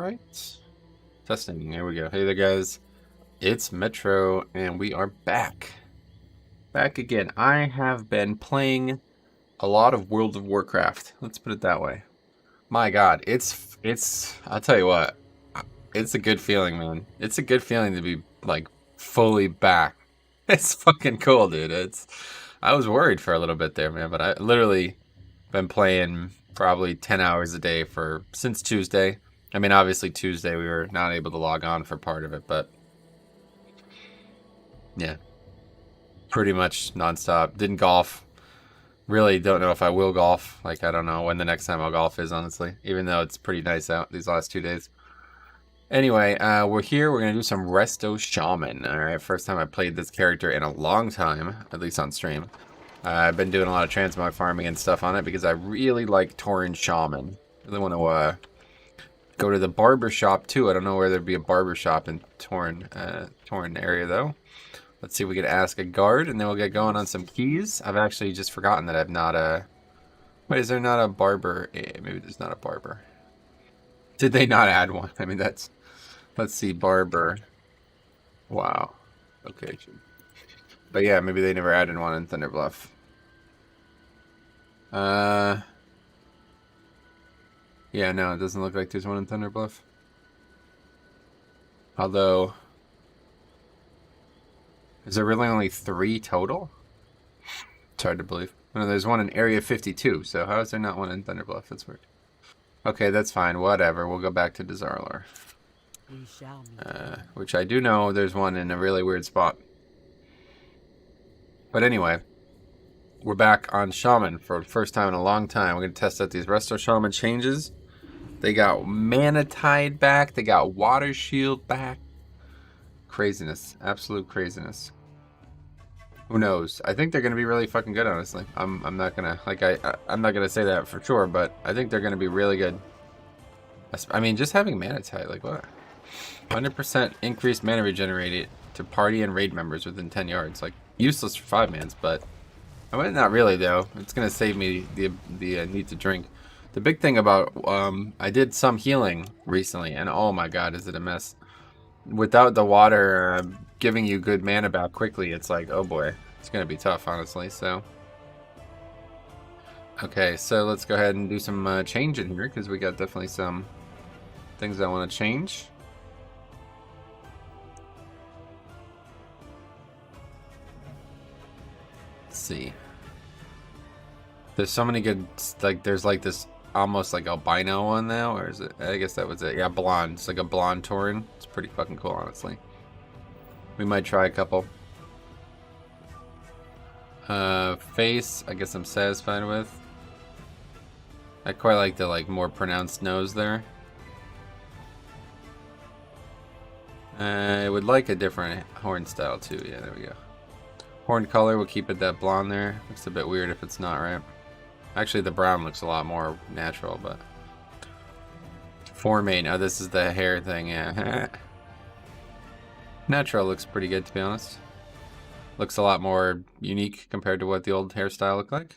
right. Testing. There we go. Hey there, guys. It's Metro, and we are back. Back again. I have been playing a lot of World of Warcraft. Let's put it that way. My God, it's. I'll tell you what. It's a good feeling, man. It's a good feeling to be like fully back. It's fucking cool, dude. I was worried for a little bit there, man, but I literally been playing probably 10 hours a day since Tuesday. I mean, obviously Tuesday we were not able to log on for part of it, but yeah, pretty much nonstop. Didn't golf. Really don't know if I will golf. Like, I don't know when the next time I'll golf is, honestly, even though it's pretty nice out these last 2 days. Anyway, we're here. We're going to do some Resto Shaman. All right, first time I played this character in a long time, at least on stream. I've been doing a lot of transmog farming and stuff on it because I really like Tauren Shaman. Really want to go to the barber shop too. I don't know where there'd be a barber shop in Tauren area though. Let's see if we can ask a guard and then we'll get going on some keys. I've actually just forgotten that I've not wait, is there not a barber? Maybe there's not a barber. Did they not add one? I mean, that's... Let's see, barber. Wow. Location. But yeah, maybe they never added one in Thunder Bluff. Yeah, no, it doesn't look like there's one in Thunder Bluff. Although, is there really only 3 total? It's hard to believe. No, there's one in Area 52, so how is there not one in Thunder Bluff? That's weird. Okay, that's fine. Whatever. We'll go back to Dazarlar. Which I do know there's one in a really weird spot. But anyway, we're back on Shaman for the first time in a long time. We're going to test out these Resto Shaman changes. They got Mana Tide back. They got Water Shield back. Craziness. Absolute craziness. Who knows? I think they're going to be really fucking good, honestly. I'm not going to, like, I'm not going to say that for sure, but I think they're going to be really good. I mean, just having Mana Tide, like, what? 100% increased mana regenerated to party and raid members within 10 yards. Like, useless for 5-mans, but I mean, not really, though. It's going to save me the need to drink. The big thing about, I did some healing recently, and oh my god, is it a mess. Without the water giving you good mana back quickly, it's like, oh boy, it's going to be tough, honestly, so. Okay, so let's go ahead and do some change in here, because we got definitely some things I want to change. Let's see. There's so many good, like, there's like this almost like albino one now, or is it? I guess that was it. Yeah, blonde. It's like a blonde Tauren. It's pretty fucking cool, honestly. We might try a couple. Face, I guess I'm satisfied with. I quite like the more pronounced nose there. I would like a different horn style too. Yeah, there we go. Horn color, we'll keep it that blonde there. Looks a bit weird if it's not, right? Actually, the brown looks a lot more natural, but... Formate. Oh, this is the hair thing, yeah. Natural looks pretty good, to be honest. Looks a lot more unique compared to what the old hairstyle looked like.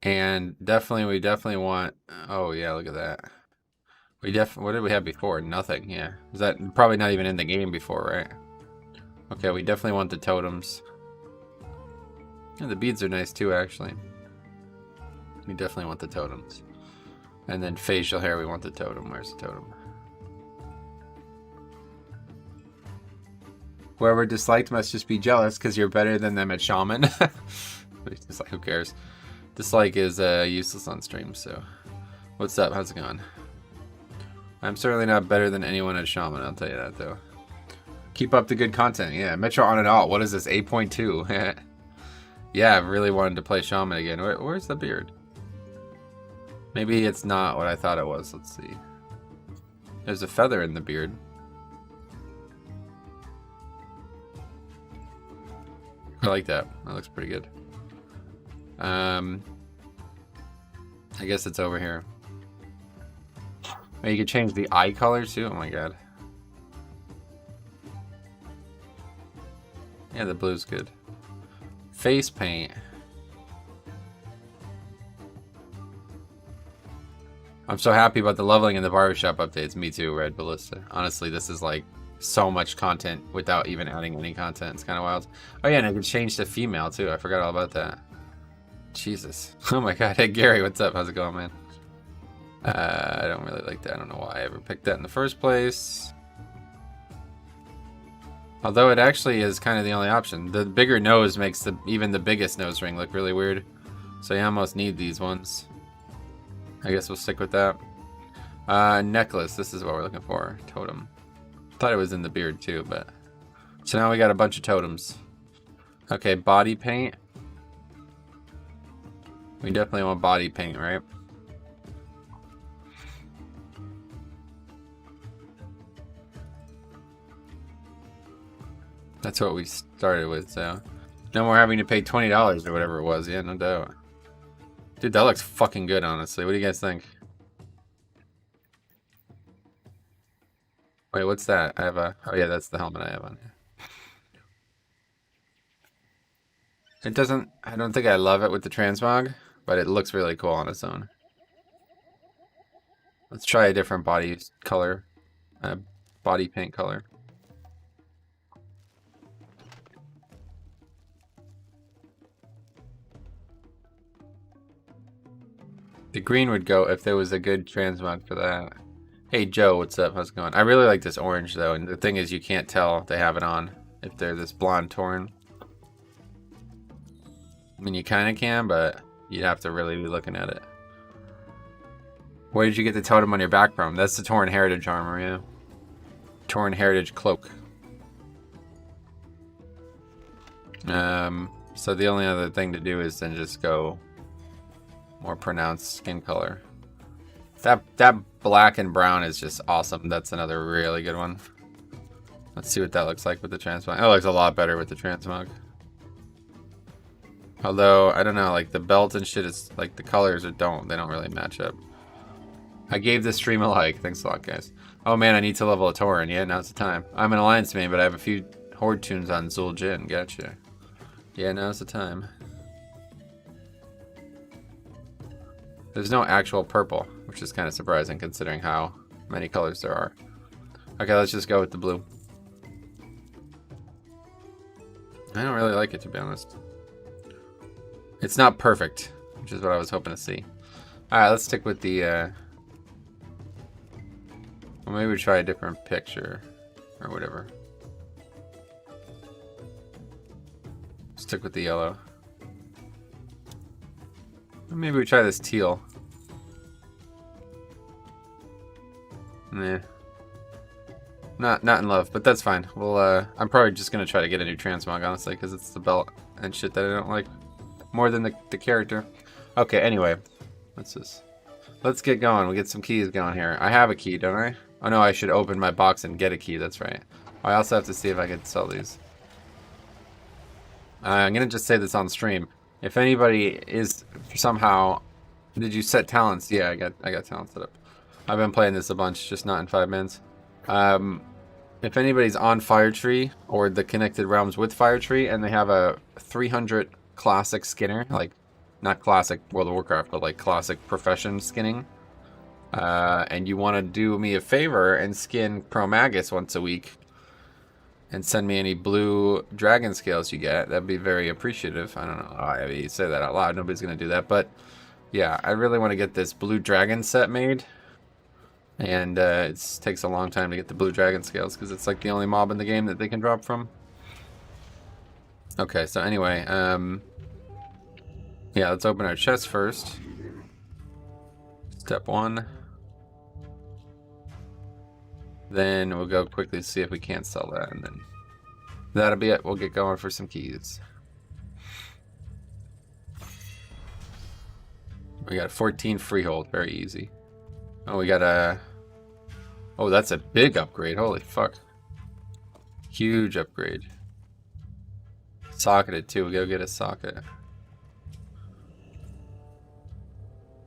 And definitely, we definitely want... Oh, yeah, look at that. What did we have before? Nothing, yeah. Is that probably not even in the game before, right? Okay, we definitely want the totems. And the beads are nice too, actually. We definitely want the totems. And then facial hair, we want the totem. Where's the totem? Whoever disliked must just be jealous because you're better than them at Shaman. Dislike, who cares? Dislike is useless on stream, so... What's up? How's it going? I'm certainly not better than anyone at Shaman, I'll tell you that, though. Keep up the good content. Yeah, Metro on and all. What is this? 8.2? Yeah, I really wanted to play Shaman again. Where's the beard? Maybe it's not what I thought it was. Let's see. There's a feather in the beard. I like that. That looks pretty good. I guess it's over here. Oh, you could change the eye color too? Oh my god. Yeah, the blue's good. Face paint. I'm so happy about the leveling and the barbershop updates. Me too, Red Ballista. Honestly, this is like so much content without even adding any content. It's kind of wild. Oh yeah, and I could change to female too. I forgot all about that. Jesus. Oh my god. Hey Gary, what's up? How's it going, man? I don't really like that. I don't know why I ever picked that in the first place. Although it actually is kind of the only option. The bigger nose makes even the biggest nose ring look really weird. So you almost need these ones. I guess we'll stick with that. Necklace. This is what we're looking for. Totem. Thought it was in the beard too, but... So now we got a bunch of totems. Okay, body paint. We definitely want body paint, right? That's what we started with, so... No more having to pay $20 or whatever it was. Yeah, no doubt. Dude, that looks fucking good, honestly. What do you guys think? Wait, what's that? I have a... Oh yeah, that's the helmet I have on here. It doesn't... I don't think I love it with the transmog, but it looks really cool on its own. Let's try a different body color. Body paint color. The green would go if there was a good transmog for that. Hey Joe, what's up? How's it going? I really like this orange though, and the thing is you can't tell they have it on if they're this blonde Tauren. I mean, you kind of can, but you'd have to really be looking at it. Where did you get the totem on your back from? That's the Tauren Heritage armor, yeah. Tauren Heritage cloak. So the only other thing to do is then just go more pronounced skin color. That black and brown is just awesome. That's another really good one. Let's see what that looks like with the transmog. It looks a lot better with the transmog. Although, I don't know, like the belt and shit is like the colors they don't really match up. I gave this stream a like. Thanks a lot, guys. Oh man, I need to level a Tauren. Yeah, now's the time. I'm an Alliance main, but I have a few Horde tunes on Zul'jin. Gotcha. Yeah, now's the time. There's no actual purple, which is kind of surprising considering how many colors there are. Okay, let's just go with the blue. I don't really like it, to be honest. It's not perfect, which is what I was hoping to see. Alright, let's stick with the... Well, maybe we try a different picture, or whatever. Stick with the yellow. Maybe we try this teal. Nah. Not in love, but that's fine. We'll, I'm probably just gonna try to get a new transmog, honestly, because it's the belt and shit that I don't like more than the character. Okay, anyway. What's this? Let's get going. We'll get some keys going here. I have a key, don't I? Oh no, I should open my box and get a key, that's right. I also have to see if I can sell these. I'm gonna just say this on stream. If anybody is somehow... Did you set talents? Yeah, I got talents set up. I've been playing this a bunch, just not in 5 minutes. If anybody's on Firetree or the Connected Realms with Firetree and they have a 300 classic skinner, like not classic World of Warcraft, but like classic profession skinning, and you want to do me a favor and skin Chromagus once a week and send me any blue dragon scales you get, that'd be very appreciative. I don't know. I mean, you say that out loud. Nobody's going to do that. But yeah, I really want to get this blue dragon set made. And it takes a long time to get the blue dragon scales because it's like the only mob in the game that they can drop from. Okay, so anyway, yeah, let's open our chest first. Step 1. Then we'll go quickly see if we can't sell that, and then that'll be it. We'll get going for some keys. We got 14 freehold, very easy. Oh, we got a... Oh, that's a big upgrade. Holy fuck. Huge upgrade. Socketed too. We go get a socket.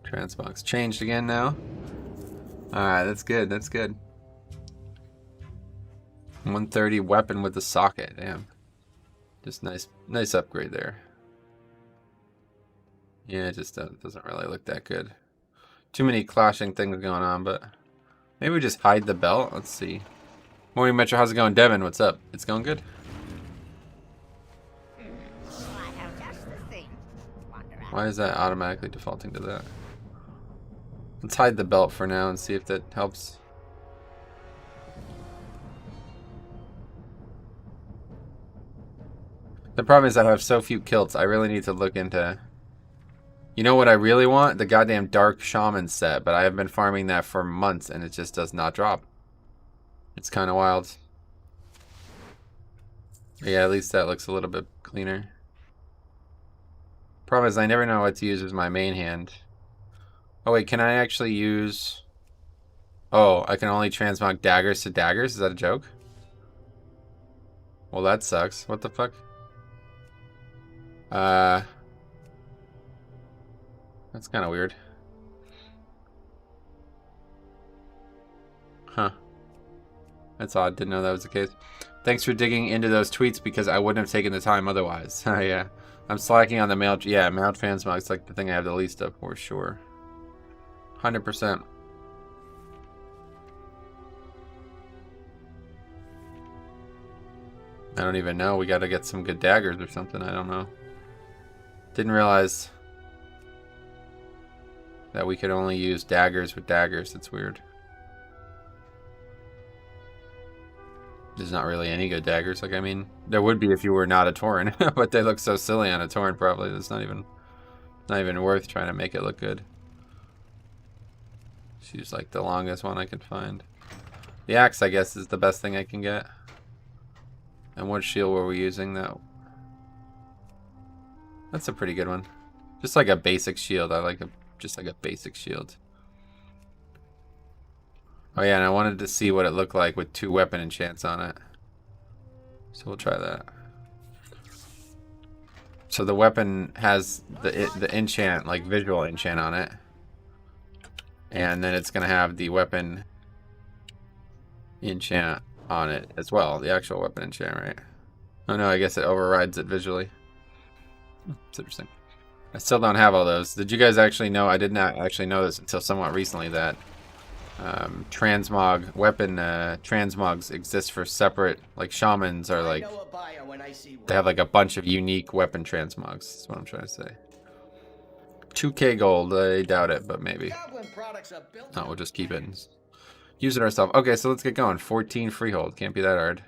Transbox changed again now. Alright, that's good. That's good. 130 weapon with the socket. Damn. Just nice upgrade there. Yeah, it just doesn't really look that good. Too many clashing things going on, but maybe we just hide the belt. Let's see. Morning Metro, how's it going? Devin, what's up? It's going good. Why is that automatically defaulting to that? Let's hide the belt for now and see if that helps. The problem is I have so few kilts. I really need to look into... You know what I really want? The goddamn Dark Shaman set, but I have been farming that for months and it just does not drop. It's kind of wild. Yeah, at least that looks a little bit cleaner. Problem is I never know what to use as my main hand. Oh wait, can I actually use... Oh, I can only transmog daggers to daggers? Is that a joke? Well, that sucks. What the fuck? That's kind of weird. Huh. That's odd. Didn't know that was the case. Thanks for digging into those tweets because I wouldn't have taken the time otherwise. Yeah. I'm slacking on the mail. Yeah, mailed transmog is like the thing I have the least of for sure. 100%. I don't even know. We got to get some good daggers or something. I don't know. Didn't realize that we could only use daggers with daggers. That's weird. There's not really any good daggers. Like, I mean, there would be if you were not a Tauren, but they look so silly on a Tauren. Probably it's not even worth trying to make it look good. She's like the longest one I could find. The axe, I guess, is the best thing I can get. And what shield were we using? That's a pretty good one. Just like a basic shield. I like just like a basic shield. Oh yeah, and I wanted to see what it looked like with 2 weapon enchants on it. So we'll try that. So the weapon has the enchant, like visual enchant on it. And then it's gonna have the weapon enchant on it as well. The actual weapon enchant, right? Oh no, I guess it overrides it visually. It's interesting. I still don't have all those. Did you guys actually know? I did not actually know this until somewhat recently that transmog weapon transmogs exist for separate, like shamans are like they have like a bunch of unique weapon transmogs. That's what I'm trying to say. 2k gold, I doubt it, but maybe. No, we'll just keep it and use it ourselves. Okay, so let's get going. 14 freehold, can't be that hard.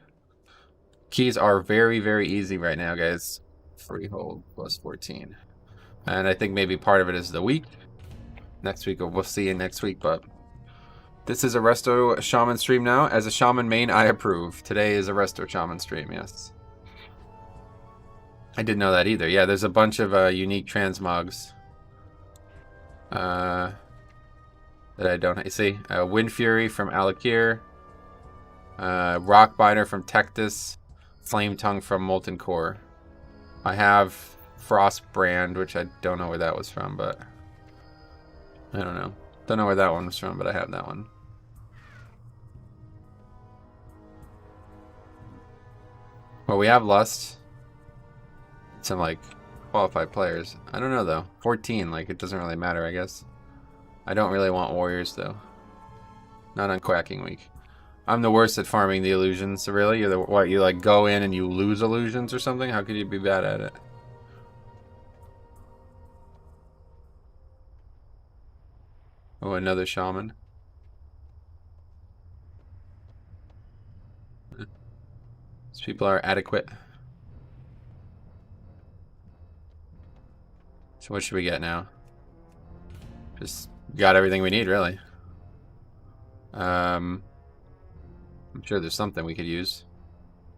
Keys are very, very easy right now, guys. Freehold plus 14. And I think maybe part of it is the week. Next week, we'll see you next week, but this is a Resto Shaman stream now. As a Shaman main, I approve. Today is a Resto Shaman stream, yes. I didn't know that either. Yeah, there's a bunch of unique transmogs. That I don't see. Wind Fury from Alakir. Rockbiter from Tectus. Flame Tongue from Molten Core. I have Frostbrand, which I don't know where that was from, but I don't know. Don't know where that one was from, but I have that one. Well, we have Lust. Some, like, qualified players. I don't know, though. 14, like, it doesn't really matter, I guess. I don't really want warriors, though. Not on Quacking Week. I'm the worst at farming the illusions, so really? You're the, what, you, like, go in and you lose illusions or something? How could you be bad at it? Oh, another shaman. These people are adequate. So what should we get now? Just got everything we need, really. I'm sure there's something we could use.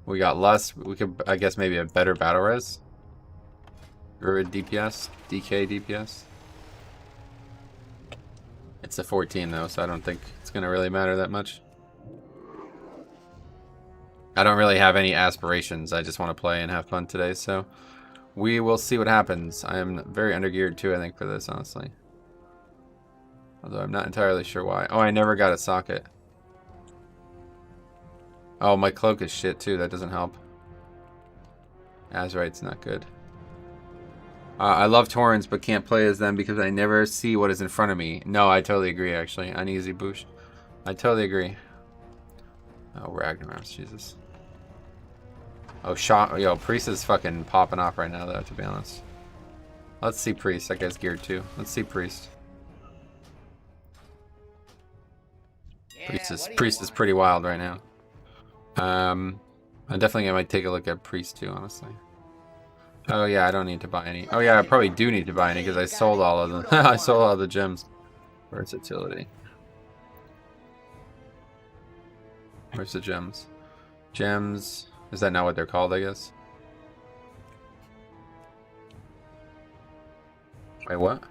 We got less. We could, I guess, maybe a better battle res. Druid DPS, DK DPS. It's a 14 though, so I don't think it's gonna really matter that much. I don't really have any aspirations. I just want to play and have fun today, so we will see what happens. I am very undergeared too, I think, for this, honestly. Although I'm not entirely sure why. Oh, I never got a socket. Oh, my cloak is shit too. That doesn't help. Azurite's not good. I love Torrents, but can't play as them because I never see what is in front of me. No, I totally agree, actually. Uneasy boost. I totally agree. Oh, Ragnarok, Jesus. Oh, yo, Priest is fucking popping off right now, though, to be honest. Let's see Priest. That guy's geared, too. Let's see Priest. Yeah, Priest is pretty wild right now. I definitely might take a look at Priest, too, honestly. Oh, yeah, I don't need to buy any. Oh, yeah, I probably do need to buy any because I sold all of them. I sold all the gems. Versatility. Where's the gems? Gems. Is that not what they're called, I guess? Wait, what?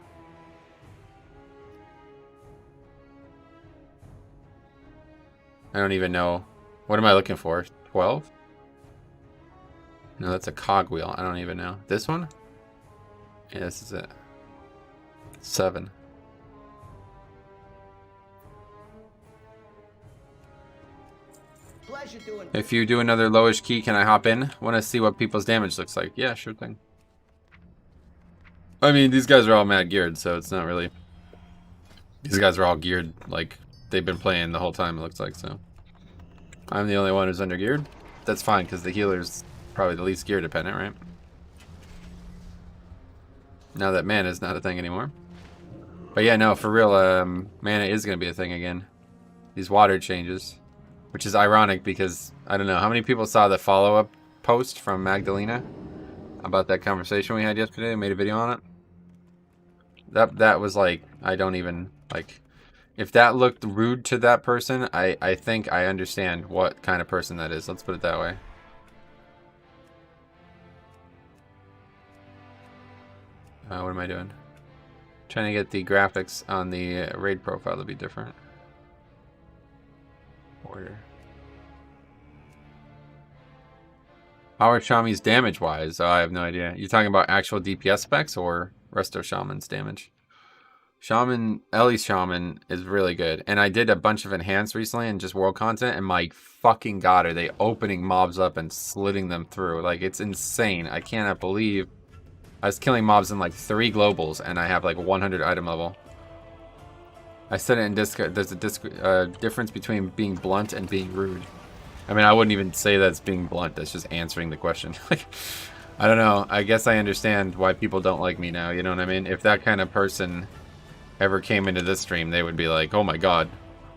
I don't even know. What am I looking for? 12? No, that's a cogwheel. I don't even know. This one? Yeah, this is it. 7. If you do another lowish key, can I hop in? Want to see what people's damage looks like? Yeah, sure thing. I mean, these guys are all mad geared, so it's not really... These guys are all geared like they've been playing the whole time, it looks like, so... I'm the only one who's under geared. That's fine, because the healer's probably the least gear dependent, right? Now that mana is not a thing anymore. But yeah, no, for real, mana is going to be a thing again. These water changes. Which is ironic because, I don't know, how many people saw the follow-up post from Magdalena about that conversation we had yesterday? I made a video on it. That was like, I don't even, like, if that looked rude to that person, I think I understand what kind of person that is. Let's put it that way. What am I doing? Trying to get the graphics on the raid profile to be different. Order. How are Shami's damage-wise? Oh, I have no idea. You talking about actual DPS specs or Resto Shaman's damage? Shaman, Ellie's Shaman is really good. And I did a bunch of enhanced recently and just world content, and my fucking god, are they opening mobs up and slitting them through. Like, it's insane. I cannot believe I was killing mobs in like 3 globals, and I have like 100 item level. I said it in Discord, there's a difference between being blunt and being rude. I mean, I wouldn't even say that's being blunt. That's just answering the question. Like, I don't know. I guess I understand why people don't like me now. You know what I mean? If that kind of person ever came into this stream, they would be like, oh my god,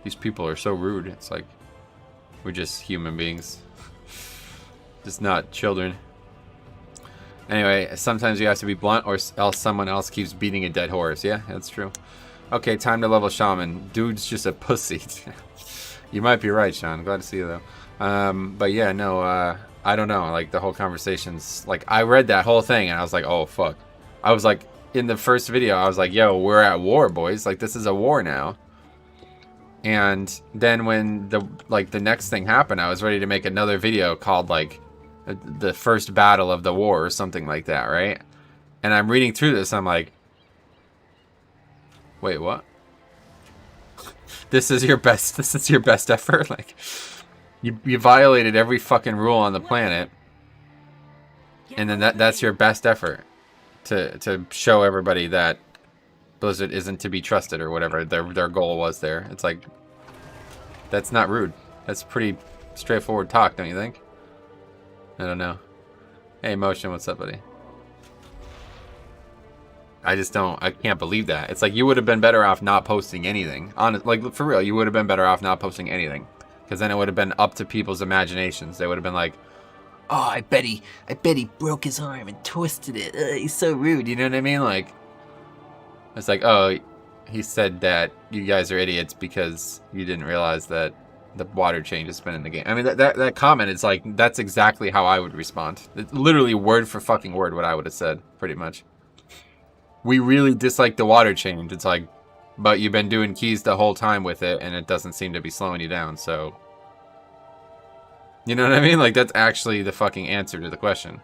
these people are so rude. It's like, we're just human beings. Just not children. Anyway, sometimes you have to be blunt or else someone else keeps beating a dead horse. Yeah, that's true. Okay, time to level Shaman. Dude's just a pussy. You might be right, Sean. Glad to see you, though. But yeah, no, I don't know. Like, the whole conversation's... Like, I read that whole thing, and I was like, oh, fuck. I was like, in the first video, I was like, yo, we're at war, boys. Like, this is a war now. And then when the next thing happened, I was ready to make another video called, like, the first battle of the war or something like that, right? And I'm reading through this, I'm like... Wait, what? This is your best effort? Like, you violated every fucking rule on the planet, and then that's your best effort to show everybody that Blizzard isn't to be trusted or whatever their goal was there. It's like, that's not rude. That's pretty straightforward talk, don't you think? I don't know. Hey, Motion, what's up, buddy? I can't believe that. It's like, you would have been better off not posting anything. Like, for real, you would have been better off not posting anything. Because then it would have been up to people's imaginations. They would have been like, oh, I bet he broke his arm and twisted it. He's so rude, you know what I mean? Like, it's like, oh, he said that you guys are idiots because you didn't realize that the water change has been in the game. I mean, that comment is like, that's exactly how I would respond. It's literally word for fucking word what I would have said, pretty much. We really dislike the water change. It's like, but you've been doing keys the whole time with it, and it doesn't seem to be slowing you down, so... You know what I mean? Like, that's actually the fucking answer to the question.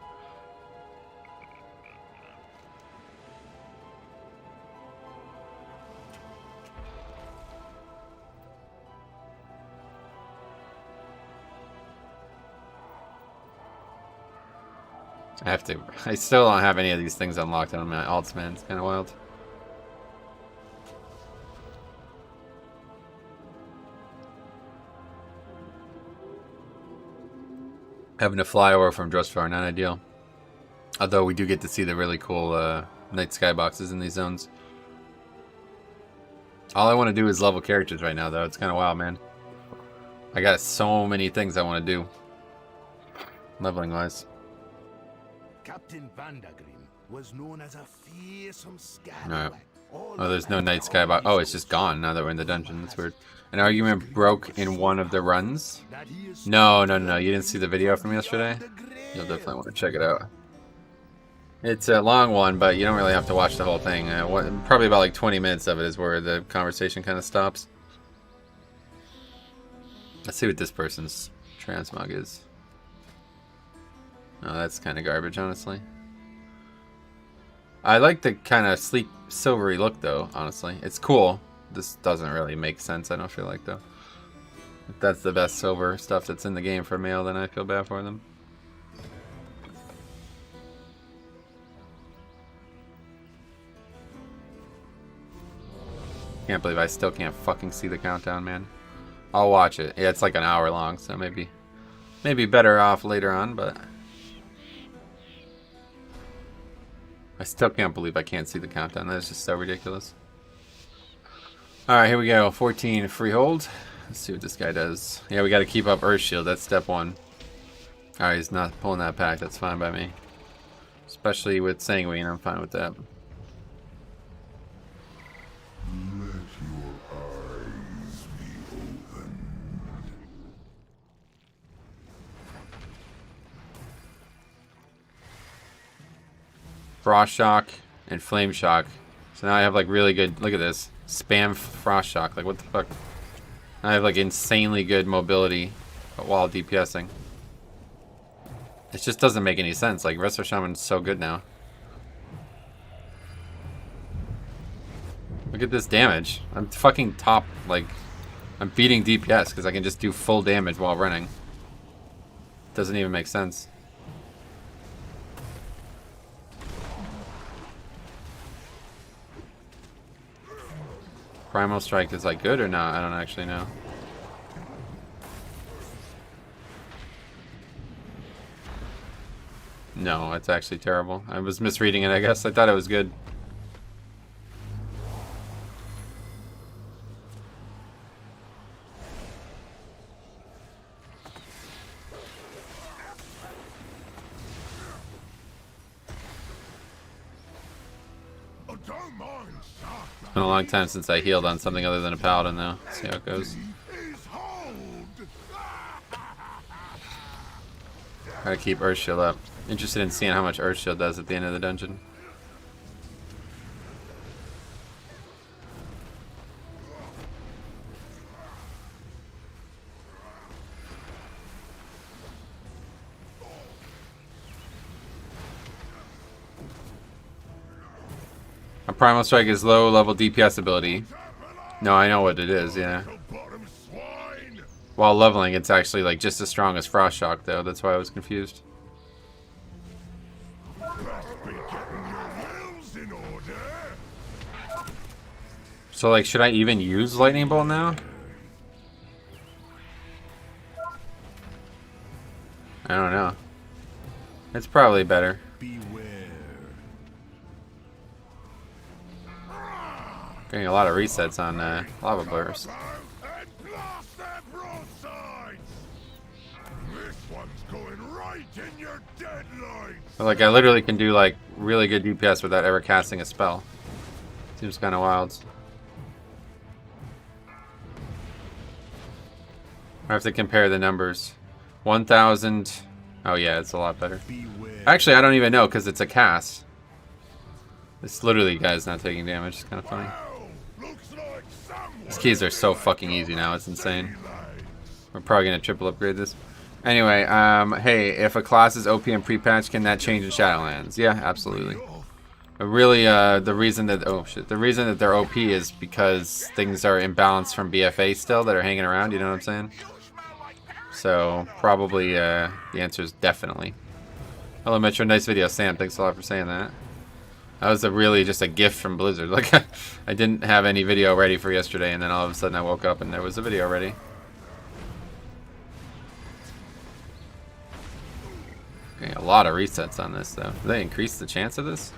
I have to. I still don't have any of these things unlocked on my alts, man. It's kind of wild. Having to fly over from Drustvar, not ideal. Although we do get to see the really cool night sky boxes in these zones. All I want to do is level characters right now, though. It's kind of wild, man. I got so many things I want to do. Leveling wise. Captain Vandagrim was known as a fearsome scallywag. Alright. Oh, there's no night sky box. Oh, it's just gone now that we're in the dungeon. That's weird. An argument broke in one of the runs. No. You didn't see the video from yesterday? You'll definitely want to check it out. It's a long one, but you don't really have to watch the whole thing. Probably about like 20 minutes of it is where the conversation kind of stops. Let's see what this person's transmog is. Oh, that's kind of garbage, honestly. I like the kind of sleek, silvery look, though, honestly. It's cool. This doesn't really make sense, I don't feel like, though. If that's the best silver stuff that's in the game for male, then I feel bad for them. Can't believe I still can't fucking see the countdown, man. I'll watch it. Yeah, it's like an hour long, so maybe better off later on, but I still can't believe I can't see the countdown. That is just so ridiculous. Alright, here we go. 14 freehold. Let's see what this guy does. Yeah, we got to keep up Earth Shield. That's step 1. Alright, he's not pulling that pack. That's fine by me. Especially with Sanguine, I'm fine with that. Frost Shock and Flame Shock. So now I have like really good, look at this. Spam Frost Shock, like what the fuck? I have like insanely good mobility while DPSing. It just doesn't make any sense, like Resto Shaman's so good now. Look at this damage. I'm fucking top, like, I'm beating DPS because I can just do full damage while running. Doesn't even make sense. Primal Strike is like good or not? I don't actually know. No, it's actually terrible. I was misreading it, I guess. I thought it was good. It's been a long time since I healed on something other than a paladin, though. See how it goes. Gotta keep Earth Shield up. Interested in seeing how much Earth Shield does at the end of the dungeon. A Primal Strike is low level DPS ability. No, I know what it is, yeah. While leveling, it's actually like just as strong as Frost Shock, though. That's why I was confused. So, like, should I even use Lightning Bolt now? I don't know. It's probably better. Getting a lot of resets on Lava Burst. But, like, I literally can do like really good DPS without ever casting a spell. Seems kind of wild. I have to compare the numbers. 1,000. Oh yeah, it's a lot better. Actually, I don't even know because it's a cast. It's literally guys not taking damage. It's kind of funny. These keys are so fucking easy now. It's insane. We're probably gonna triple upgrade this. Anyway, hey, if a class is OP in Prepatch, can that change in Shadowlands? Yeah, absolutely. But really, the reason that the reason that they're OP is because things are imbalanced from BFA still that are hanging around. You know what I'm saying? So probably the answer is definitely. Hello, Metro. Nice video, Sam. Thanks a lot for saying that. That was really just a gift from Blizzard. Like, I didn't have any video ready for yesterday, and then all of a sudden I woke up and there was a video ready. Okay, a lot of resets on this, though. Do they increase the chance of this?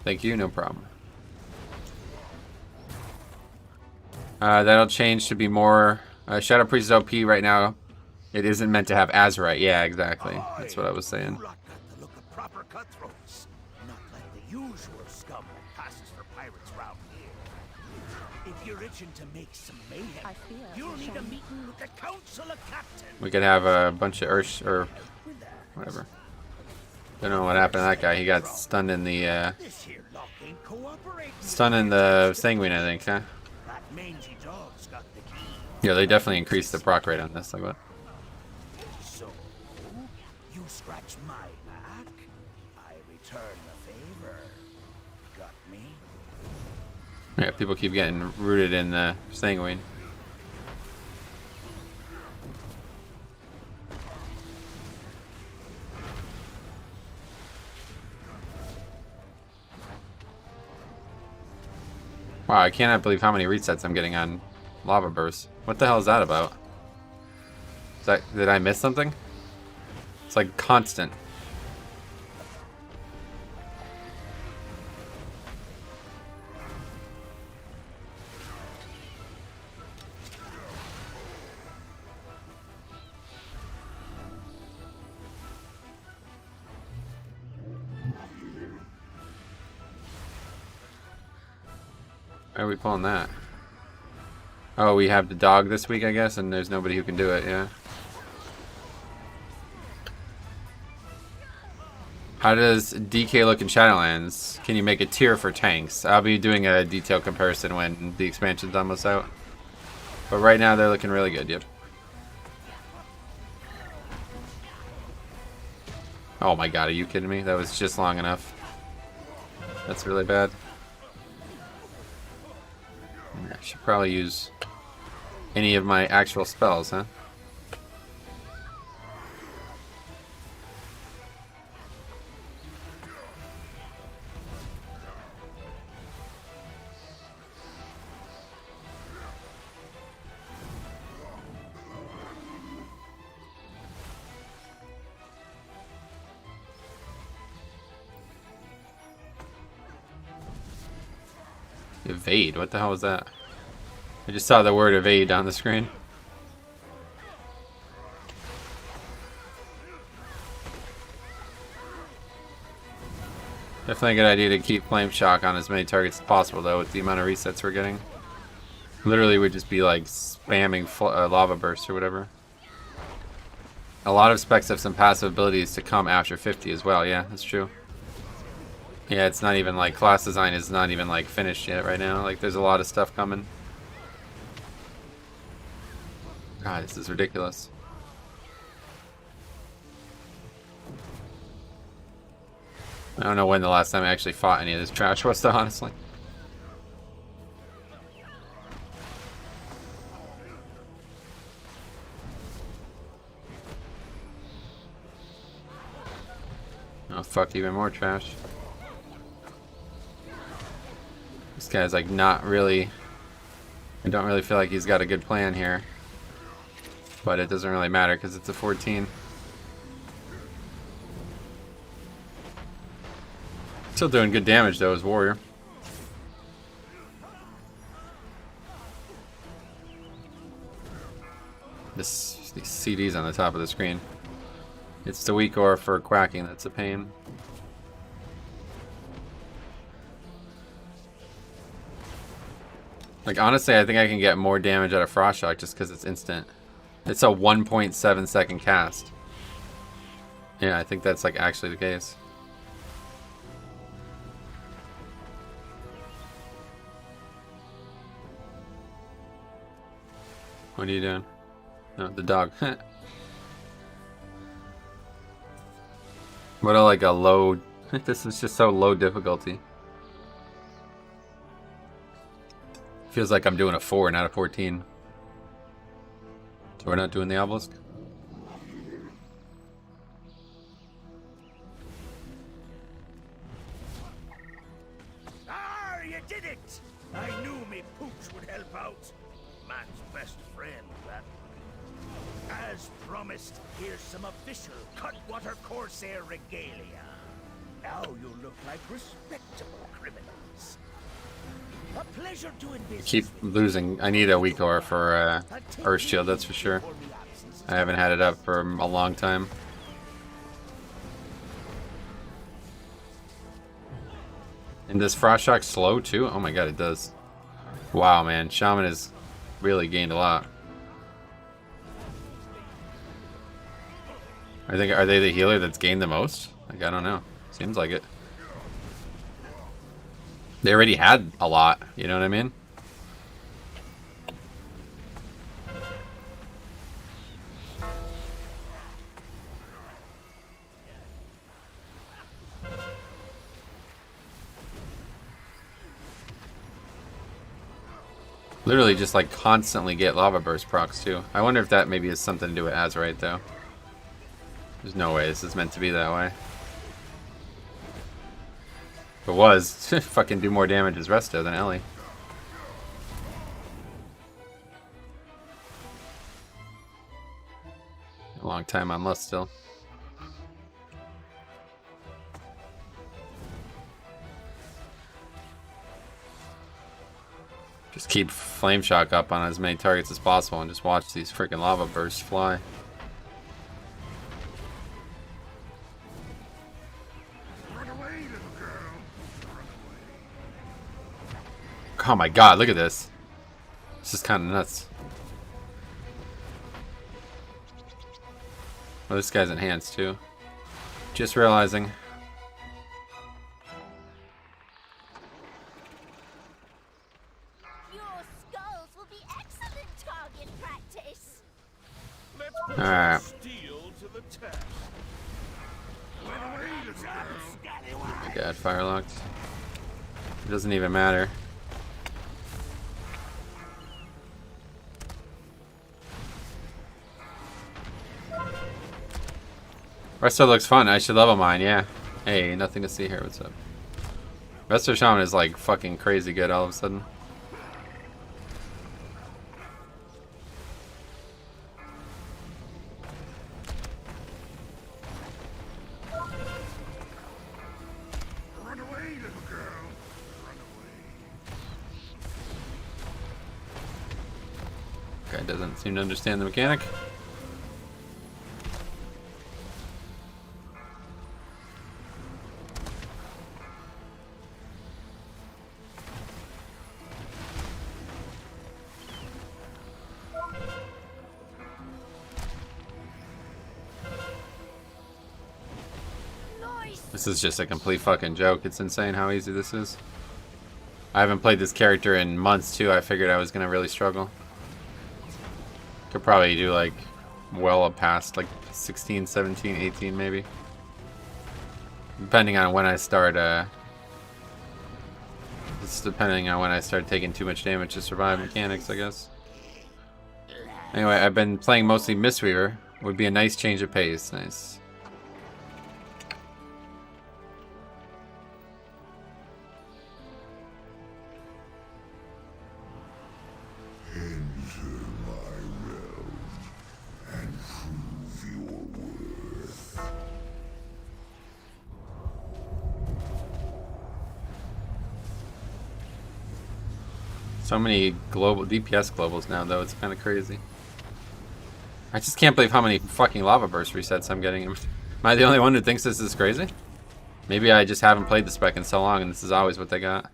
Thank you, no problem. That'll change to be more... Shadow Priest is OP right now. It isn't meant to have Azurite. Yeah, exactly. That's what I was saying. You lot got the look of proper cutthroats. Not like the usual scum that passes for pirates round here. If you're itching to make some mayhem, you'll need a meeting with the Council of Captains. We could have a bunch of Ursh, or whatever. Don't know what happened to that guy. He got stunned in the, Sanguine, I think, huh? That mangy dog's got the key. Yeah, they definitely increased the proc rate on this. Like what? So, you scratch my back, I return the favor. Got me? Yeah, people keep getting rooted in the Sanguine. Wow, I cannot believe how many resets I'm getting on Lava Burst. What the hell is that about? Did I miss something? It's like constant. Why are we pulling that? Oh, we have the dog this week, I guess, and there's nobody who can do it, yeah. How does DK look in Shadowlands? Can you make a tier for tanks? I'll be doing a detailed comparison when the expansion's almost out. But right now, they're looking really good, yep. Oh my god, are you kidding me? That was just long enough. That's really bad. I should probably use any of my actual spells, huh? Evade? What the hell was that? I just saw the word evade on the screen. Definitely a good idea to keep Flame Shock on as many targets as possible, though, with the amount of resets we're getting. Literally would just be like spamming Lava Burst or whatever. A lot of specs have some passive abilities to come after 50 as well. Yeah, that's true. Yeah, it's not even like class design is not even like finished yet right now. Like there's a lot of stuff coming. God, this is ridiculous. I don't know when the last time I actually fought any of this trash was, though, honestly. Oh, fuck, even more trash. This guy's like not really... I don't really feel like he's got a good plan here. But it doesn't really matter because it's a 14. Still doing good damage though as Warrior. These CDs on the top of the screen. It's the weak ore for quacking that's a pain. Like honestly, I think I can get more damage out of Frost Shock just because it's instant. It's a 1.7 second cast. Yeah, I think that's like actually the case. What are you doing? No, the dog. What a like a low... This is just so low difficulty. Feels like I'm doing a 4, not a 14. So we're not doing the obelisk? man's best friend, that. As promised, here's some official Cutwater Corsair regalia. Now you look like respectable criminals. A pleasure doing business. Keep losing. I need a weak ore for Earth Shield, that's for sure. I haven't had it up for a long time. And does Frost Shock slow too? Oh my god, it does. Wow, man. Shaman has really gained a lot. Are they the healer that's gained the most? Like, I don't know. Seems like it. They already had a lot, you know what I mean? Literally just like constantly get lava burst procs too. I wonder if that maybe has something to do with Azurite though. There's no way this is meant to be that way. If it was, fucking do more damage as Resto than Ellie. A long time on Lust still. Just keep Flame Shock up on as many targets as possible and just watch these freaking lava bursts fly. Oh my god, look at this. This is kind of nuts. Oh, this guy's enhanced too. Just realizing. Your skulls will be excellent target practice. Alright. Oh my god, fire locked. It doesn't even matter. Resto looks fun. I should level mine, yeah. Hey, nothing to see here. What's up? Resto Shaman is like fucking crazy good all of a sudden. Run away, little girl. Run away. Guy doesn't seem to understand the mechanic. This is just a complete fucking joke. It's insane how easy this is. I haven't played this character in months too. I figured I was gonna really struggle. Could probably do like well up past like 16, 17, 18 maybe. Depending on when I start it's depending on when I start taking too much damage to survive mechanics, I guess. Anyway, I've been playing mostly Mistweaver. Would be a nice change of pace. Nice. So many global DPS globals now, though. It's kind of crazy. I just can't believe how many fucking lava burst resets I'm getting. Am I the only one who thinks this is crazy? Maybe I just haven't played the spec in so long, and this is always what they got.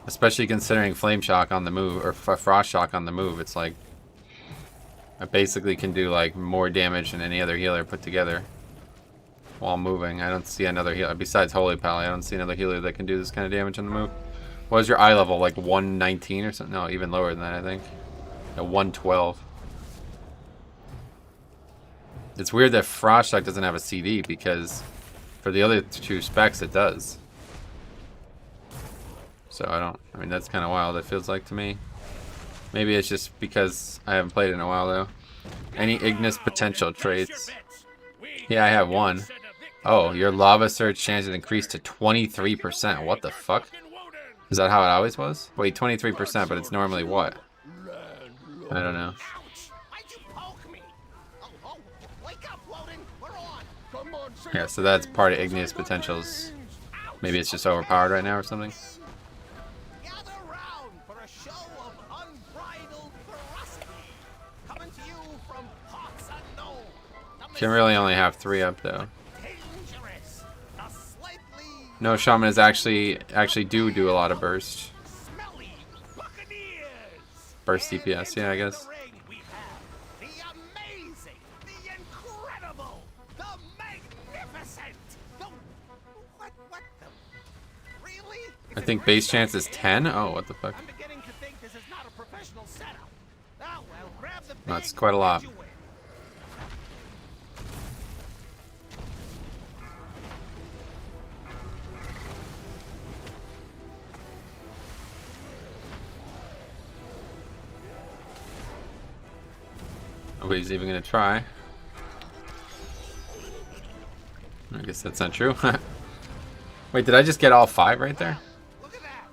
Especially considering Flame Shock on the move, or Frost Shock on the move. It's like I basically can do like more damage than any other healer put together while moving. I don't see another healer besides Holy Pally. I don't see another healer that can do this kind of damage on the move. What was your eye level? Like 119 or something? No, even lower than that, I think. At 112. It's weird that Frost Shock doesn't have a CD because for the other two specs it does. So I mean that's kind of wild, it feels like to me. Maybe it's just because I haven't played it in a while though. Any Ignis potential traits? Yeah, I have one. Oh, your lava surge chance has increased to 23%. What the fuck? Is that how it always was? Wait, 23%, but it's normally what? I don't know. Ouch! Why'd you poke me? Oh, wake up, Woden. We're on. Come on, Yeah, so that's part of Igneous Potentials. Maybe it's just overpowered right now or something. Gather round for a show of unbridled ferocity. Coming to you from parts unknown. Can really only have 3 up though. Dangerous. A slightly No, Shaman is actually do a lot of burst. smelly buccaneers. Burst DPS, yeah, I guess. We have the amazing, the incredible, the magnificent, the what the really? I think base chance is 10? Oh, what the fuck? I'm beginning to think this is not a professional setup. Now, well, grab the That's big quite a lot. that you win. Nobody's even gonna try. I guess that's not true. Wait, did I just get all 5 right there? Look at that.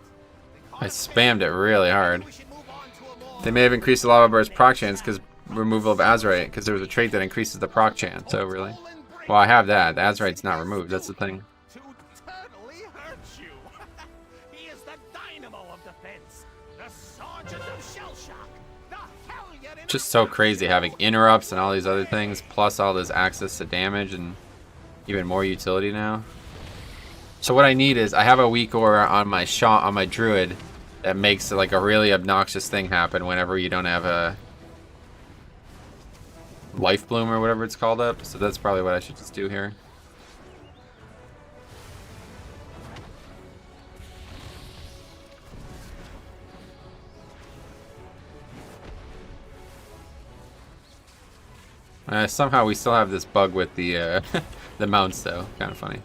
I spammed it really hard. We should move on to a more They may have increased the lava burst proc chance because removal of Azerite, because there was a trait that increases the proc chance. So really, well, I have that. The Azerite's not removed. That's the thing. to totally hurt you. He is the dynamo of defense, the sergeant of shell shock, the hellion in Just so crazy having interrupts and all these other things, plus all this access to damage and even more utility now. So what I need is I have a weak aura on my druid that makes like a really obnoxious thing happen whenever you don't have a life bloom or whatever it's called up. So that's probably what I should just do here. Somehow we still have this bug with the the mounts though. Kind of funny.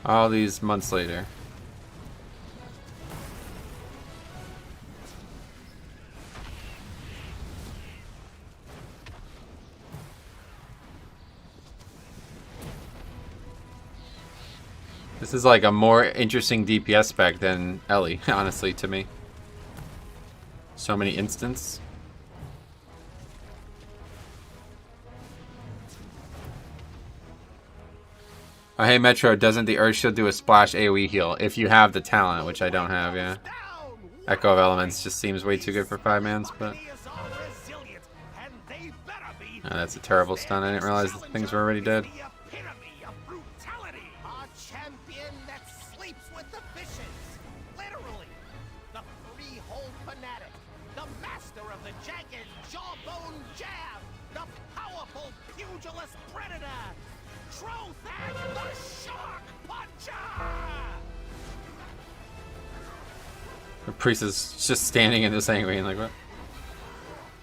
All these months later. This is like a more interesting DPS spec than Ellie, honestly, to me. So many instants. Oh, hey Metro, doesn't the Earth Shield do a splash AoE heal? If you have the talent, which I don't have, yeah. down. Echo of Elements just seems way too good for 5-mans, but He is all resilient, and they better be. that's a terrible stun. I didn't realize the things were already dead. The epitome of brutality. A champion that sleeps with the fishes. Literally. The freehold fanatic. The master of the jagged jawbone jab. The powerful pugilist predator. Trothan the shark puncher. The priest is just standing in this angry and like, what?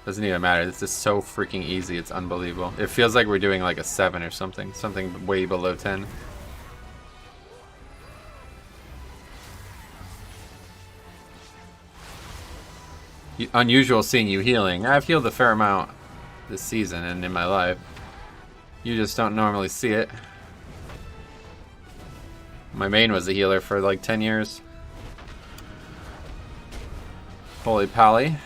Doesn't even matter. This is so freaking easy. It's unbelievable. It feels like we're doing like a 7 or something. Something way below 10. Unusual seeing you healing. I've healed a fair amount this season and in my life. You just don't normally see it. My main was a healer for like 10 years. Holy pally.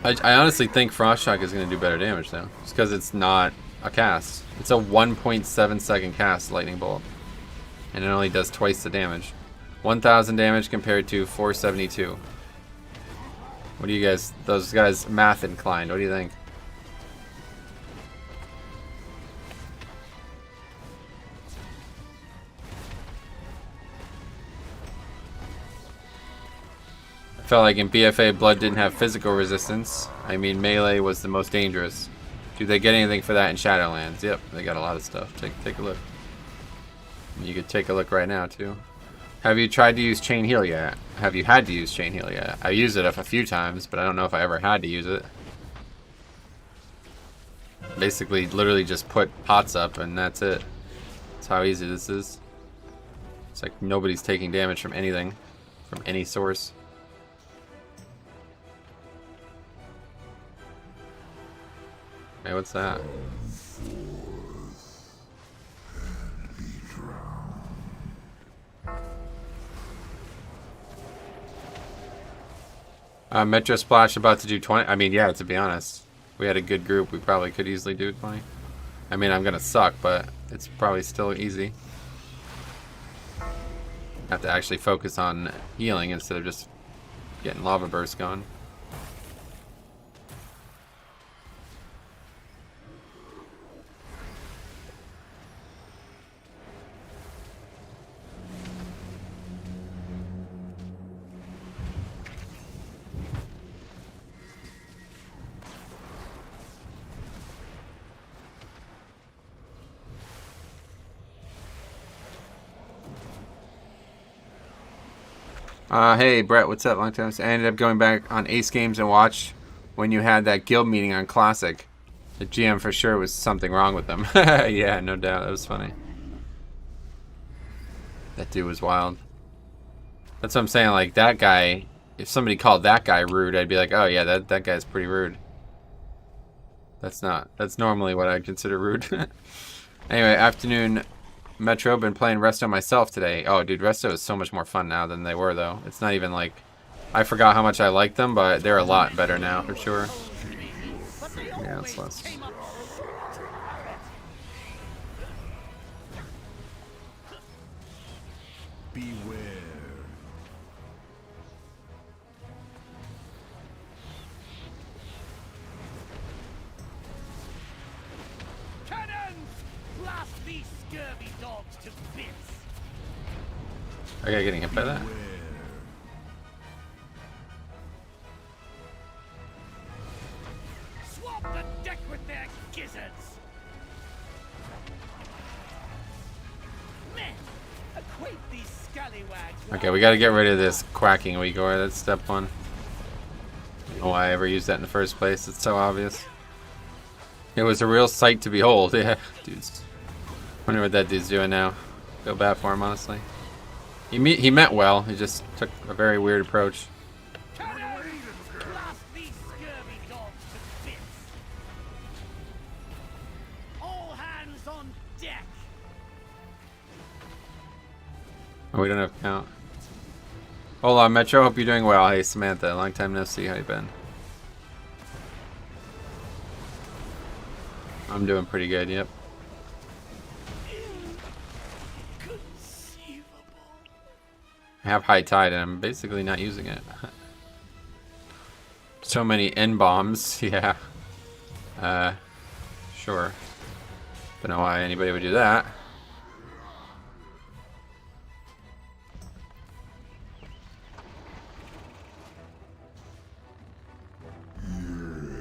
I honestly think Frost Shock is going to do better damage though. Just because it's not a cast. It's a 1.7 second cast, Lightning Bolt. And it only does twice the damage. 1,000 damage compared to 472. What do you guys, those guys math inclined, what do you think? I felt like in BFA Blood didn't have physical resistance. I mean melee was the most dangerous. Do they get anything for that in Shadowlands? Yep, they got a lot of stuff. Take a look. You could take a look right now too. Have you tried to use Chain Heal yet? Have you had to use Chain Heal yet? I used it a few times, but I don't know if I ever had to use it. Basically, literally just put pots up and that's it. That's how easy this is. It's like nobody's taking damage from anything, from any source. Hey, what's that? Metro Splash about to do 20. I mean, yeah, to be honest. We had a good group. We probably could easily do 20. I mean, I'm going to suck, but it's probably still easy. Have to actually focus on healing instead of just getting lava bursts going. Hey Brett, what's up? Long time. I ended up going back on Ace Games and watched when you had that guild meeting on Classic. The GM for sure was something wrong with them. Yeah, no doubt. That was funny. That dude was wild. That's what I'm saying. Like that guy, if somebody called that guy rude, I'd be like, oh yeah, that guy's pretty rude. That's normally what I'd consider rude. Anyway, afternoon. Metro, been playing Resto myself today. Oh, dude, Resto is so much more fun now than they were, though. It's not even like... I forgot how much I liked them, but they're a lot better now, for sure. Yeah, it's less... Beware. Cannons! Blast these scurvy dogs to bits! Are you getting hit by that? Swamp the deck with their gizzards! Men, acquaint these scallywags. Okay, we gotta get rid of this quacking Uyghur. That's step one. I don't know why I ever used that in the first place. It's so obvious. It was a real sight to behold. Yeah, dudes. Wonder what that dude's doing now. Feel bad for him, honestly. He meant well. He just took a very weird approach. Cannons! Blast these scurvy dogs to bits! All hands on deck! Oh, we don't have count. Hola, Metro. Hope you're doing well. Hey, Samantha. Long time no see. How you been? I'm doing pretty good. Yep. I have high tide and I'm basically not using it. So many N bombs. Yeah. Sure. Don't know why anybody would do that.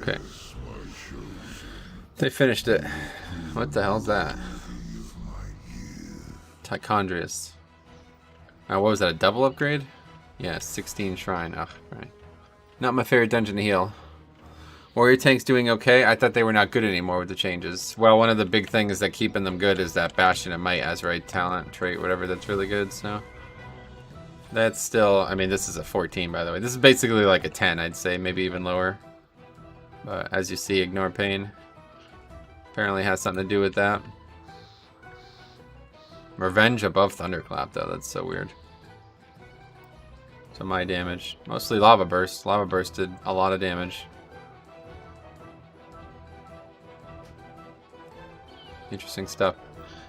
Okay. They finished it. What the hell's that? Tichondrius. What was that, a double upgrade? Yeah, 16 shrine. Ugh, right. Not my favorite dungeon to heal. Warrior tanks doing okay? I thought they were not good anymore with the changes. Well, one of the big things that keeping them good is that Bastion and Might as right talent, trait, whatever, that's really good, so... That's still... I mean, this is a 14, by the way. This is basically like a 10, I'd say, maybe even lower. But as you see, Ignore Pain apparently has something to do with that. Revenge above Thunderclap, though. That's so weird. So my damage. Mostly Lava Burst. Lava Burst did a lot of damage. Interesting stuff.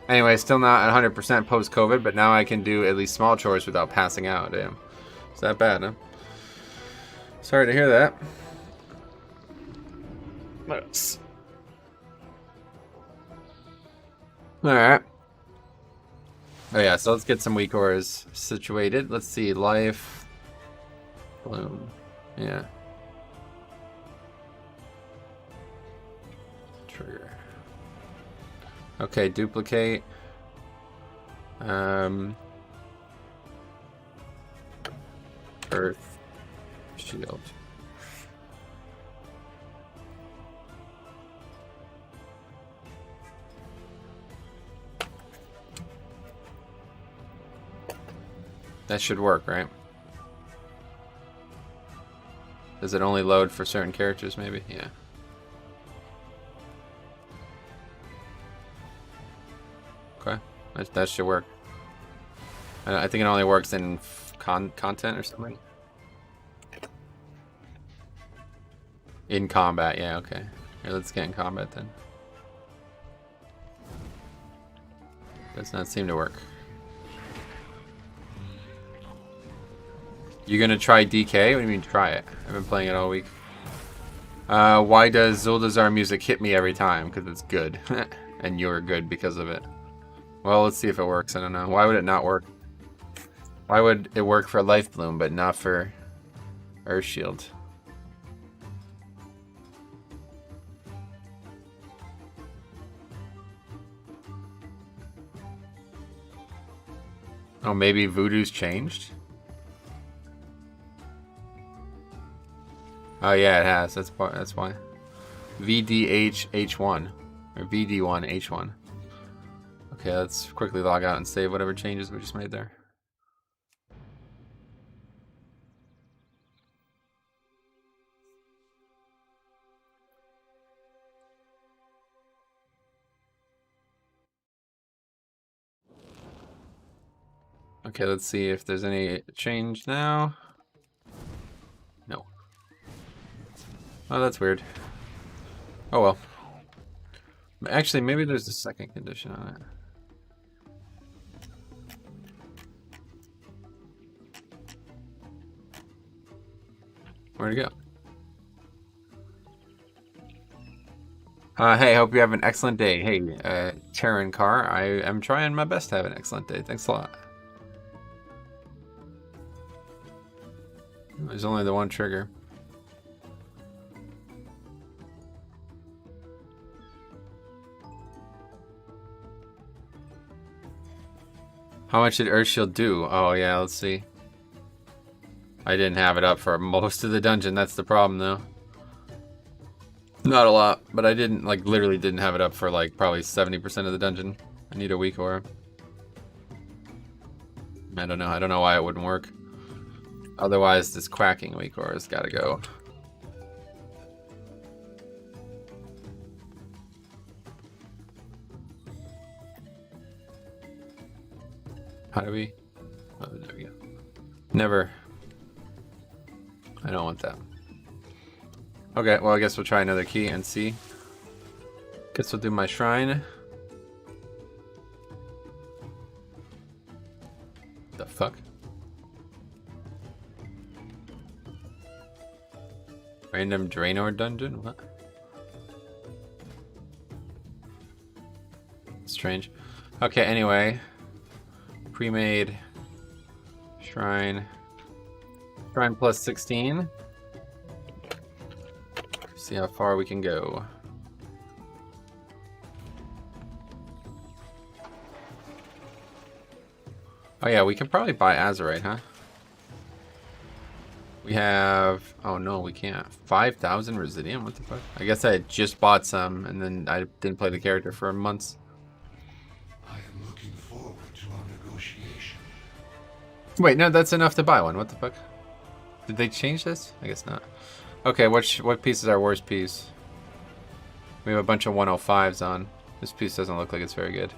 Anyway, still not 100% post-COVID, but now I can do at least small chores without passing out. Damn. Is that bad, huh? Sorry to hear that. Alright. Oh yeah, so let's get some weak auras situated. Let's see, life, bloom, yeah. Trigger. Okay, duplicate. Earth, shield. That should work, right? Does it only load for certain characters, maybe? Yeah. Okay, that should work. I think it only works in content or something. In combat, yeah, okay. Here, let's get in combat then. Does not seem to work. You gonna try DK? What do you mean try it? I've been playing it all week. Why does Zuldazar music hit me every time? Because it's good. And you're good because of it. Well, let's see if it works. I don't know. Why would it not work? Why would it work for Life Bloom, but not for Earthshield? Oh, maybe Voodoo's changed? Oh yeah, it has. That's why. VDH-H1. Or VD1-H1. Okay, let's quickly log out and save whatever changes we just made there. Okay, let's see if there's any change now. No. Oh, that's weird. Oh well. Actually, maybe there's a second condition on it. Where'd it go? Hey, hope you have an excellent day. Hey, Terran Car, I am trying my best to have an excellent day. Thanks a lot. There's only the one trigger. How much did Earthshield do? Oh yeah, let's see. I didn't have it up for most of the dungeon. That's the problem, though. Not a lot, but I didn't, like, literally didn't have it up for, like, probably 70% of the dungeon. I need a weak aura. I don't know why it wouldn't work. Otherwise, this quacking weak aura's gotta go. How do we? Oh, there we go. Never. I don't want that. Okay, well, I guess we'll try another key and see. Guess we'll do my shrine. The fuck? Random Draenor dungeon? What? Strange. Okay, anyway. Pre-made shrine. Shrine plus 16. See how far we can go. Oh yeah, we can probably buy Azurite, huh? We have... Oh no, we can't. 5,000 Residium? What the fuck? I guess I just bought some, and then I didn't play the character for months. I am looking forward to our negotiation. Wait, no, that's enough to buy one. What the fuck? Did they change this? I guess not. Okay, what piece is our worst piece? We have a bunch of 105s on. This piece doesn't look like it's very good.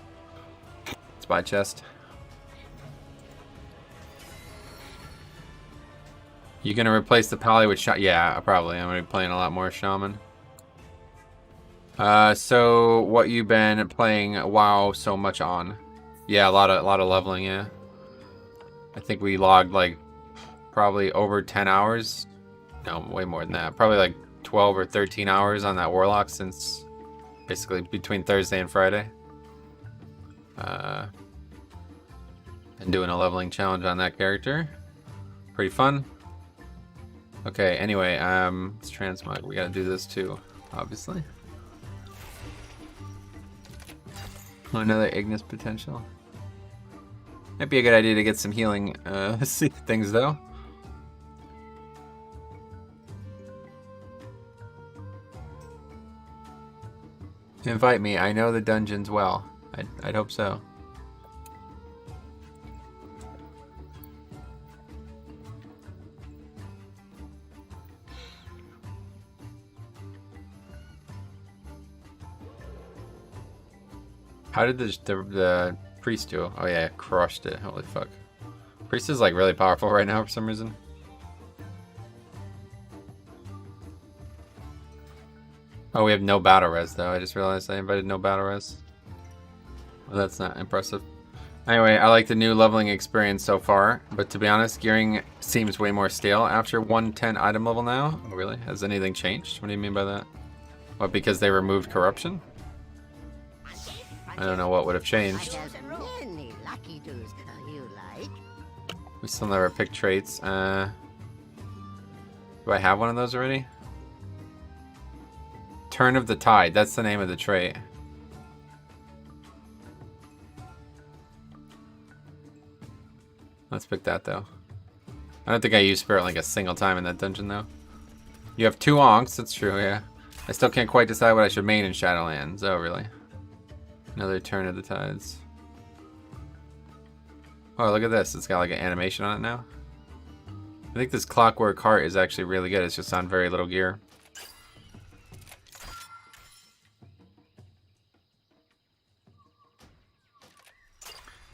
Let's buy chest. You gonna replace the Pally with Shaman? Yeah, probably. I'm gonna be playing a lot more Shaman. So what you been playing WoW so much on? Yeah, a lot of leveling. Yeah, I think we logged like probably over 10 hours. No, way more than that. Probably like 12 or 13 hours on that Warlock since basically between Thursday and Friday. And doing a leveling challenge on that character. Pretty fun. Okay, anyway, it's transmog. We gotta do this too, obviously. Another Ignis potential. Might be a good idea to get some healing things though. Invite me. I know the dungeons well. I'd hope so. How did the priest do? Oh yeah, crushed it. Holy fuck. Priest is like really powerful right now for some reason. Oh, we have no battle res though. I just realized I invited no battle res. Well, that's not impressive. Anyway, I like the new leveling experience so far, but to be honest, gearing seems way more stale after 110 item level now. Oh, really? Has anything changed? What do you mean by that? What, because they removed corruption? I don't know what would have changed. We still never picked traits. Do I have one of those already? Turn of the Tide. That's the name of the trait. Let's pick that though. I don't think I used Spirit Link a single time in that dungeon though. You have 2 onks, that's true, yeah. I still can't quite decide what I should main in Shadowlands. Oh, really? Another Turn of the Tides. Oh, look at this. It's got like an animation on it now. I think this Clockwork Heart is actually really good. It's just on very little gear.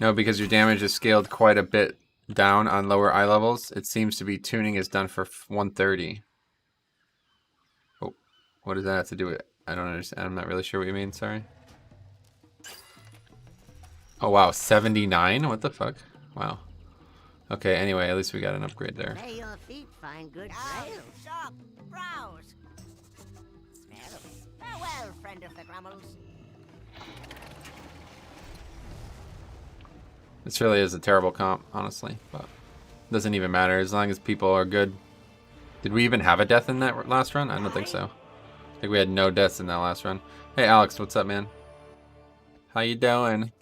No, because your damage is scaled quite a bit down on lower eye levels. It seems to be tuning is done for 130. Oh, what does that have to do with it? I don't understand. I'm not really sure what you mean. Sorry. Oh wow, 79? What the fuck? Wow. Okay, anyway, at least we got an upgrade there. May your feet find good trails. Shop, browse. Farewell, friend of the Grummels. This really is a terrible comp, honestly, but it doesn't even matter as long as people are good. Did we even have a death in that last run? I don't think so. I think we had no deaths in that last run. Hey Alex, what's up, man? How you doing?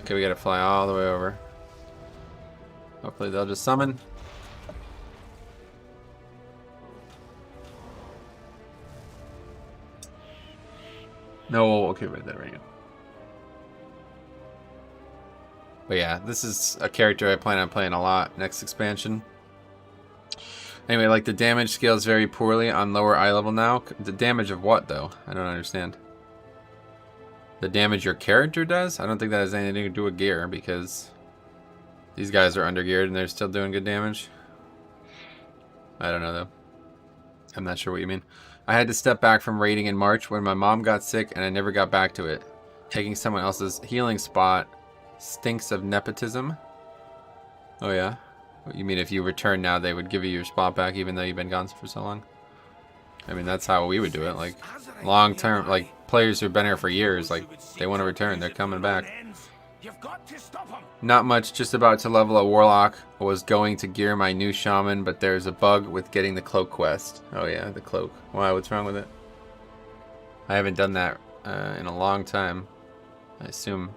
Okay, we gotta fly all the way over. Hopefully they'll just summon. No, okay, right there, right. But yeah, this is a character I plan on playing a lot next expansion. Anyway, like the damage scales very poorly on lower eye level now. The damage of what though? I don't understand. The damage your character does? I don't think that has anything to do with gear because these guys are under geared and they're still doing good damage. I don't know though. I'm not sure what you mean. I had to step back from raiding in March when my mom got sick and I never got back to it. Taking someone else's healing spot stinks of nepotism. Oh yeah? What, you mean if you return now they would give you your spot back even though you've been gone for so long? I mean that's how we would do it, like long term, like players who've been here for years, like they want to return, they're coming back. Not much, just about to level a Warlock. I was going to gear my new Shaman, but there's a bug with getting the cloak quest. Oh yeah, the cloak. Why, what's wrong with it? I haven't done that in a long time, I assume.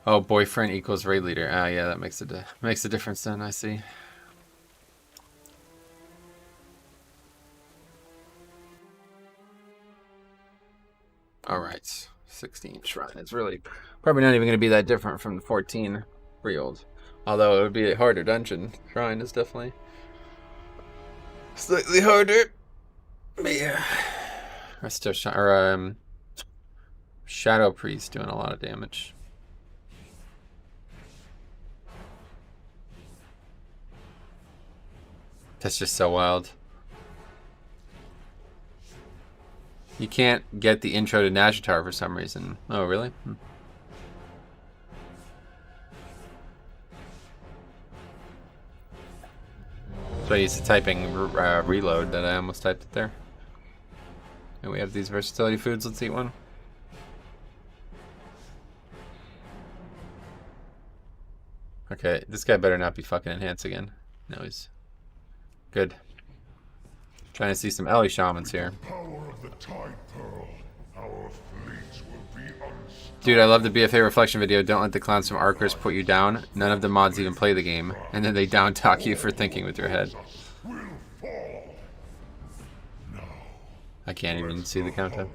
Oh, boyfriend equals raid leader. Ah, yeah, that makes a difference then, I see. Alright, 16 Shrine. It's really probably not even going to be that different from the 14 Reeld. Although it would be a harder dungeon. Shrine is definitely slightly harder. But yeah. Resto, or Shadow Priest doing a lot of damage. That's just so wild. You can't get the intro to Nashatar for some reason. Oh, really? So I used to typing reload that I almost typed it there. And we have these versatility foods. Let's eat one. Okay, this guy better not be fucking enhanced again. No, he's good. Trying to see some Ellie Shamans here. Dude, I love the BFA reflection video. Don't let the clowns from Arcris put you down. None of the mods even play the game. And then they down talk you for thinking with your head. I can't even see the countdown.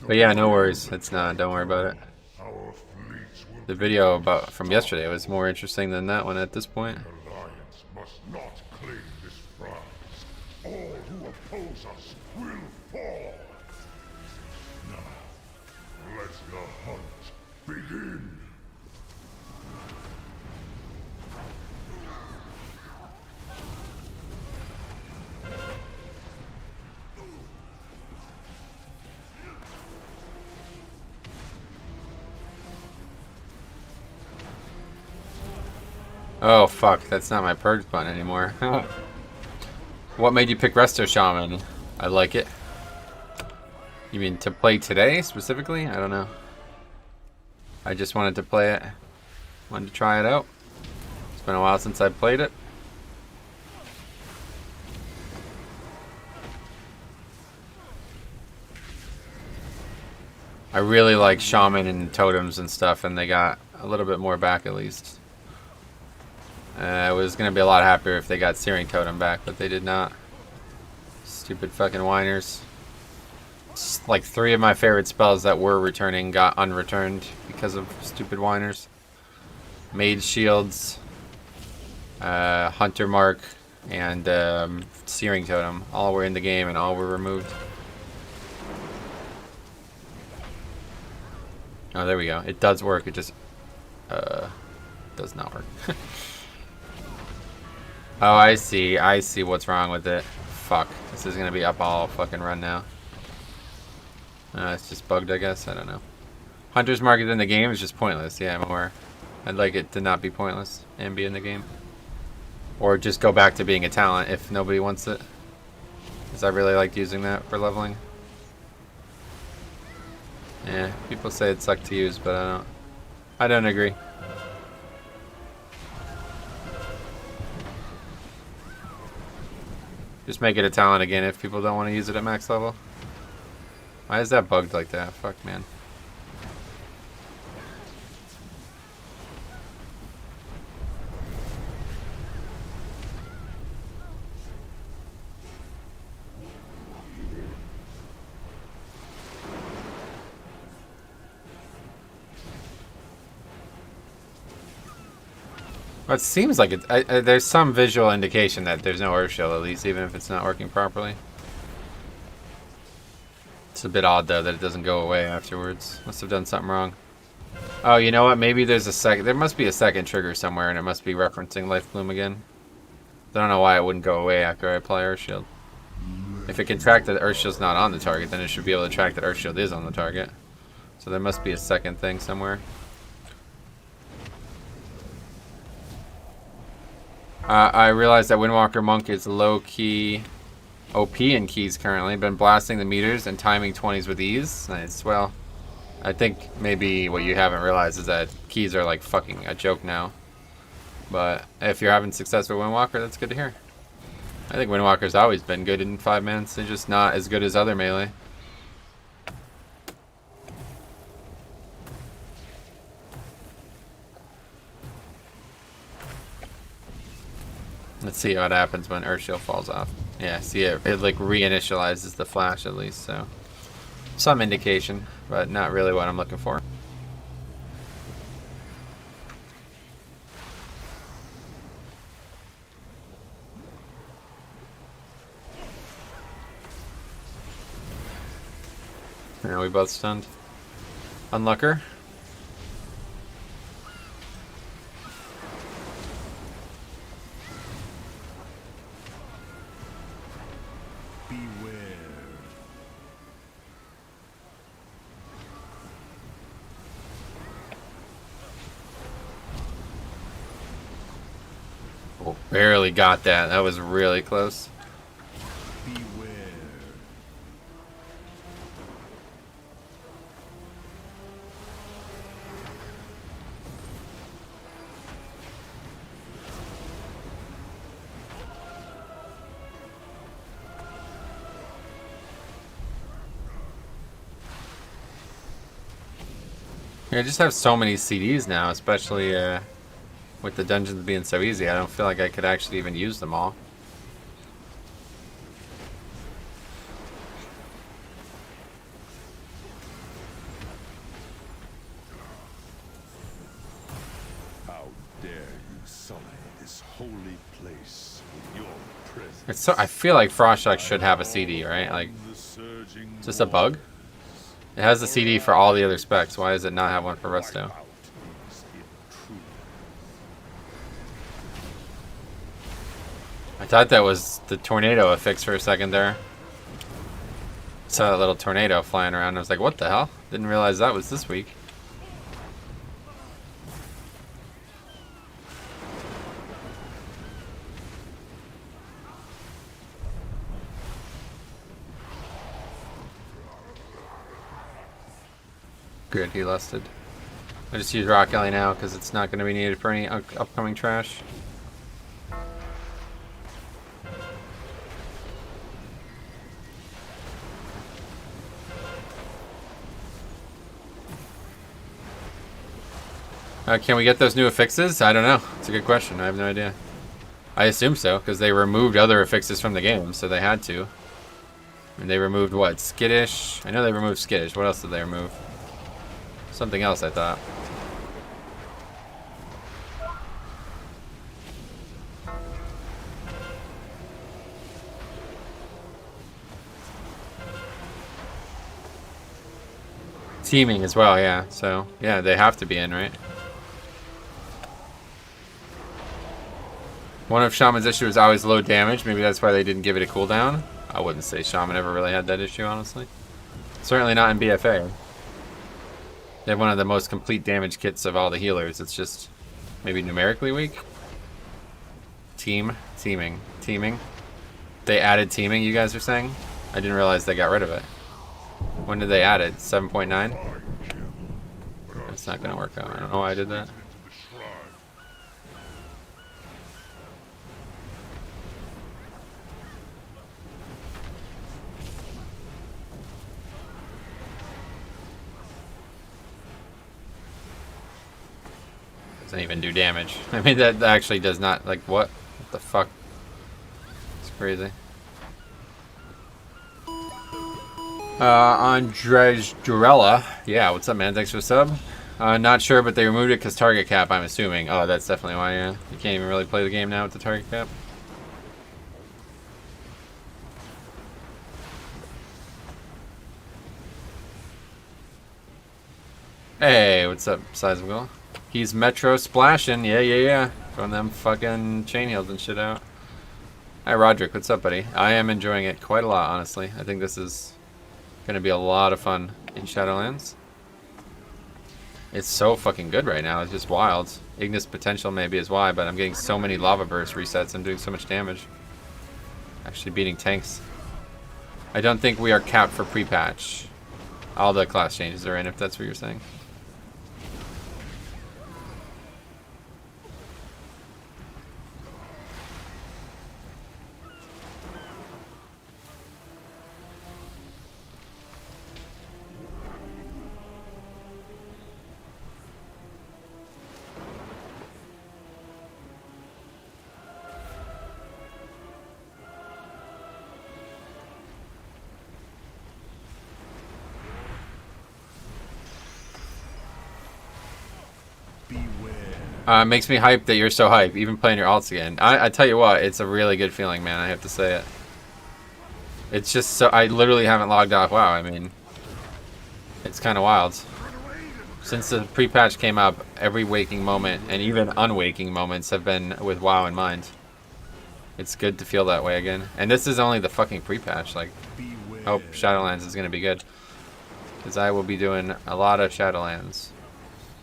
But yeah, no worries. It's not. Don't worry about it. The video from yesterday was more interesting than that one at this point. All who oppose us will fall. Now, let the hunt begin. Oh fuck, that's not my purge button anymore. What made you pick Resto Shaman? I like it. You mean to play today specifically? I don't know. I just wanted to play it. Wanted to try it out. It's been a while since I played it. I really like Shaman and totems and stuff, and they got a little bit more back at least. I was gonna be a lot happier if they got Searing Totem back, but they did not. Stupid fucking whiners. It's like 3 of my favorite spells that were returning got unreturned because of stupid whiners. Mage Shields, Hunter Mark, and Searing Totem. All were in the game and all were removed. Oh, there we go. It does work. It just does not work. Oh, I see. I see what's wrong with it. Fuck. This is gonna be up all fucking run now. It's just bugged, I guess. I don't know. Hunter's Market in the game is just pointless. Yeah, I'm aware. I'd like it to not be pointless and be in the game. Or just go back to being a talent if nobody wants it. Because I really liked using that for leveling. Yeah, people say it sucked to use, but I don't agree. Just make it a talent again if people don't want to use it at max level. Why is that bugged like that? Fuck, man. Well, it seems like it. There's some visual indication that there's no Earth Shield, at least, even if it's not working properly. It's a bit odd, though, that it doesn't go away afterwards. Must have done something wrong. Oh, you know what? Maybe there's a second. There must be a second trigger somewhere, and it must be referencing Life Bloom again. I don't know why it wouldn't go away after I apply Earth Shield. If it can track that Earth Shield's not on the target, then it should be able to track that Earth Shield is on the target. So there must be a second thing somewhere. I realized that Windwalker Monk is low-key OP in keys currently. Been blasting the meters and timing 20s with ease. Nice. Well, I think maybe what you haven't realized is that keys are like fucking a joke now. But if you're having success with Windwalker, that's good to hear. I think Windwalker's always been good in 5-mans. They're just not as good as other melee. Let's see what happens when Earthshield falls off. Yeah, see it like reinitializes the flash at least, so some indication, but not really what I'm looking for. Are we both stunned? Unlucker. Oh, barely got that. That was really close. Beware. Yeah, I just have so many CDs now, especially with the dungeons being so easy. I don't feel like I could actually even use them all. How dare you sully this holy place with your It's so, I feel like Frostshock should have a CD, right? Like, is this a bug? It has the CD for all the other specs. Why does it not have one for Resto? I thought that was the tornado affix for a second there. Saw that little tornado flying around. I was like, what the hell? Didn't realize that was this week. Good, he lusted. I just use Rock Alley now because it's not going to be needed for any upcoming trash. Can we get those new affixes? I don't know. It's a good question. I have no idea. I assume so, because they removed other affixes from the game, so they had to. And they removed what? Skittish? I know they removed Skittish. What else did they remove? Something else, I thought. Teaming as well, yeah. So, yeah, they have to be in, right? One of Shaman's issues is always low damage. Maybe that's why they didn't give it a cooldown. I wouldn't say Shaman ever really had that issue, honestly. Certainly not in BFA. They have one of the most complete damage kits of all the healers. It's just maybe numerically weak. Teaming. They added teaming, you guys are saying? I didn't realize they got rid of it. When did they add it? 7.9? It's not going to work out. I don't know why I did that. Doesn't even do damage. I mean, that actually does not, like, what? What the fuck? It's crazy. Andrej Durella. Yeah, what's up, man? Thanks for the sub. Not sure, but they removed it because target cap, I'm assuming. Oh, that's definitely why, yeah. You can't even really play the game now with the target cap. Hey, what's up, Sizable? He's Metro splashing. Yeah. Throwing them fucking chain heals and shit out. Hi, Roderick. What's up, buddy? I am enjoying it quite a lot, honestly. I think this is going to be a lot of fun in Shadowlands. It's so fucking good right now. It's just wild. Ignis potential maybe is why, but I'm getting so many lava burst resets and doing so much damage. Actually beating tanks. I don't think we are capped for pre-patch. All the class changes are in, if that's what you're saying. Makes me hyped that you're so hyped, even playing your alts again. I tell you what, it's a really good feeling, man. I have to say it. It's just so... I literally haven't logged off WoW. I mean, it's kind of wild. Since the pre-patch came up, every waking moment, and even unwaking moments, have been with WoW in mind. It's good to feel that way again. And this is only the fucking pre-patch. Like, hope Shadowlands is going to be good. Because I will be doing a lot of Shadowlands.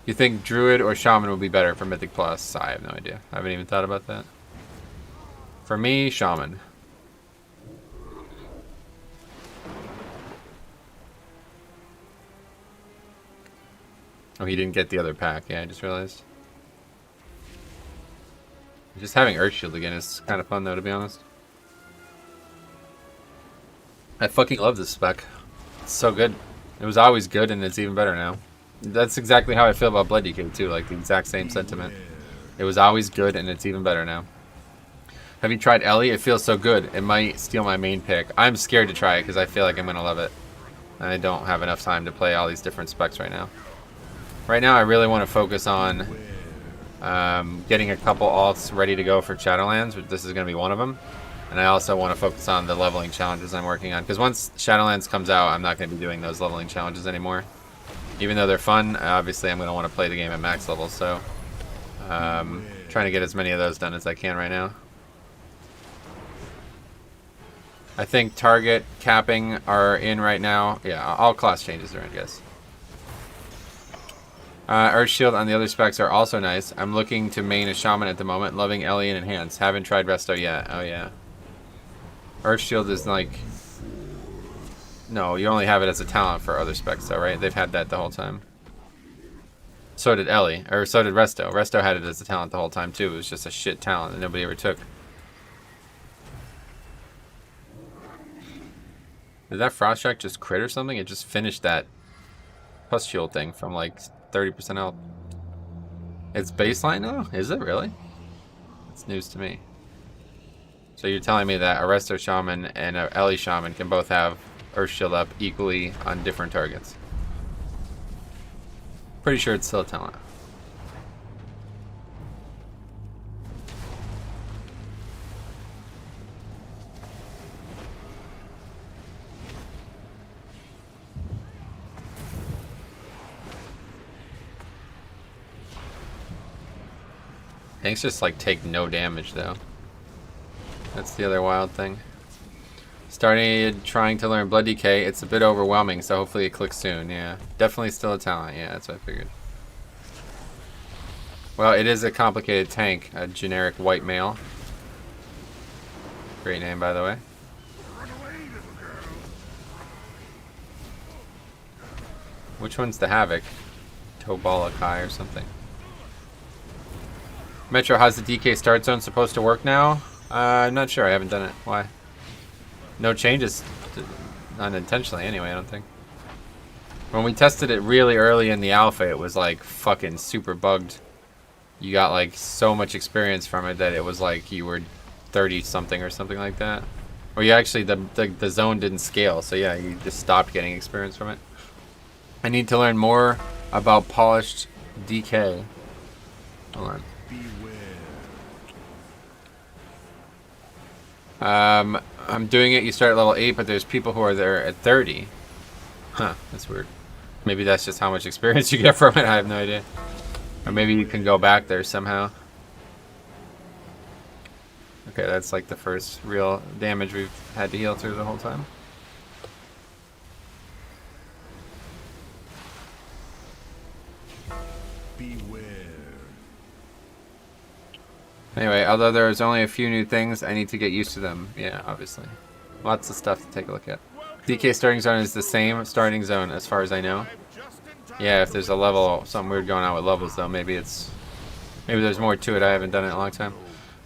You think Druid or Shaman would be better for Mythic Plus? I have no idea. I haven't even thought about that. For me, Shaman. Oh, he didn't get the other pack. Yeah, I just realized. Just having Earthshield again is kind of fun, though, to be honest. I fucking love this spec. It's so good. It was always good, and it's even better now. That's exactly how I feel about Blood DK too, like the exact same sentiment. It was always good and it's even better now. Have you tried Ellie? It feels so good. It might steal my main pick. I'm scared to try it because I feel like I'm going to love it. I don't have enough time to play all these different specs right now. Right now I really want to focus on getting a couple alts ready to go for Shadowlands, which this is going to be one of them. And I also want to focus on the leveling challenges I'm working on. Because once Shadowlands comes out, I'm not going to be doing those leveling challenges anymore. Even though they're fun, obviously I'm going to want to play the game at max level. So, trying to get as many of those done as I can right now. I think target capping are in right now. Yeah, all class changes are in, guys. Earth Shield on the other specs are also nice. I'm looking to main a Shaman at the moment. Loving Ellie and Enhance. Haven't tried Resto yet. Oh, yeah. Earth Shield is like... No, you only have it as a talent for other specs though, right? They've had that the whole time. So did Ellie. Or so did Resto. Resto had it as a talent the whole time too. It was just a shit talent that nobody ever took. Did that Frost Strike just crit or something? It just finished that plus shield thing from like 30% health. It's baseline now? Is it really? It's news to me. So you're telling me that a Resto Shaman and a Ellie Shaman can both have Earth Shield up equally on different targets. Pretty sure it's still a talent. Tanks just like take no damage though. That's the other wild thing. Started trying to learn Blood Decay. It's a bit overwhelming, so hopefully it clicks soon. Yeah, definitely still a talent. Yeah, that's what I figured. Well, it is a complicated tank. A generic white male. Great name, by the way. Which one's the Havoc? Tobala Kai or something. Metro, how's the DK start zone supposed to work now? I'm not sure. I haven't done it. Why? No changes. Unintentionally, anyway, I don't think. When we tested it really early in the alpha, it was like fucking super bugged. You got like so much experience from it that it was like you were 30 something or something like that. Or you actually, the zone didn't scale, so yeah, you just stopped getting experience from it. I need to learn more about polished DK. Hold on. I'm doing it. You start at level 8, but there's people who are there at 30. Huh, that's weird. Maybe that's just how much experience you get from it. I have no idea. Or maybe you can go back there somehow. Okay, that's like the first real damage we've had to heal through the whole time. Beware. Anyway, although there's only a few new things, I need to get used to them. Yeah, obviously. Lots of stuff to take a look at. DK starting zone is the same starting zone as far as I know. Yeah, if there's a level, something weird going on with levels though, maybe there's more to it. I haven't done it in a long time.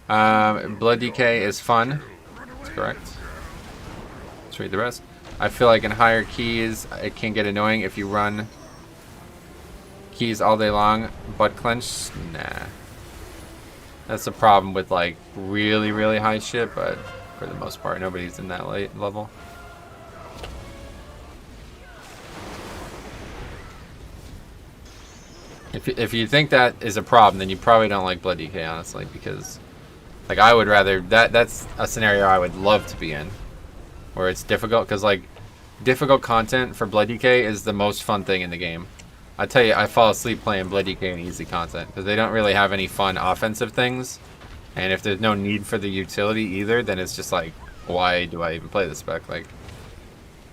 Blood DK is fun. That's correct. Let's read the rest. I feel like in higher keys, it can get annoying if you run keys all day long. Butt clench? Nah. That's the problem with like really, really high shit, but for the most part, nobody's in that late level. If you think that is a problem, then you probably don't like Blood DK, honestly, because like I would rather that's a scenario I would love to be in, where it's difficult, because like difficult content for Blood DK is the most fun thing in the game. I tell you, I fall asleep playing Blood DK and easy content because they don't really have any fun offensive things, and if there's no need for the utility either, then it's just like, why do I even play this spec? Like,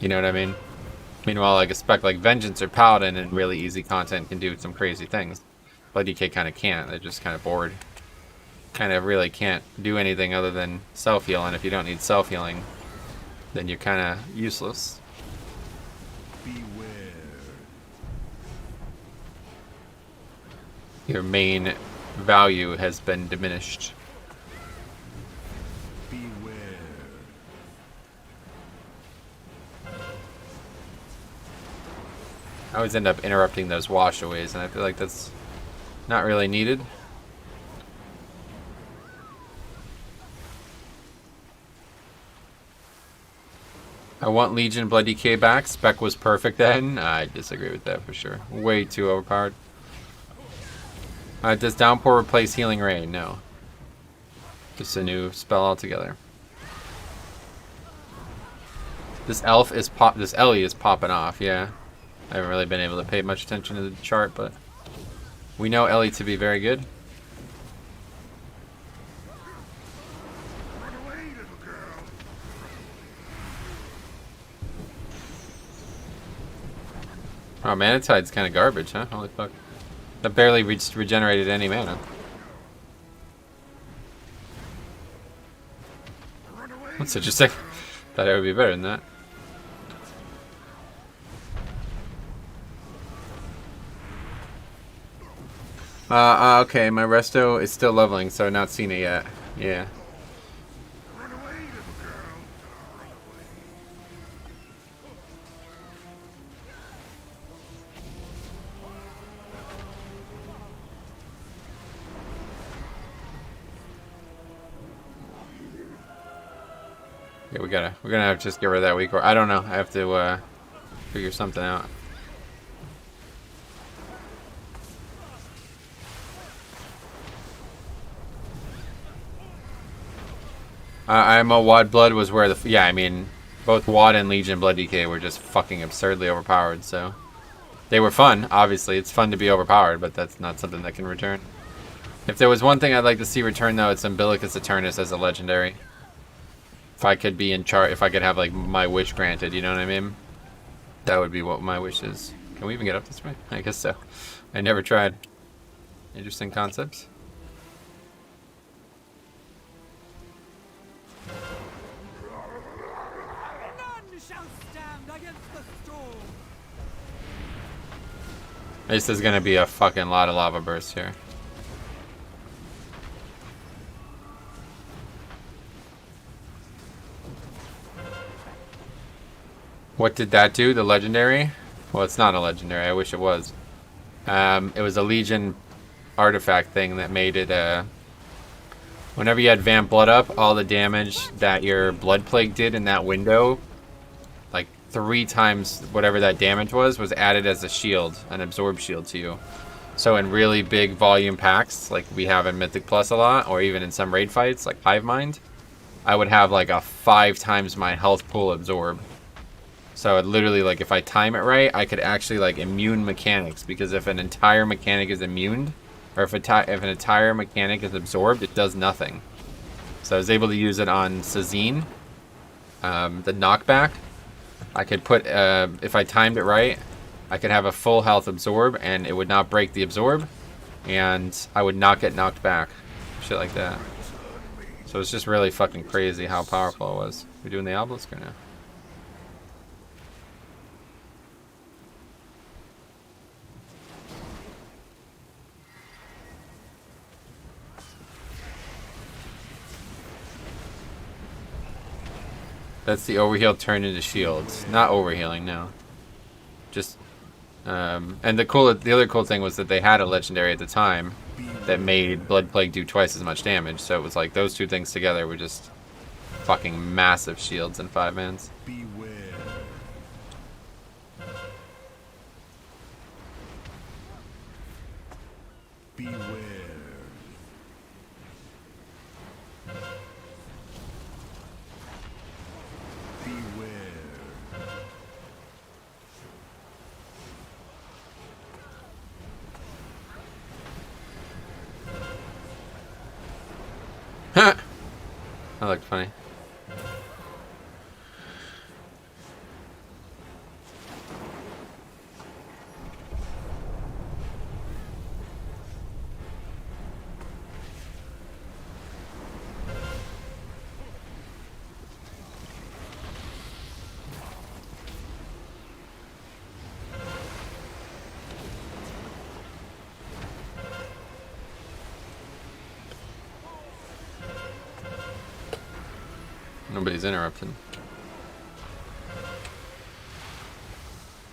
you know what I mean? Meanwhile, like a spec like Vengeance or Paladin and really easy content can do some crazy things. Blood DK kind of can't. They're just kind of bored. Kind of really can't do anything other than self-heal, and if you don't need self-healing, then you're kind of useless. Beware. Your main value has been diminished. Beware. I always end up interrupting those washaways, and I feel like that's not really needed. I want Legion Blood DK back. Spec was perfect then. I disagree with that for sure. Way too overpowered. Does Downpour replace Healing Ray? No. Just a new spell altogether. This this Ellie is popping off, yeah. I haven't really been able to pay much attention to the chart, but we know Ellie to be very good. Oh, Manatide's kind of garbage, huh? Holy fuck. That barely regenerated any mana. That's interesting. Thought it would be better than that. Okay, my Resto is still leveling, so I've not seen it yet. Yeah. Yeah, we're gonna have to just get rid of that weak, or I don't know. I have to figure something out. I'm a Wad Blood was where the I mean both Wad and Legion Blood DK were just fucking absurdly overpowered. So they were fun. Obviously, it's fun to be overpowered, but that's not something that can return. If there was one thing I'd like to see return, though, it's Umbilicus Eternus as a legendary. If I could be in chart, if I could have like my wish granted, you know what I mean? That would be what my wish is. Can we even get up this way? I guess so. I never tried. Interesting concepts. This is gonna be a fucking lot of lava bursts here. What did that do? The legendary? Well, it's not a legendary. I wish it was. It was a Legion artifact thing that made it, whenever you had Vamp Blood up, all the damage that your Blood Plague did in that window, like 3 times whatever that damage was added as a shield, an absorb shield to you. So in really big volume packs, like we have in Mythic Plus a lot, or even in some raid fights, like Hive Mind, I would have like a 5 times my health pool absorb. So it literally, like, if I time it right, I could actually, like, immune mechanics. Because if an entire mechanic is immuned, or if an entire mechanic is absorbed, it does nothing. So I was able to use it on Sazine. The knockback, I could put, if I timed it right, I could have a full health absorb, and it would not break the absorb. And I would not get knocked back. Shit like that. So it's just really fucking crazy how powerful it was. We're doing the obelisk or no? That's the overheal turned into shields. Not overhealing, no. Just, and the other cool thing was that they had a legendary at the time that made Blood Plague do twice as much damage. So it was like those two things together were just fucking massive shields in 5-mans. Beware. Beware. That looked funny. Nobody's interrupting.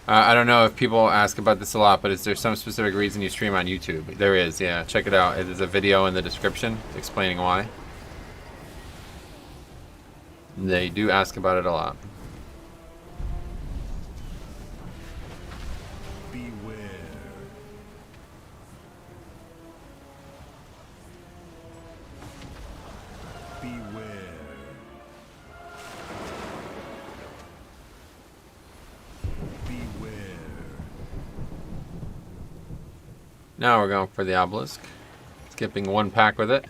I don't know if people ask about this a lot, but is there some specific reason you stream on YouTube? There is, yeah. Check it out. There's a video in the description explaining why. They do ask about it a lot. Now we're going for the obelisk. Skipping one pack with it.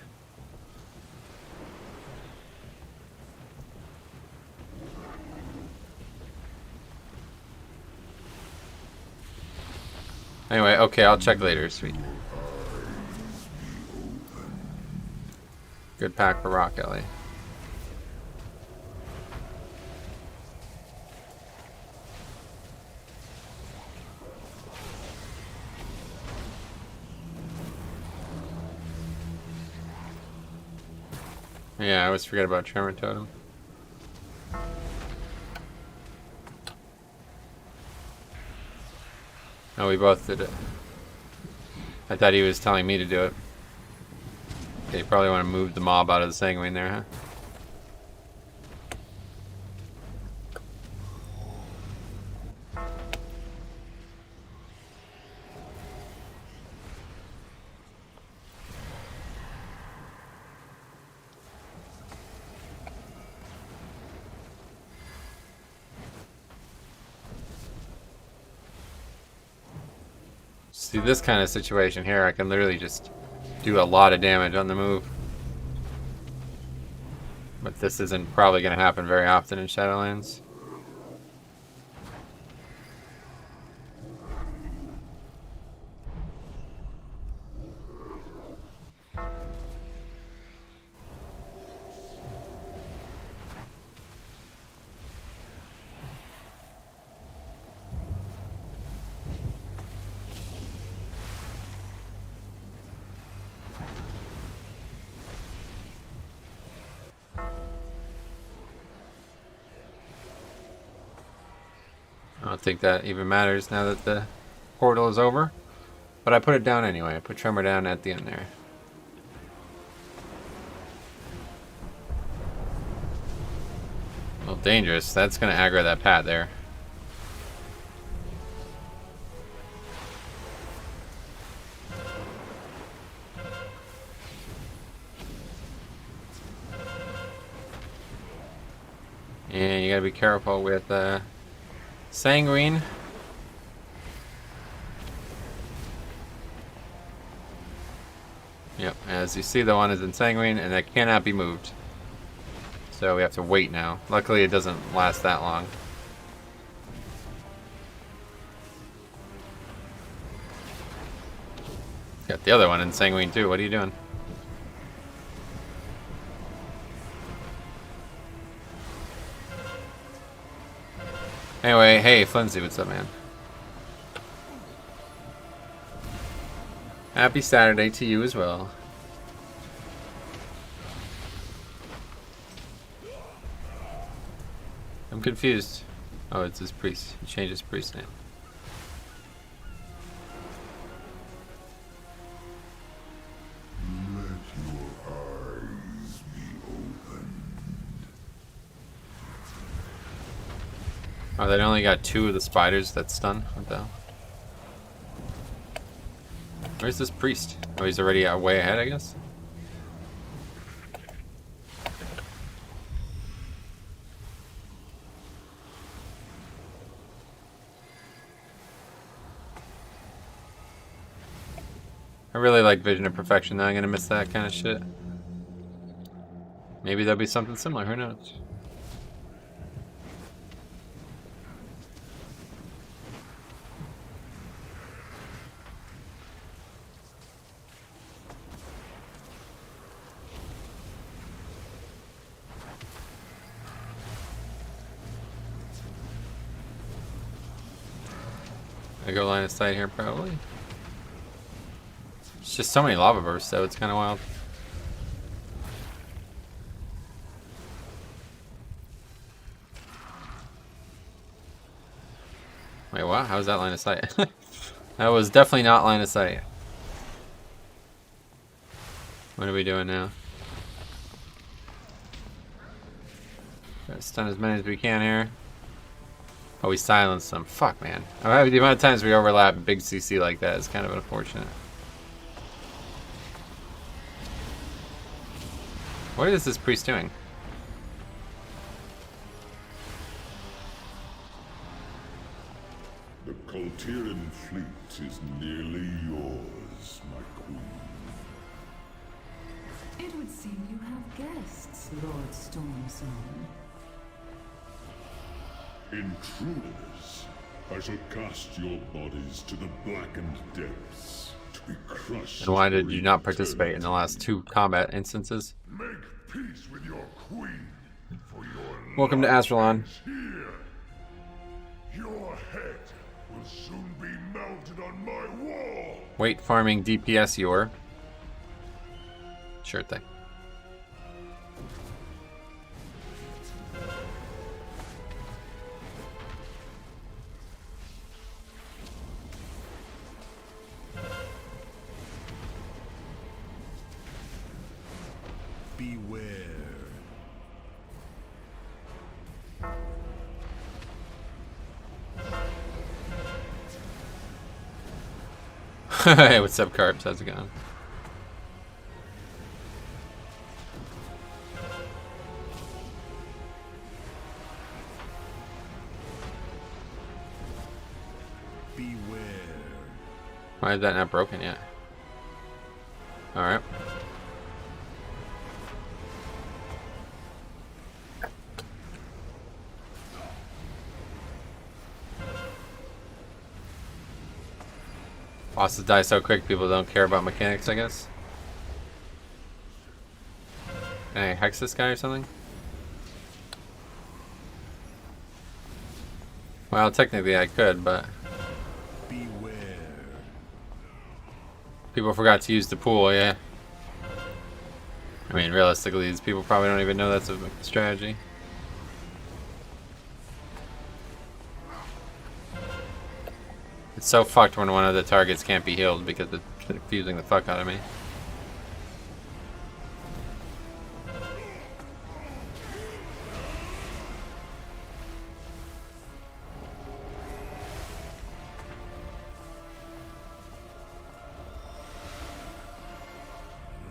Anyway, okay, I'll check later. Sweet. Good pack for Rock Alley. Yeah, I always forget about Tremor Totem. Oh, we both did it. I thought he was telling me to do it. Okay, you probably want to move the mob out of the sanguine there, huh? See, this kind of situation here, I can literally just do a lot of damage on the move. But this isn't probably going to happen very often in Shadowlands. I don't think that even matters now that the portal is over. But I put it down anyway. I put Tremor down at the end there. A little dangerous. That's going to aggro that Pat there. And you got to be careful with Sanguine. Yep, as you see, the one is in Sanguine, and that cannot be moved. So we have to wait now. Luckily, it doesn't last that long. Got the other one in Sanguine too. What are you doing? Anyway, hey, Flimsy, what's up, man? Happy Saturday to you as well. I'm confused. Oh, it's his priest. He changed his priest name. Let your eyes be opened. Oh, they only got 2 of the spiders that stun. What the hell? Where's this priest? Oh, he's already way ahead, I guess? I really like Vision of Perfection, though. I'm gonna miss that kind of shit. Maybe there'll be something similar, who knows? I go line of sight here, probably. It's just so many lava bursts, though. It's kind of wild. Wait, what? How was that line of sight? That was definitely not line of sight. What are we doing now? Gotta stun as many as we can here. Oh, we silenced them. Fuck, man. The amount of times we overlap big CC like that is kind of unfortunate. What is this priest doing? The Kultiran fleet is nearly yours. is, my queen. It would seem you have guests, Lord Stormsong. Intruders, I shall cast your bodies to the blackened depths, to be crushed. And why did you not for participate in the last 2 combat instances? Make peace with your queen, for your Welcome to life Azralan. is here. Your head will soon be mounted on my wall. Wait, farming DPS your. Sure thing. Beware. Hey, what's up, Carps? How's it going? Beware. Why is that not broken yet? Alright. Bosses die so quick, people don't care about mechanics, I guess. Can I hex this guy or something? Well, technically I could, but Beware. people forgot to use the pool, yeah. I mean, realistically, these people probably don't even know that's a strategy. It's so fucked when one of the targets can't be healed because it's confusing the fuck out of me.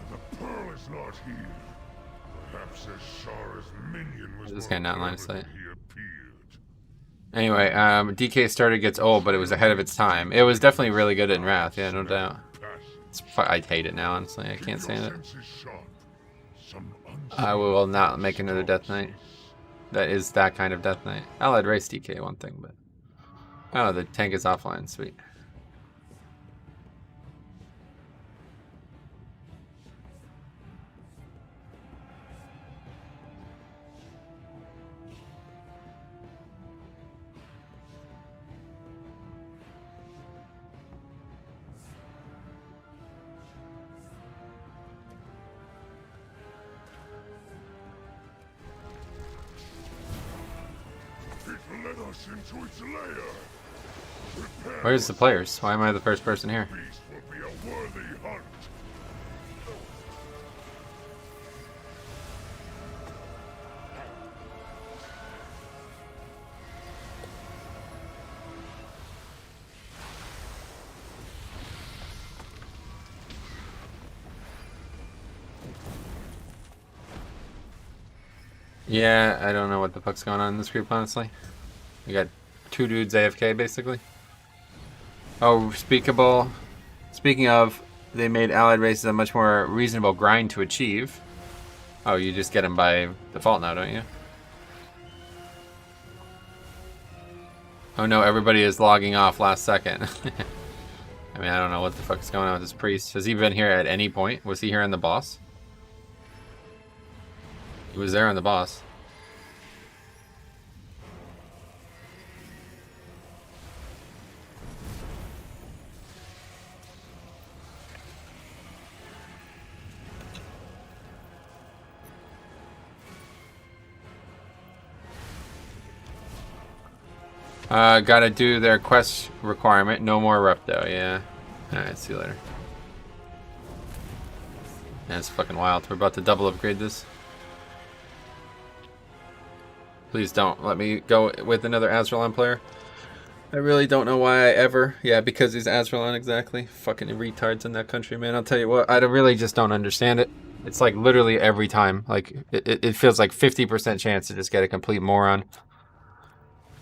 The pearl is not here. Perhaps Ashara's minion was This more guy not in line of clever sight. than he appeared. Anyway, DK starter gets old, but it was ahead of its time. It was definitely really good in Wrath, yeah, no doubt. I hate it now, honestly. I can't stand it. I will not make another Death Knight. That is that kind of Death Knight. Allied race DK, one thing, but... Oh, the tank is offline, sweet. It led us into its lair. Prepare Where's the players? Why am I the first person here? beast will be a worthy hunt. Yeah, I don't know what the fuck's going on in this group, honestly. We got 2 dudes AFK, basically. Oh, speaking of, they made allied races a much more reasonable grind to achieve. Oh, you just get them by default now, don't you? Oh no, everybody is logging off last second. I mean, I don't know what the fuck's going on with this priest. Has he been here at any point? Was he here on the boss? He was there on the boss. Gotta do their quest requirement. No more Resto, yeah. Alright, see you later. That's fucking wild. We're about to double upgrade this. Please don't let me go with another Azralan player. I really don't know why I ever... Yeah, because he's Azralan, exactly. Fucking retards in that country, man. I'll tell you what, I really just don't understand it. It's like literally every time. Like, it feels like 50% chance to just get a complete moron.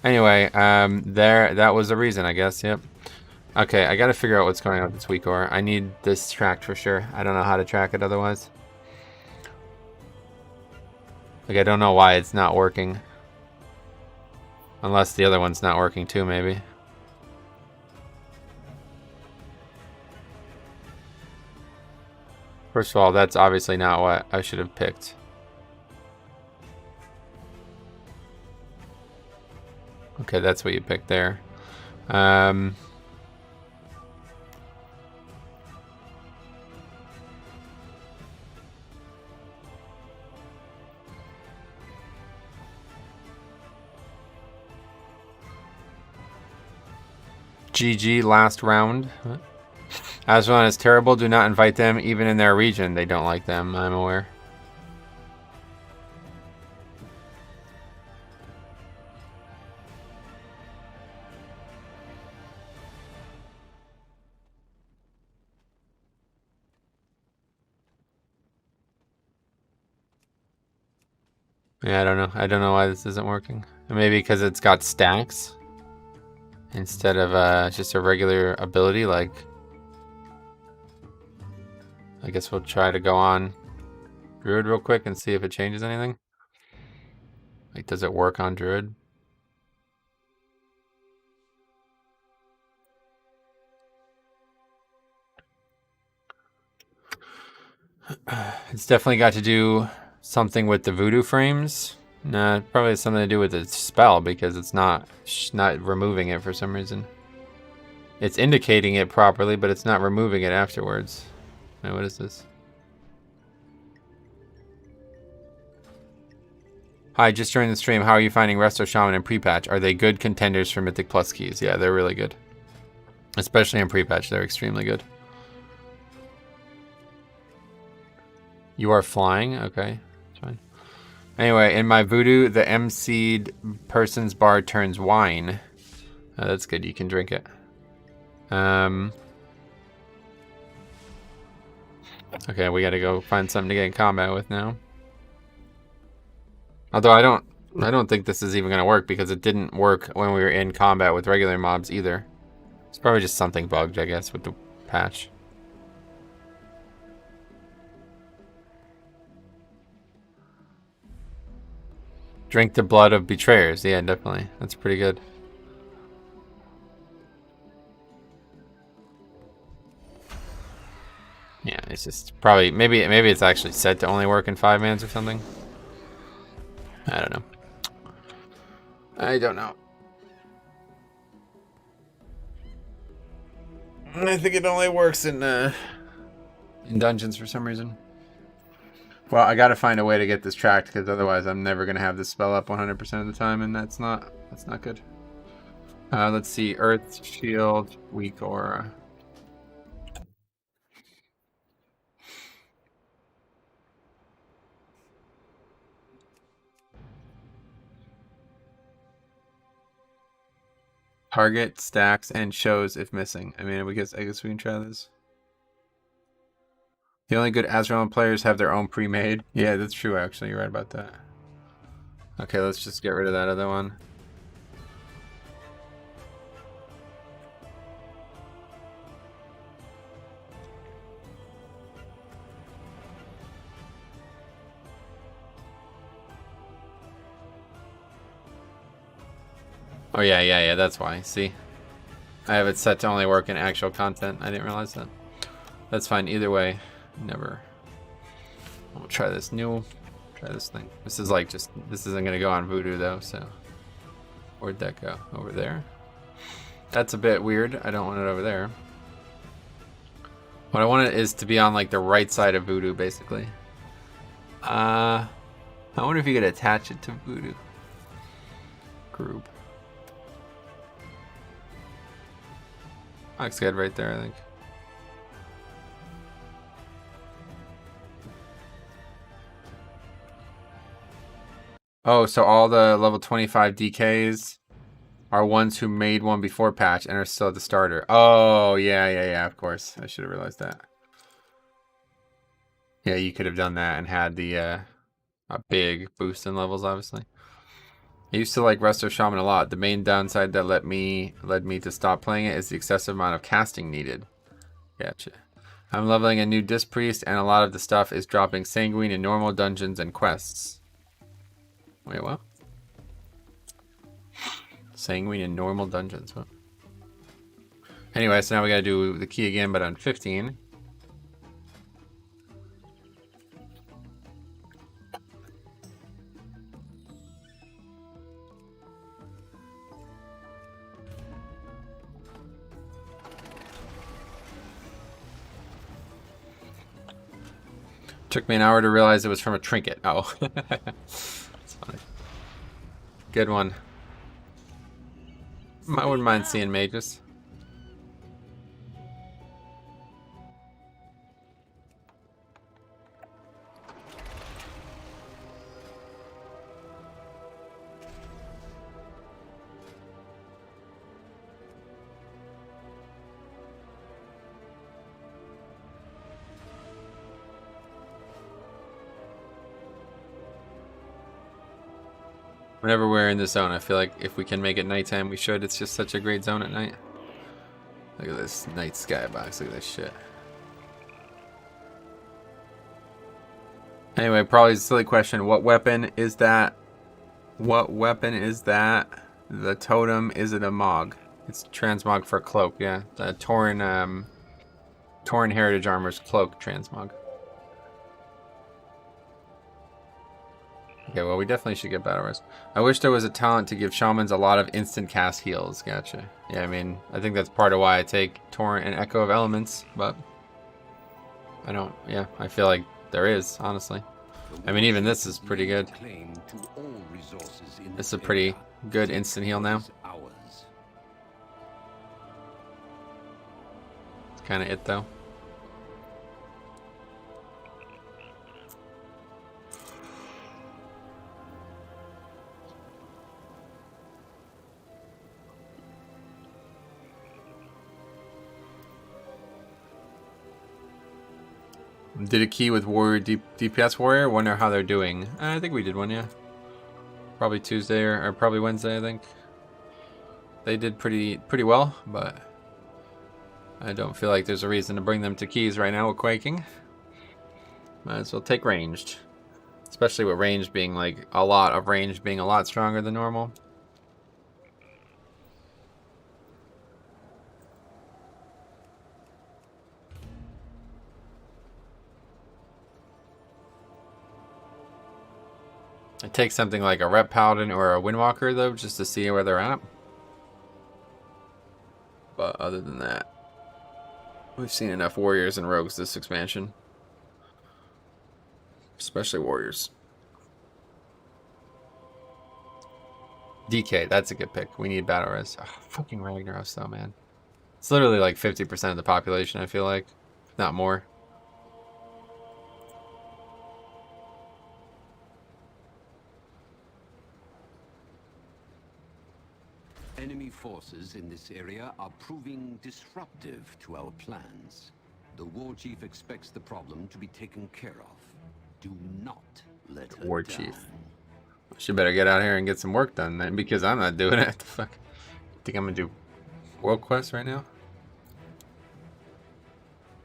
Anyway, that was the reason, I guess, yep. Okay, I gotta figure out what's going on with this weak ore. I need this tracked for sure. I don't know how to track it otherwise. Like, I don't know why it's not working. Unless the other one's not working too, maybe. First of all, that's obviously not what I should have picked. Okay, that's what you picked there. GG, last round. Aswan is terrible. Do not invite them, even in their region. They don't like them, I'm aware. Yeah, I don't know. I don't know why this isn't working. Maybe because it's got stacks instead of just a regular ability. Like, I guess we'll try to go on Druid real quick and see if it changes anything. Like, does it work on Druid? It's definitely got to do something with the voodoo frames. Nah, it probably has something to do with the spell because it's not removing it for some reason. It's indicating it properly, but it's not removing it afterwards. Wait, what is this? Hi, just joined the stream. How are you finding Resto, Shaman, and Prepatch? Are they good contenders for Mythic Plus keys? Yeah, they're really good. Especially in Prepatch, they're extremely good. You are flying? Okay, that's fine. Anyway, in my voodoo, the MC'd person's bar turns wine. Oh, that's good, you can drink it. Okay, we gotta go find something to get in combat with now. Although I don't think this is even gonna work because it didn't work when we were in combat with regular mobs either. It's probably just something bugged, I guess, with the patch. Drink the blood of betrayers. Yeah, definitely. That's pretty good. Yeah, it's just probably maybe it's actually set to only work in 5 mans or something. I don't know. I don't know. I think it only works in dungeons for some reason. Well, I gotta find a way to get this tracked because otherwise I'm never gonna have this spell up 100% of the time, and that's not good. Let's see, Earth Shield, Weak Aura. Target, stacks, and shows if missing. I mean, I guess we can try this. The only good Azrael players have their own pre-made. Yeah, that's true, actually. You're right about that. Okay, let's just get rid of that other one. Oh, yeah, that's why. See? I have it set to only work in actual content. I didn't realize that. That's fine. Either way, never. We'll try this try this thing. This is like this isn't gonna go on Voodoo though, so. Where'd that go? Over there? That's a bit weird. I don't want it over there. What I want it is to be on like the right side of Voodoo, basically. I wonder if you could attach it to Voodoo. Group. Looks good right there, I think. Oh, so all the level 25 DKs are ones who made one before patch and are still at the starter. Oh, yeah, of course. I should have realized that. Yeah, you could have done that and had the a big boost in levels, obviously. I used to like Resto Shaman a lot. The main downside that led me to stop playing it is the excessive amount of casting needed. Gotcha. I'm leveling a new Disc Priest, and a lot of the stuff is dropping Sanguine in normal dungeons and quests. Wait, what? Sanguine in normal dungeons. What? Anyway, so now we gotta do the key again, but on 15. Took me an hour to realize it was from a trinket. Oh. That's funny. Good one. I wouldn't mind seeing mages. Whenever we're in the zone, I feel like if we can make it nighttime, we should. It's just such a great zone at night. Look at this night skybox. Look at this shit. Anyway, probably a silly question. What weapon is that? What weapon is that? The totem, is it a Mog? It's transmog for cloak, yeah. The Tauren Heritage Armor's cloak transmog. Okay, well, we definitely should get Battle Rest. I wish there was a talent to give Shamans a lot of instant cast heals. Gotcha. Yeah, I mean, I think that's part of why I take Torrent and Echo of Elements, but I don't, yeah, I feel like there is, honestly. I mean, even this is pretty good. This is a pretty good instant heal now. It's kind of it, though. Did a key with Warrior DPS Warrior. Wonder how they're doing. I think we did one, yeah. Probably Tuesday or probably Wednesday, I think. They did pretty well, but I don't feel like there's a reason to bring them to keys right now with Quaking. Might as well take ranged. Especially with range being like a lot of range being a lot stronger than normal. It takes something like a Rep Paladin or a Windwalker, though, just to see where they're at. But other than that, we've seen enough Warriors and Rogues this expansion. Especially Warriors. DK, that's a good pick. We need Battle Res. Oh, fucking Ragnaros, though, man. It's literally like 50% of the population, I feel like. If not more. Enemy forces in this area are proving disruptive to our plans. The war chief expects the problem to be taken care of. Do not let her War down. chief. She better get out here and get some work done then, because I'm not doing it. What the fuck? Think I'm gonna do world quest right now?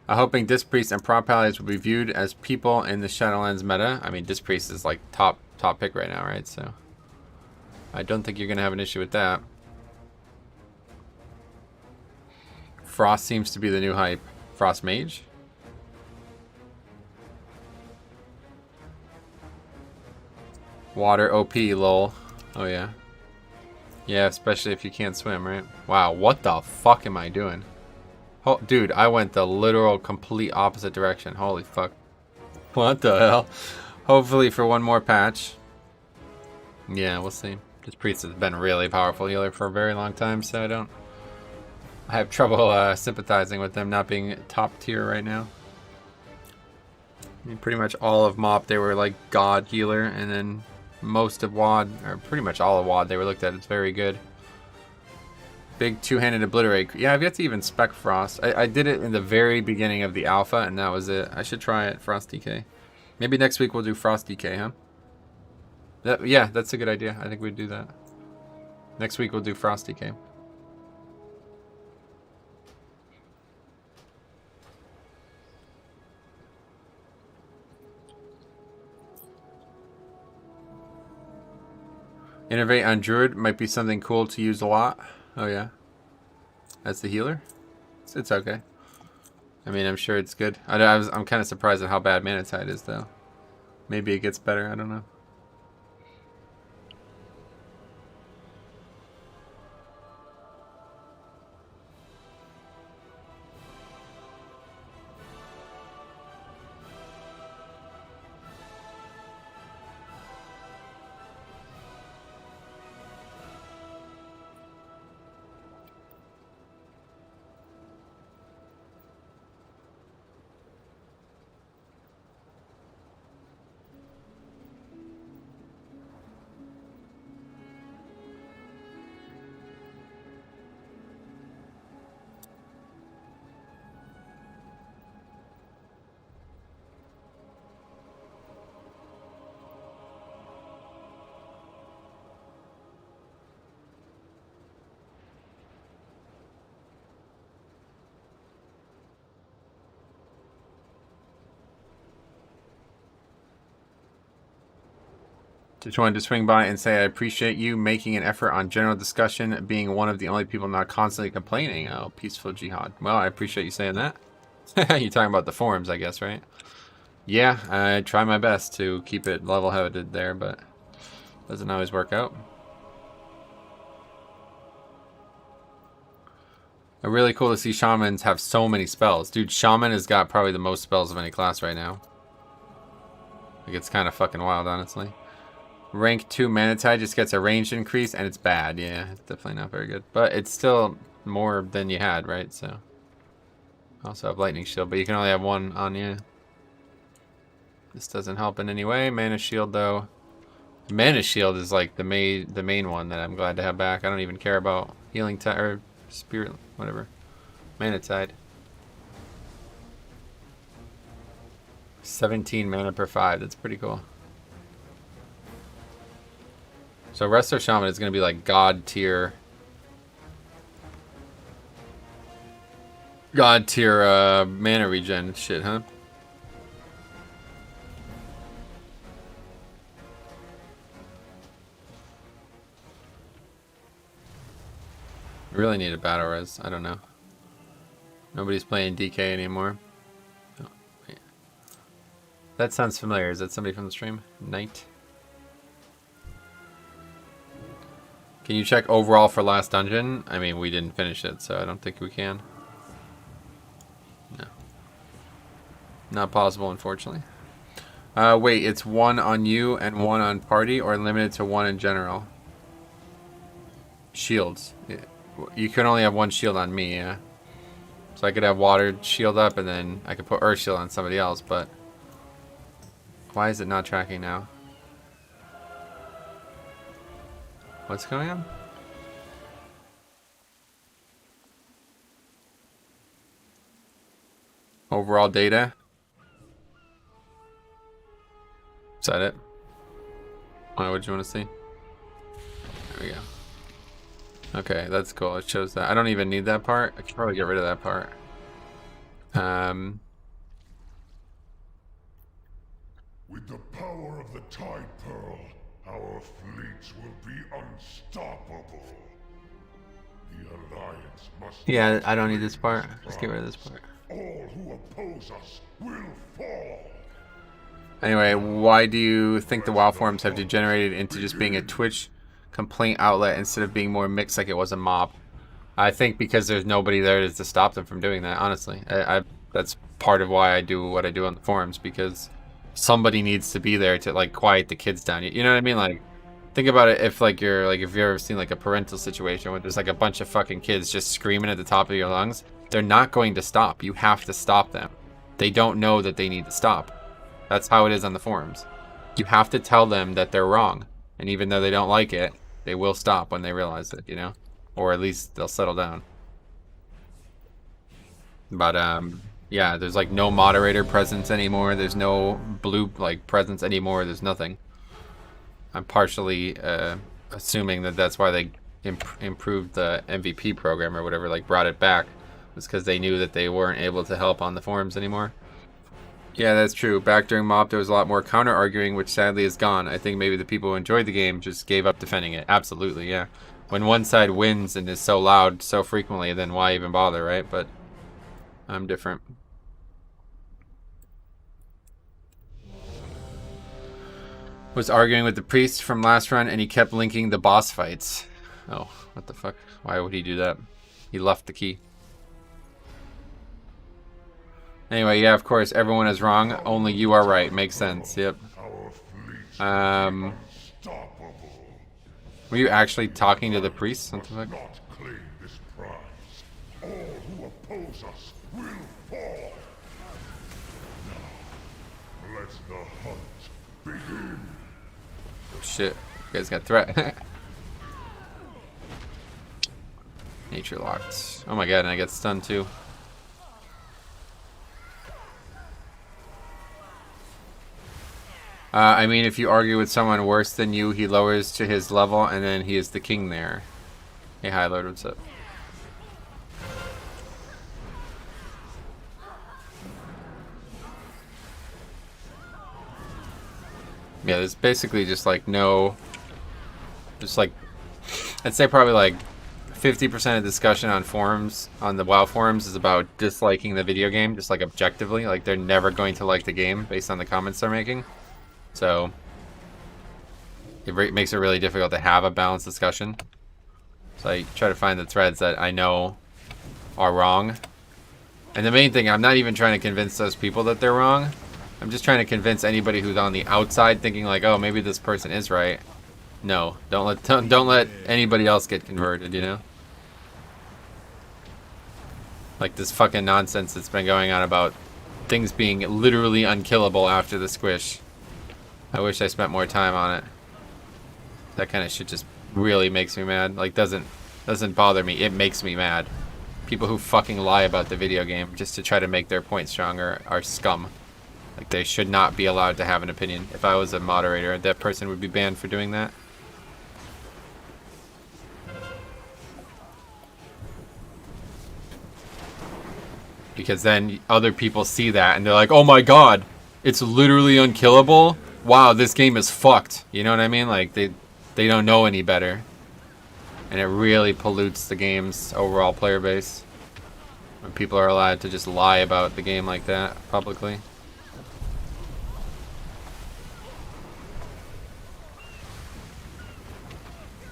I'm hoping Disc Priest and Prop Allies will be viewed as people in the Shadowlands meta. I mean, Disc Priest is like top pick right now, right? So I don't think you're gonna have an issue with that. Frost seems to be the new hype. Frost Mage? Water OP, lol. Oh yeah. Yeah, especially if you can't swim, right? Wow, what the fuck am I doing? Oh, dude, I went the literal complete opposite direction. Holy fuck. What the hell? Hopefully for one more patch. Yeah, we'll see. This priest has been a really powerful healer for a very long time, so I have trouble sympathizing with them not being top tier right now. I mean, pretty much all of MoP, they were like God healer, and then most of WoD, or pretty much all of WoD, they were looked at as very good. Big two-handed obliterate. Yeah, I've yet to even spec Frost. I did it in the very beginning of the alpha, and that was it. I should try it, Frost DK. Maybe next week we'll do Frost DK, huh? Yeah, that's a good idea. I think we'd do that. Next week we'll do Frosty Game. Innovate on Druid might be something cool to use a lot. Oh yeah. As the healer? It's okay. I mean, I'm sure it's good. I'm kind of surprised at how bad Mana Tide is, though. Maybe it gets better, I don't know. Just wanted to swing by and say I appreciate you making an effort on general discussion, being one of the only people not constantly complaining. Oh, peaceful jihad. Well, I appreciate you saying that. You're talking about the forums, I guess, right? Yeah, I try my best to keep it level-headed there, but doesn't always work out. Really cool to see Shamans have so many spells. Dude, Shaman has got probably the most spells of any class right now. Like, it's kind of fucking wild, honestly. Rank 2 Mana Tide just gets a range increase, and it's bad. Yeah, it's definitely not very good. But it's still more than you had, right? So, also have Lightning Shield, but you can only have one on you. This doesn't help in any way. Mana Shield, though. Mana Shield is like the main one that I'm glad to have back. I don't even care about Healing Tide or Spirit, whatever. Mana Tide. 17 mana per 5. That's pretty cool. So Resto Shaman is going to be like God tier mana regen shit, huh? Really need a battle res. I don't know. Nobody's playing DK anymore. Oh, wait. That sounds familiar. Is that somebody from the stream? Knight. Can you check overall for last dungeon? I mean, we didn't finish it, so I don't think we can. No. Not possible, unfortunately. Wait, it's one on you and one on party, or limited to one in general? Shields. You can only have one shield on me, yeah. So I could have water shield up, and then I could put earth shield on somebody else, but... Why is it not tracking now? What's going on? Overall data. Is that it? What would you want to see? There we go. Okay, that's cool. It shows that. I don't even need that part. I can probably get rid of that part. With the power of the Tide Pearl, our fleets will be unstoppable. The Alliance must... Yeah, I don't need this part. Just get rid of this part. All who oppose us will fall. Anyway, why do you think the WoW forums have degenerated into just being a Twitch complaint outlet instead of being more mixed like it was a mob? I think because there's nobody there to stop them from doing that, honestly. That's part of why I do what I do on the forums, because somebody needs to be there to like quiet the kids down. You know what I mean? Like, think about it if like if you've ever seen like a parental situation where there's like a bunch of fucking kids just screaming at the top of your lungs, they're not going to stop. You have to stop them. They don't know that they need to stop. That's how it is on the forums. You have to tell them that they're wrong. And even though they don't like it, they will stop when they realize it, you know? Or at least they'll settle down. But, yeah, there's like no moderator presence anymore. There's no blue, like, presence anymore. There's nothing. I'm partially, assuming that that's why they improved the MVP program or whatever, like brought it back, was because they knew that they weren't able to help on the forums anymore. Yeah, that's true. Back during MoP, there was a lot more counter-arguing, which sadly is gone. I think maybe the people who enjoyed the game just gave up defending it. Absolutely, yeah. When one side wins and is so loud so frequently, then why even bother, right? But I'm different. Was arguing with the priest from last run, and he kept linking the boss fights. Oh, what the fuck? Why would he do that? He left the key. Anyway, yeah, of course, everyone is wrong. Only you are right. Makes sense. Yep. Were you actually talking to the priest? What the fuck? Not claim this prize. All who oppose us will fall. Now, let the hunt begin. Oh, shit. You guys got threat. Nature locked. Oh my god, and I get stunned too. I mean, if you argue with someone worse than you, he lowers to his level, and then he is the king there. Hey, High Lord, what's up? Yeah, there's basically just like no... Just like... I'd say probably like 50% of discussion on forums, on the WoW forums, is about disliking the video game, just like objectively. Like, they're never going to like the game based on the comments they're making. So it makes it really difficult to have a balanced discussion. So I try to find the threads that I know are wrong. And the main thing, I'm not even trying to convince those people that they're wrong. I'm just trying to convince anybody who's on the outside thinking like, oh, maybe this person is right. No, don't let anybody else get converted, you know? Like this fucking nonsense that's been going on about things being literally unkillable after the squish. I wish I spent more time on it. That kind of shit just really makes me mad. Like, doesn't bother me. It makes me mad. People who fucking lie about the video game just to try to make their point stronger are scum. Like, they should not be allowed to have an opinion. If I was a moderator, that person would be banned for doing that. Because then other people see that and they're like, oh my god, it's literally unkillable? Wow, this game is fucked. You know what I mean? Like, they don't know any better. And it really pollutes the game's overall player base. When people are allowed to just lie about the game like that publicly.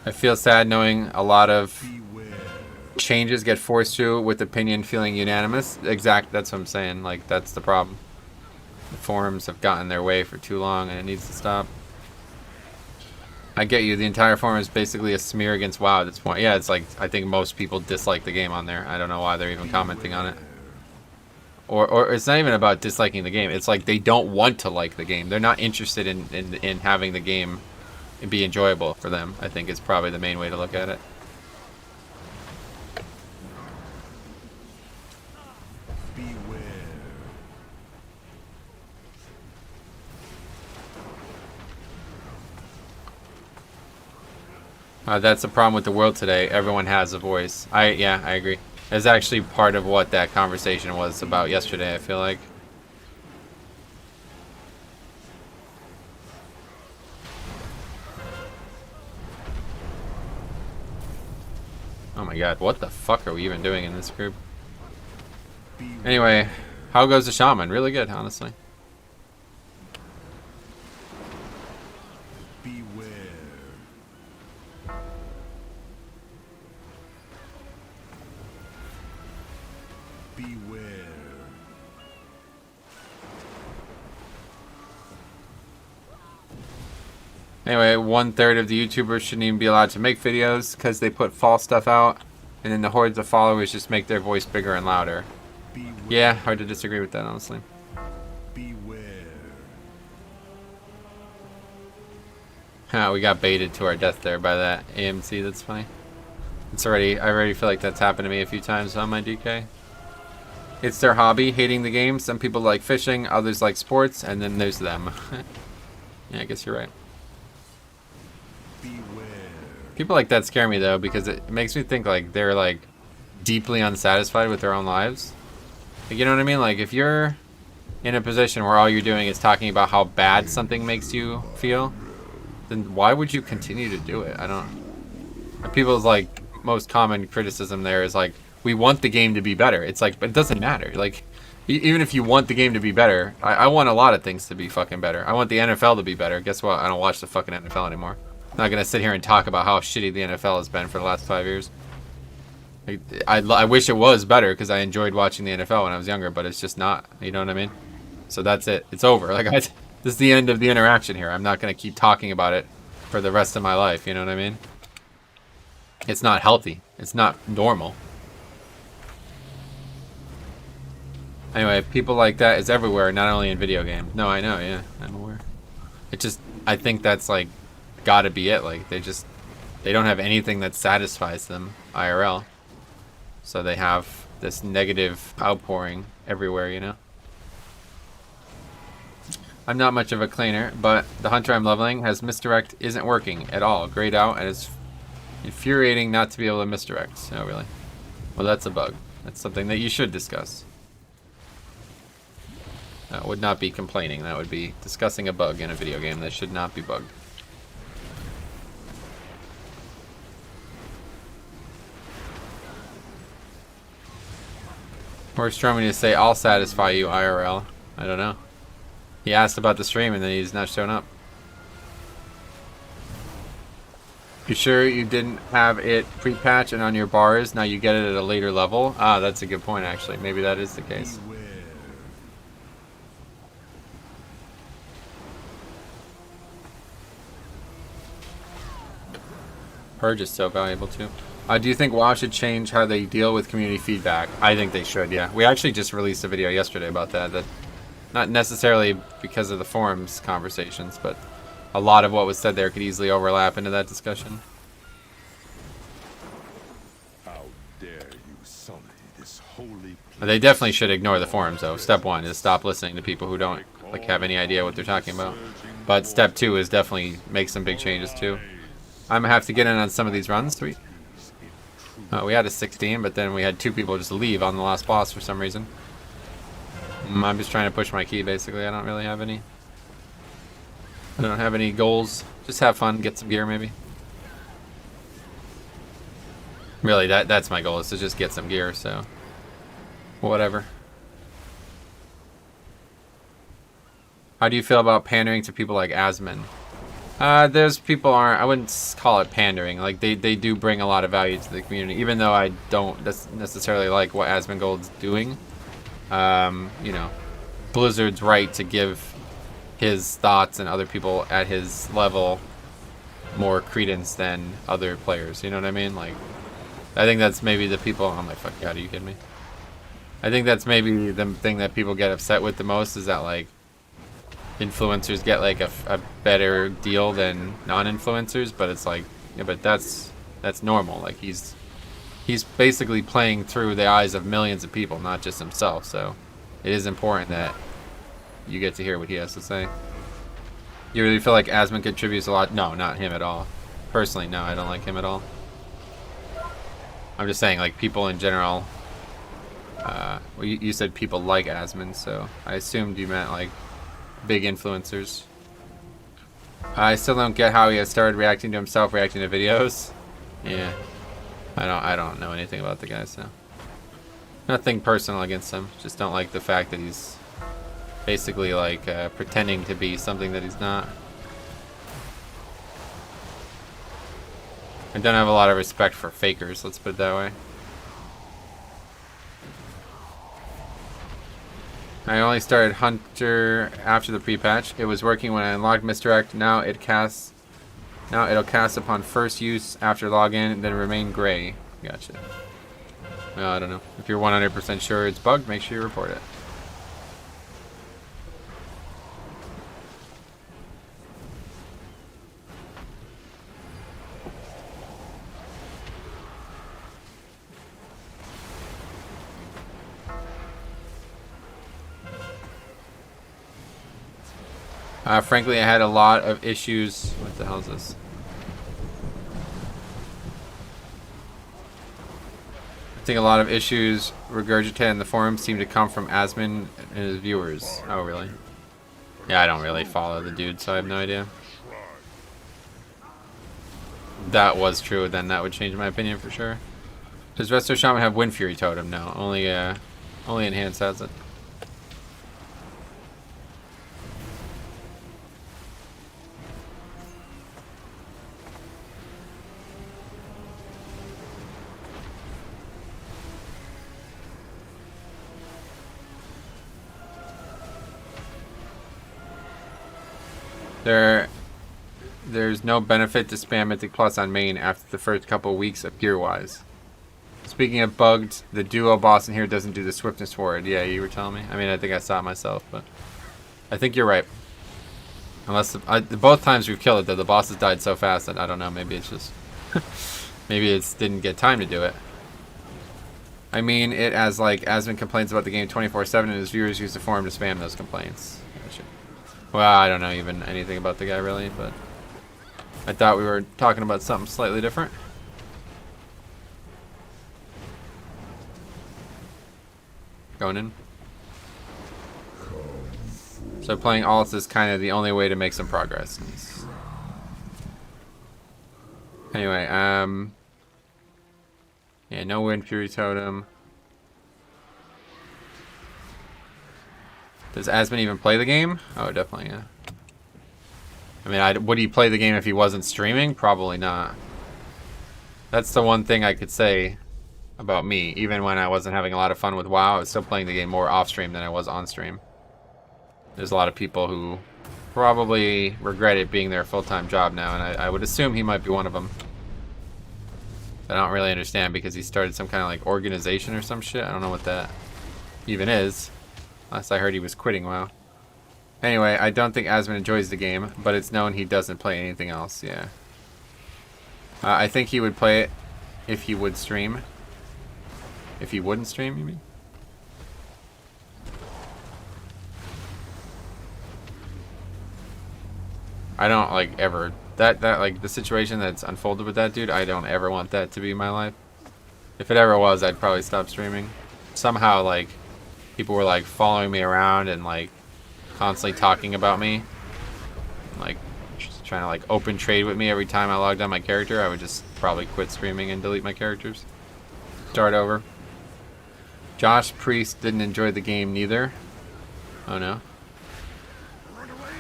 I feel sad knowing a lot of changes get forced through with opinion feeling unanimous. That's what I'm saying. Like, that's the problem. The forums have gotten their way for too long and it needs to stop. I get you. The entire forum is basically a smear against WoW at this point. Yeah, it's like, I think most people dislike the game on there. I don't know why they're even commenting on it. Or it's not even about disliking the game. It's like they don't want to like the game. They're not interested in having the game be enjoyable for them, I think is probably the main way to look at it. That's the problem with the world today. Everyone has a voice. Yeah, I agree. It's actually part of what that conversation was about yesterday, I feel like. Oh my god, what the fuck are we even doing in this group? Anyway, how goes the Shaman? Really good, honestly. Anyway, 1/3 of the YouTubers shouldn't even be allowed to make videos because they put false stuff out, and then the hordes of followers just make their voice bigger and louder. Yeah, hard to disagree with that, honestly. We got baited to our death there by that AMC. That's funny. I already feel like that's happened to me a few times on my DK. It's their hobby, hating the game. Some people like fishing, others like sports, and then there's them. Yeah, I guess you're right. People like that scare me though, because it makes me think like they're like deeply unsatisfied with their own lives. Like, you know what I mean? Like if you're in a position where all you're doing is talking about how bad something makes you feel, then why would you continue to do it? I don't. People's like most common criticism there is like, we want the game to be better. It's like, but it doesn't matter. Like, even if you want the game to be better, I want a lot of things to be fucking better. I want the NFL to be better. Guess what? I don't watch the fucking NFL anymore. I'm not gonna sit here and talk about how shitty the NFL has been for the last 5 years. Like, I wish it was better because I enjoyed watching the NFL when I was younger, but it's just not. You know what I mean? So that's it. It's over. Like, this is the end of the interaction here. I'm not gonna keep talking about it for the rest of my life. You know what I mean? It's not healthy. It's not normal. Anyway, people like that is everywhere, not only in video games. No, I know, yeah, I'm aware. It just, I think that's like, gotta be it. Like, they don't have anything that satisfies them IRL. So they have this negative outpouring everywhere, you know? I'm not much of a cleaner, but the hunter I'm leveling has misdirect isn't working at all. Grayed out, and it's infuriating not to be able to misdirect. Oh, really? Well, that's a bug. That's something that you should discuss. That would not be complaining. That would be discussing a bug in a video game that should not be bugged. Or Stroming to say, I'll satisfy you, IRL. I don't know. He asked about the stream and then he's not shown up. You sure you didn't have it pre-patch and on your bars, now you get it at a later level? Ah, that's a good point actually. Maybe that is the case. Purge is so valuable too. Do you think WoW should change how they deal with community feedback? I think they should, yeah. We actually just released a video yesterday about that. That not necessarily because of the forums conversations, but a lot of what was said there could easily overlap into that discussion. How dare you sully this holy They definitely should ignore the forums though. Step 1 is stop listening to people who don't like have any idea what they're talking about. But step 2 is definitely make some big changes too. I'm gonna have to get in on some of these runs. We had a 16, but then we had 2 people just leave on the last boss for some reason. I'm just trying to push my key basically. I don't really have any. I don't have any goals. Just have fun, get some gear maybe. Really, that's my goal, is to just get some gear, so whatever. How do you feel about pandering to people like Asmon? Those people aren't, I wouldn't call it pandering. Like, they do bring a lot of value to the community, even though I don't necessarily like what Asmongold's doing. You know, Blizzard's right to give his thoughts and other people at his level more credence than other players, you know what I mean? Like, I think that's maybe the people, oh my fuck god, are you kidding me? I think that's maybe the thing that people get upset with the most, is that like influencers get like a better deal than non-influencers, but it's like, yeah, but that's normal. Like, he's basically playing through the eyes of millions of people, not just himself, so it is important that you get to hear what he has to say. You really feel like Asmon contributes a lot? No, not him at all. Personally, no, I don't like him at all. I'm just saying, like, people in general. Well, you said people like Asmon, so I assumed you meant like big influencers. I still don't get how he has started reacting to himself, reacting to videos. Yeah, I don't know anything about the guy, so nothing personal against him. Just don't like the fact that he's basically like pretending to be something that he's not. I don't have a lot of respect for fakers, let's put it that way. I only started Hunter after the pre-patch. It was working when I unlocked Misdirect. Now it'll cast upon first use after login and then remain gray. Gotcha. Well, I don't know. If you're 100% sure it's bugged, make sure you report it. Frankly, I had a lot of issues. What the hell is this? think a lot of issues regurgitated in the forums seem to come from Asmin and his viewers. Oh, really? Yeah, I don't really follow the dude, so I have no idea. If that was true, then that would change my opinion for sure. Does Resto Shaman have Wind Fury Totem? No, only Enhanced has it. There's no benefit to spam Mythic Plus on main after the first couple of weeks of gear-wise. Speaking of bugged, the duo boss in here doesn't do the swiftness forward. Yeah, you were telling me. I mean, I think I saw it myself, but I think you're right. Unless both times we've killed it, though, the bosses died so fast that I don't know. Maybe it's just maybe it didn't get time to do it. I mean, it as like Asmin complains about the game 24/7, and his viewers use the forum to spam those complaints. Gotcha. Well, I don't know even anything about the guy really, but I thought we were talking about something slightly different. Going in. So playing alts is kind of the only way to make some progress. Anyway, yeah, no Wind Fury Totem. Does Asmin even play the game? Oh, definitely, yeah. I mean, would he play the game if he wasn't streaming? Probably not. That's the one thing I could say about me. Even when I wasn't having a lot of fun with WoW, I was still playing the game more off-stream than I was on-stream. There's a lot of people who probably regret it being their full-time job now, and I would assume he might be one of them. I don't really understand because he started some kind of like organization or some shit. I don't know what that even is. Last I heard he was quitting WoW. Anyway, I don't think Asmin enjoys the game, but it's known he doesn't play anything else, yeah. I think he would play it if he would stream. If he wouldn't stream, you mean? I don't like ever that like the situation that's unfolded with that dude, I don't ever want that to be my life. If it ever was, I'd probably stop streaming. Somehow like people were like following me around and like constantly talking about me. Like just trying to like open trade with me every time I logged on my character, I would just probably quit streaming and delete my characters. Start over. Josh Priest didn't enjoy the game neither. Oh no.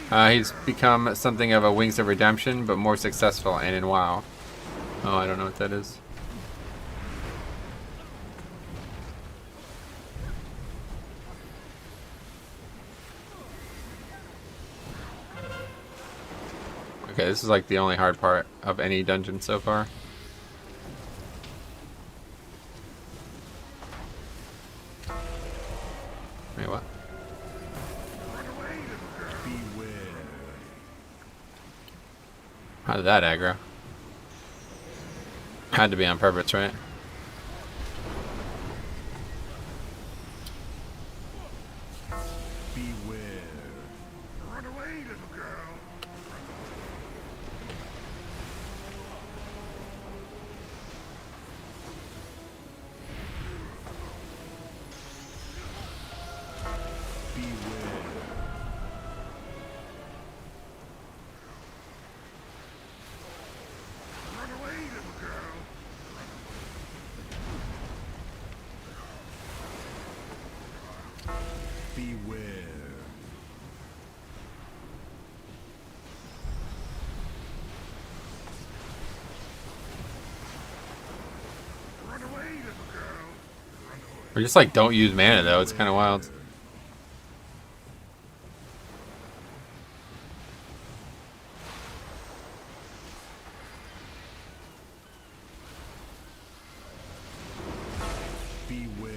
He's become something of a Wings of Redemption, but more successful and in WoW. Oh, I don't know what that is. Okay, this is like the only hard part of any dungeon so far. Wait, what? How did that aggro? Had to be on purpose, right? Or just like don't use mana though, it's kind of wild. Beware.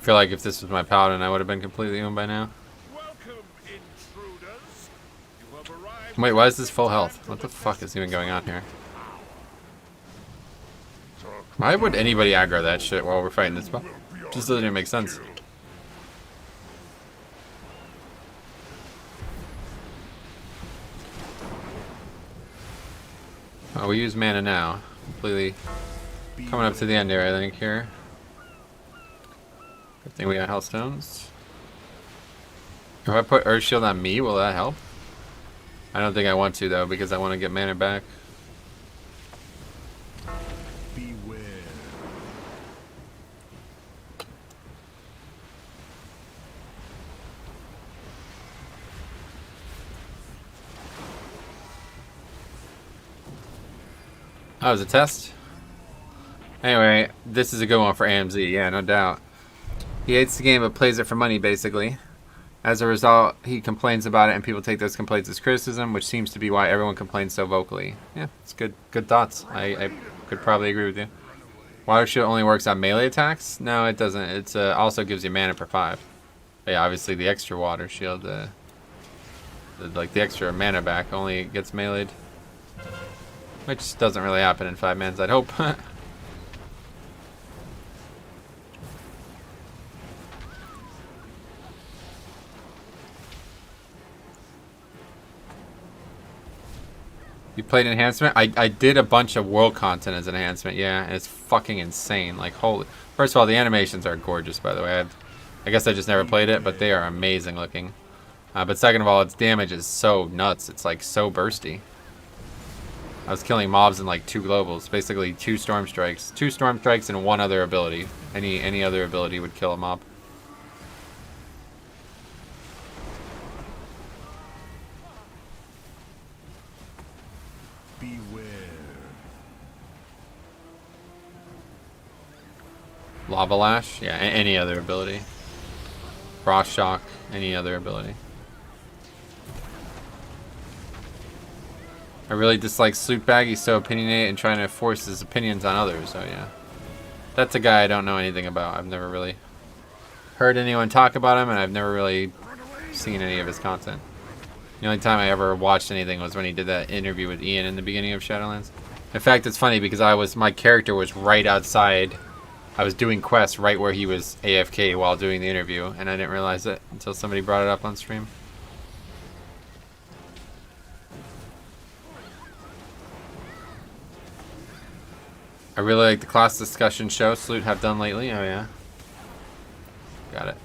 I feel like if this was my paladin, I would have been completely owned by now. Welcome, intruders. You have arrived. Wait, why is this full health? What the fuck is even going on here? Why would anybody aggro that shit while we're fighting this boss? Just doesn't even make sense. Oh, we use mana now. Completely coming up to the end here, I think, here. Good thing we got Hellstones. If I put Earth Shield on me, will that help? I don't think I want to though, because I want to get mana back. Beware. That was a test. Anyway, this is a good one for AMZ, yeah, no doubt. He hates the game but plays it for money, basically. As a result, he complains about it and people take those complaints as criticism, which seems to be why everyone complains so vocally. Yeah, it's good thoughts. I could probably agree with you. Water Shield only works on melee attacks? No, it doesn't. It also gives you mana per 5. But yeah, obviously the extra Water Shield, like the extra mana back only gets meleeed. Which doesn't really happen in 5-mans, I'd hope. You played Enhancement? I did a bunch of world content as an Enhancement, yeah, and it's fucking insane. Like, holy... First of all, the animations are gorgeous, by the way. I guess I just never played it, but they are amazing looking. But second of all, its damage is so nuts. It's, like, so bursty. I was killing mobs in, like, 2 globals. Basically, 2 Storm Strikes. 2 Storm Strikes and 1 other ability. Any other ability would kill a mob. Beware. Lava Lash? Yeah, any other ability. Frost Shock, any other ability. I really dislike Slootbag. He's so opinionated and trying to force his opinions on others, so yeah. That's a guy I don't know anything about. I've never really heard anyone talk about him, and I've never really seen any of his content. The only time I ever watched anything was when he did that interview with Ian in the beginning of Shadowlands. In fact, it's funny because my character was right outside. I was doing quests right where he was AFK while doing the interview, and I didn't realize it until somebody brought it up on stream. I really like the class discussion show Sloot have done lately. Oh yeah. Got it.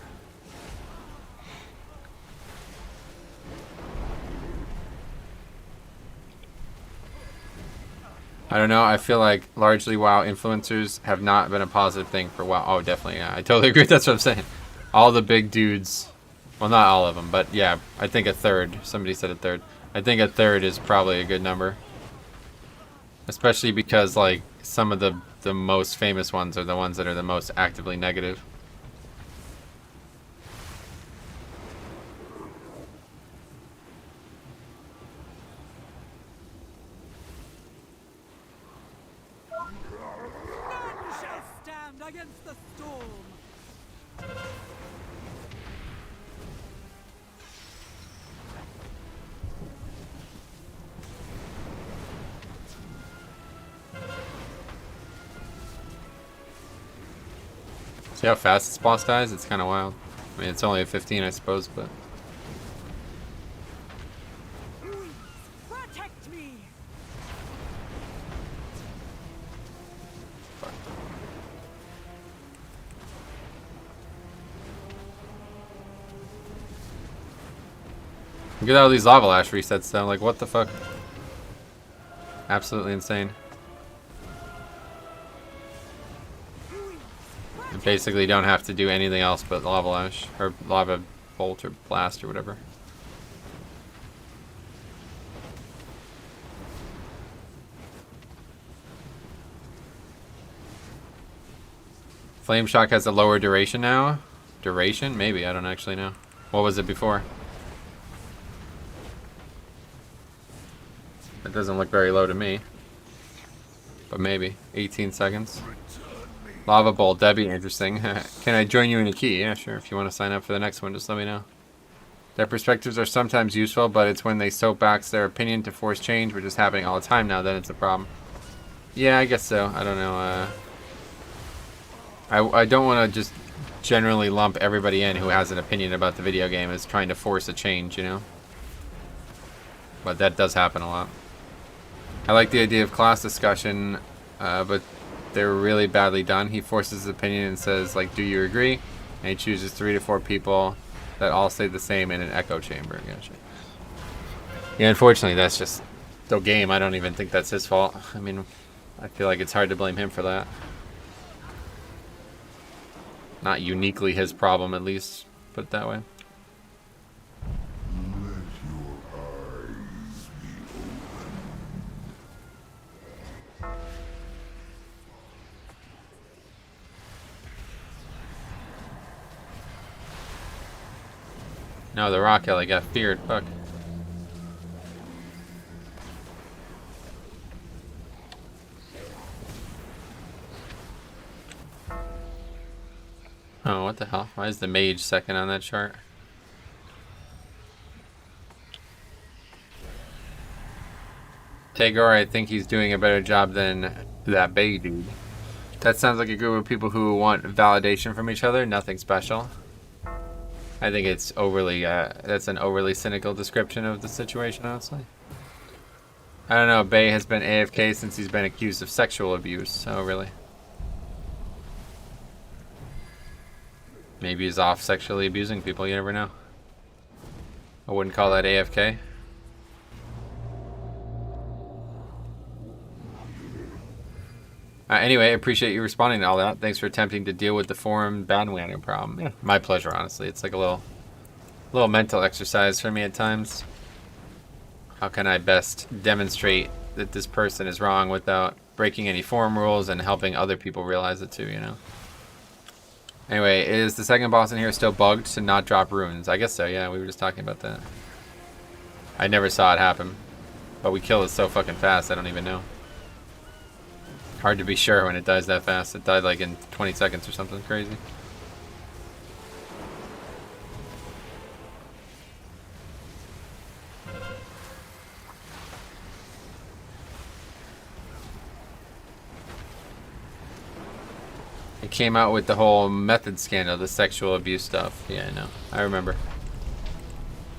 I don't know. I feel like largely WoW influencers have not been a positive thing for WoW. Oh, definitely. Yeah, I totally agree. That's what I'm saying. All the big dudes. Well, not all of them, but yeah, I think a third. Somebody said a third. I think a third is probably a good number. Especially because, like, some of the most famous ones are the ones that are the most actively negative. Against the storm. See how fast this boss dies? It's kind of wild. I mean, it's only a 15, I suppose, but... Protect me. Look at all these Lava Lash resets though, like what the fuck? Absolutely insane. You basically don't have to do anything else but Lava Lash, or Lava Bolt or Blast or whatever. Flame Shock has a lower duration now? Duration? Maybe, I don't actually know. What was it before? It doesn't look very low to me. But maybe. 18 seconds. Lava Bolt, that'd be interesting. Can I join you in a key? Yeah, sure. If you want to sign up for the next one, just let me know. Their perspectives are sometimes useful, but it's when they soapbox their opinion to force change, which is happening all the time now, then it's a problem. Yeah, I guess so. I don't know. I don't want to just generally lump everybody in who has an opinion about the video game as trying to force a change, you know? But that does happen a lot. I like the idea of class discussion, but they're really badly done. He forces his opinion and says, like, do you agree? And he chooses 3 to 4 people that all say the same in an echo chamber. Gotcha. Yeah, unfortunately, that's just the game. I don't even think that's his fault. I mean, I feel like it's hard to blame him for that. Not uniquely his problem, at least. Put it that way. No, the rock alley got feared. Fuck. Oh, what the hell? Why is the mage second on that chart? Tagore, I think he's doing a better job than that Bay dude. That sounds like a group of people who want validation from each other. Nothing special. I think it's overly, that's an overly cynical description of the situation, honestly. I don't know, Bay has been AFK since he's been accused of sexual abuse. Oh, really? Maybe he's off sexually abusing people, you never know. I wouldn't call that AFK. Anyway, I appreciate you responding to all that. Thanks for attempting to deal with the forum bandwagon problem. Yeah, my pleasure, honestly. It's like a little mental exercise for me at times. How can I best demonstrate that this person is wrong without breaking any forum rules and helping other people realize it too, you know? Anyway, is the second boss in here still bugged to not drop runes? I guess so, yeah, we were just talking about that. I never saw it happen. But we kill it so fucking fast, I don't even know. Hard to be sure when it dies that fast. It died like in 20 seconds or something crazy. It came out with the whole method scandal, the sexual abuse stuff. Yeah, I know. I remember.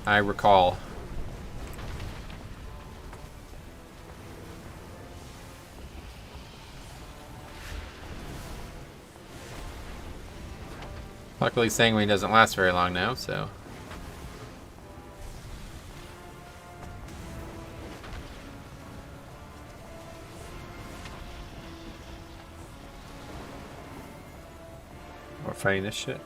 I recall. Luckily, Sanguine doesn't last very long now, so... We're fighting this shit.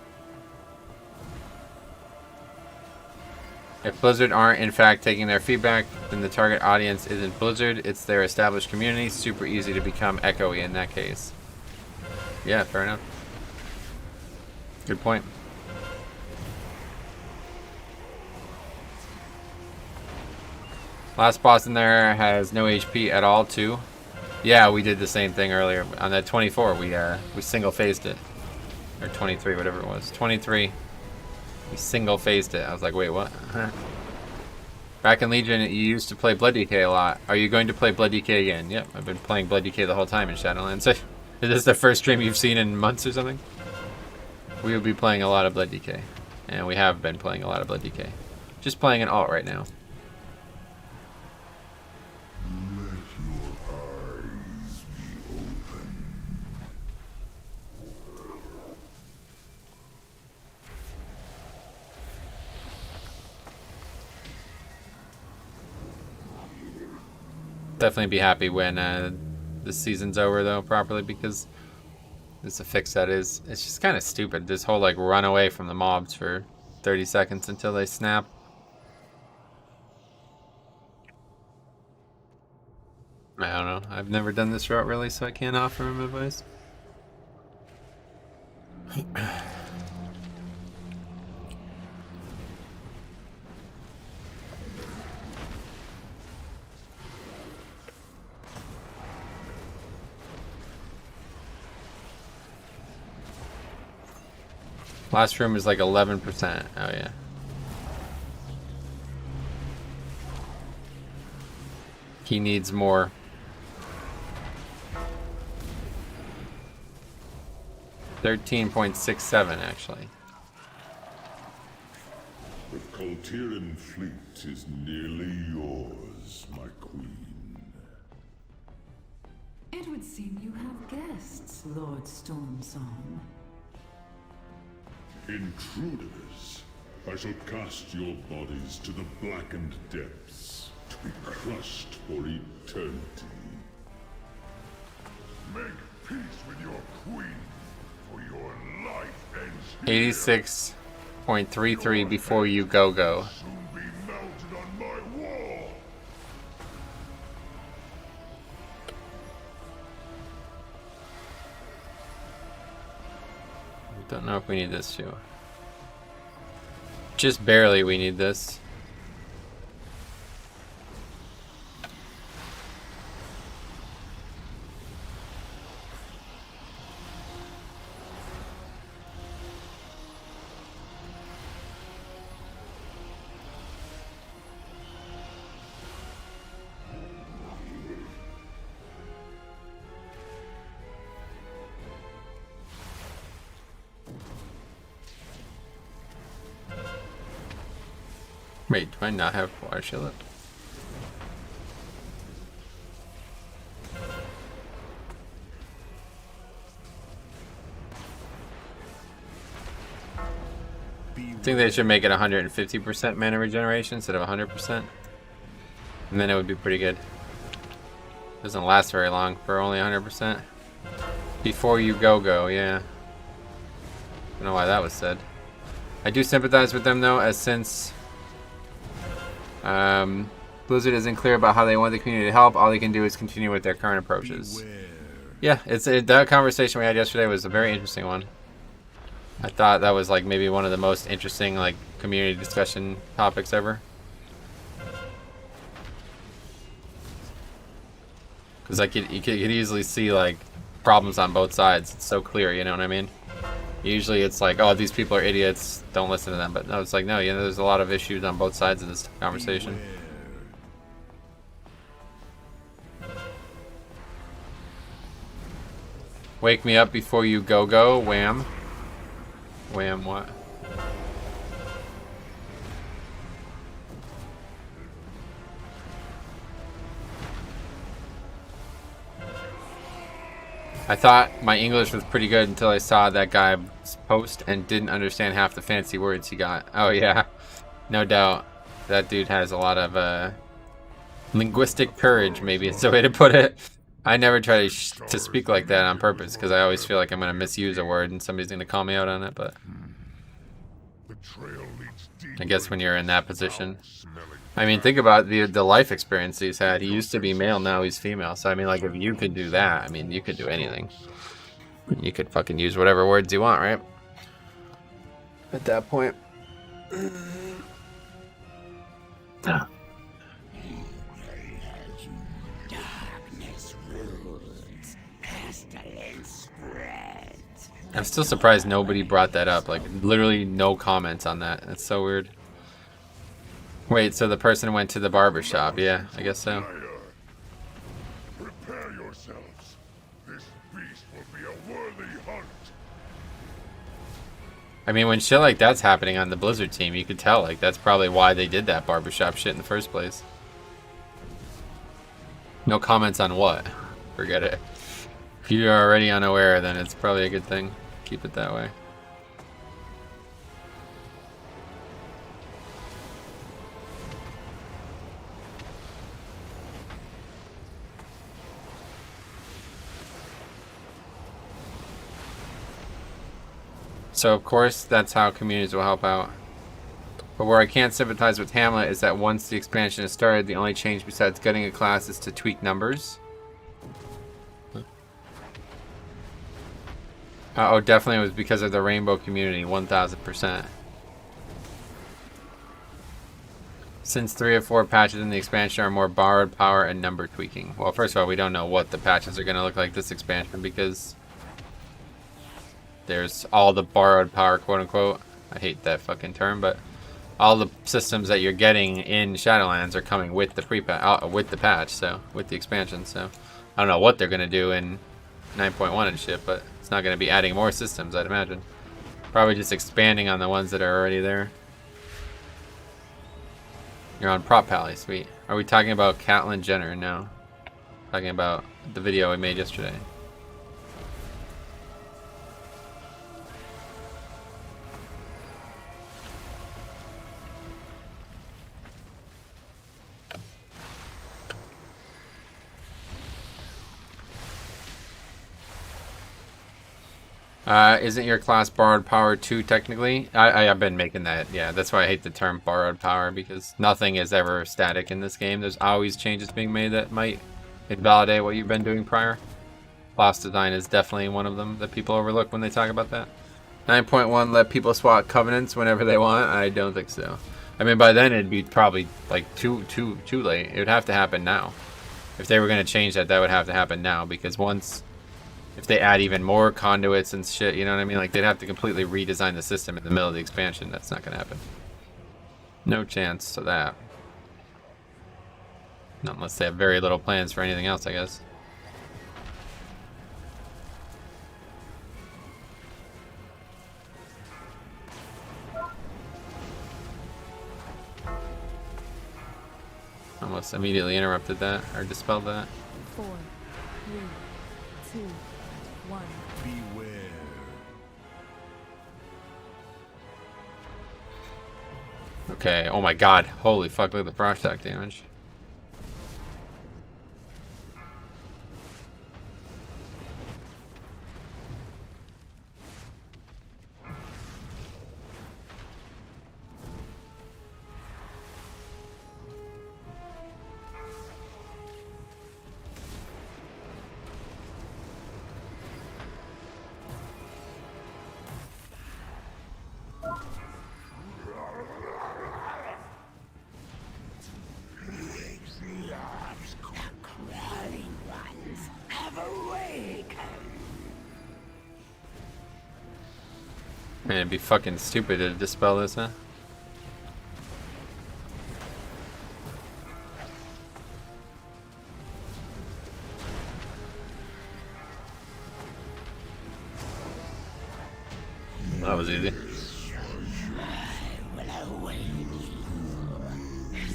If Blizzard aren't in fact taking their feedback, then the target audience isn't Blizzard, it's their established community. Super easy to become echoey in that case. Yeah, fair enough. Good point. Last boss in there has no HP at all too. Yeah, we did the same thing earlier. On that 24, we single phased it. Or 23, whatever it was. 23. We single phased it. I was like, wait, what? Back in Legion, you used to play Blood DK a lot. Are you going to play Blood DK again? Yep, I've been playing Blood DK the whole time in Shadowlands. Is this the first stream you've seen in months or something? We will be playing a lot of Blood DK. And we have been playing a lot of Blood DK. Just playing an alt right now. Definitely be happy when the season's over though properly, because it's a fix that is, it's just kind of stupid, this whole like run away from the mobs for 30 seconds until they snap. I don't know, I've never done this route really, so I can't offer him advice. Last room is like 11%. Oh yeah. He needs more. $13.67 actually. The Kultiran fleet is nearly yours, my queen. It would seem you have guests, Lord Stormsong. Intruders, I shall cast your bodies to the blackened depths, to be crushed for eternity. Make peace with your queen, for your life ends here. 86.33 before you go. Soon be mounted on my wall. Don't know if we need this too. Just barely we need this. Wait, do I not have water shield up? I think they should make it 150% mana regeneration instead of 100%. And then it would be pretty good. Doesn't last very long for only 100%. Before you go, yeah. Don't know why that was said. I do sympathize with them though, as since Blizzard isn't clear about how they want the community to help, all they can do is continue with their current approaches. Yeah, that conversation we had yesterday was a very interesting one. I thought that was like maybe one of the most interesting like community discussion topics ever. Because like you could easily see like problems on both sides. It's so clear, you know what I mean? Usually it's like, oh, these people are idiots, don't listen to them. But no, it's like, no, you know, there's a lot of issues on both sides of this conversation. Wake me up before you go, wham. Wham what? I thought my English was pretty good until I saw that guy's post and didn't understand half the fancy words he got. Oh yeah, no doubt. That dude has a lot of linguistic courage, maybe it's the way to put it. I never try to speak like that on purpose because I always feel like I'm going to misuse a word and somebody's going to call me out on it, but I guess when you're in that position. I mean, think about the life experience he's had. He used to be male, now he's female. So, I mean, like, if you could do that, I mean, you could do anything. You could fucking use whatever words you want, right? At that point. I'm still surprised nobody brought that up. Like, literally no comments on that. That's so weird. Wait, so the person went to the barber shop? Yeah, I guess so. Prepare yourselves. This beast will be a worthy hunt. I mean, when shit like that's happening on the Blizzard team, you could tell, like, that's probably why they did that barbershop shit in the first place. No comments on what? Forget it. If you're already unaware, then it's probably a good thing. Keep it that way. So of course that's how communities will help out. But where I can't sympathize with Hamlet is that once the expansion is started, the only change besides getting a class is to tweak numbers. Oh, definitely it was because of the rainbow community, 1000%. Since 3 or 4 patches in the expansion are more borrowed power and number tweaking. Well, first of all, we don't know what the patches are going to look like this expansion because there's all the borrowed power, quote unquote. I hate that fucking term, but all the systems that you're getting in Shadowlands are coming with the with the patch, so with the expansion. So I don't know what they're going to do in 9.1 and shit, but it's not going to be adding more systems, I'd imagine. Probably just expanding on the ones that are already there. You're on Prop Pally, sweet. Are we talking about Caitlyn Jenner? No. Talking about the video we made yesterday. Isn't your class borrowed power 2 technically? I've been making that. Yeah, that's why I hate the term borrowed power, because nothing is ever static in this game. There's always changes being made that might invalidate what you've been doing prior. Class design is definitely one of them that people overlook when they talk about that. 9.1, let people swap covenants whenever they want. I don't think so. I mean, by then it'd be probably like too late. It would have to happen now. If they were going to change that, that would have to happen now, because if they add even more conduits and shit, you know what I mean? Like, they'd have to completely redesign the system in the middle of the expansion. That's not going to happen. No chance of that. Not unless they have very little plans for anything else, I guess. Almost immediately interrupted that, or dispelled that. 4, 3, 2, 1. Beware. Okay, oh my god. Holy fuck, look at the frost attack damage. Man, it'd be fucking stupid to dispel this, huh? That was easy.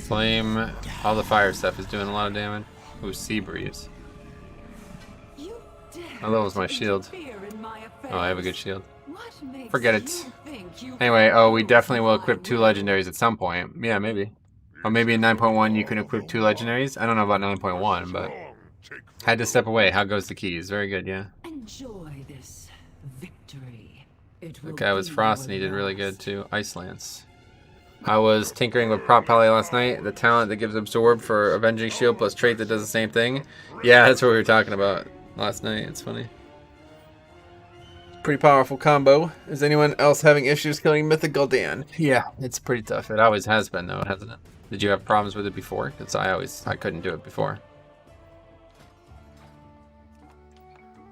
Flame, all the fire stuff is doing a lot of damage. Ooh, sea breeze. How low was my shield? Oh, I have a good shield. Forget it. Anyway, oh, we definitely will equip 2 legendaries at some point. Yeah, maybe. Or maybe in 9.1 you can equip 2 legendaries. I don't know about 9.1, but had to step away. How goes the keys? Very good, yeah. Enjoy this victory. The guy was Frost and he did really good too. Ice Lance. I was tinkering with Prop Pally last night. The talent that gives Absorb for Avenging Shield plus trait that does the same thing. Yeah, that's what we were talking about last night. It's funny. Pretty powerful combo. Is anyone else having issues killing Mythical Dan? Yeah, it's pretty tough. It always has been though, hasn't it? Did you have problems with it before? Because I couldn't do it before.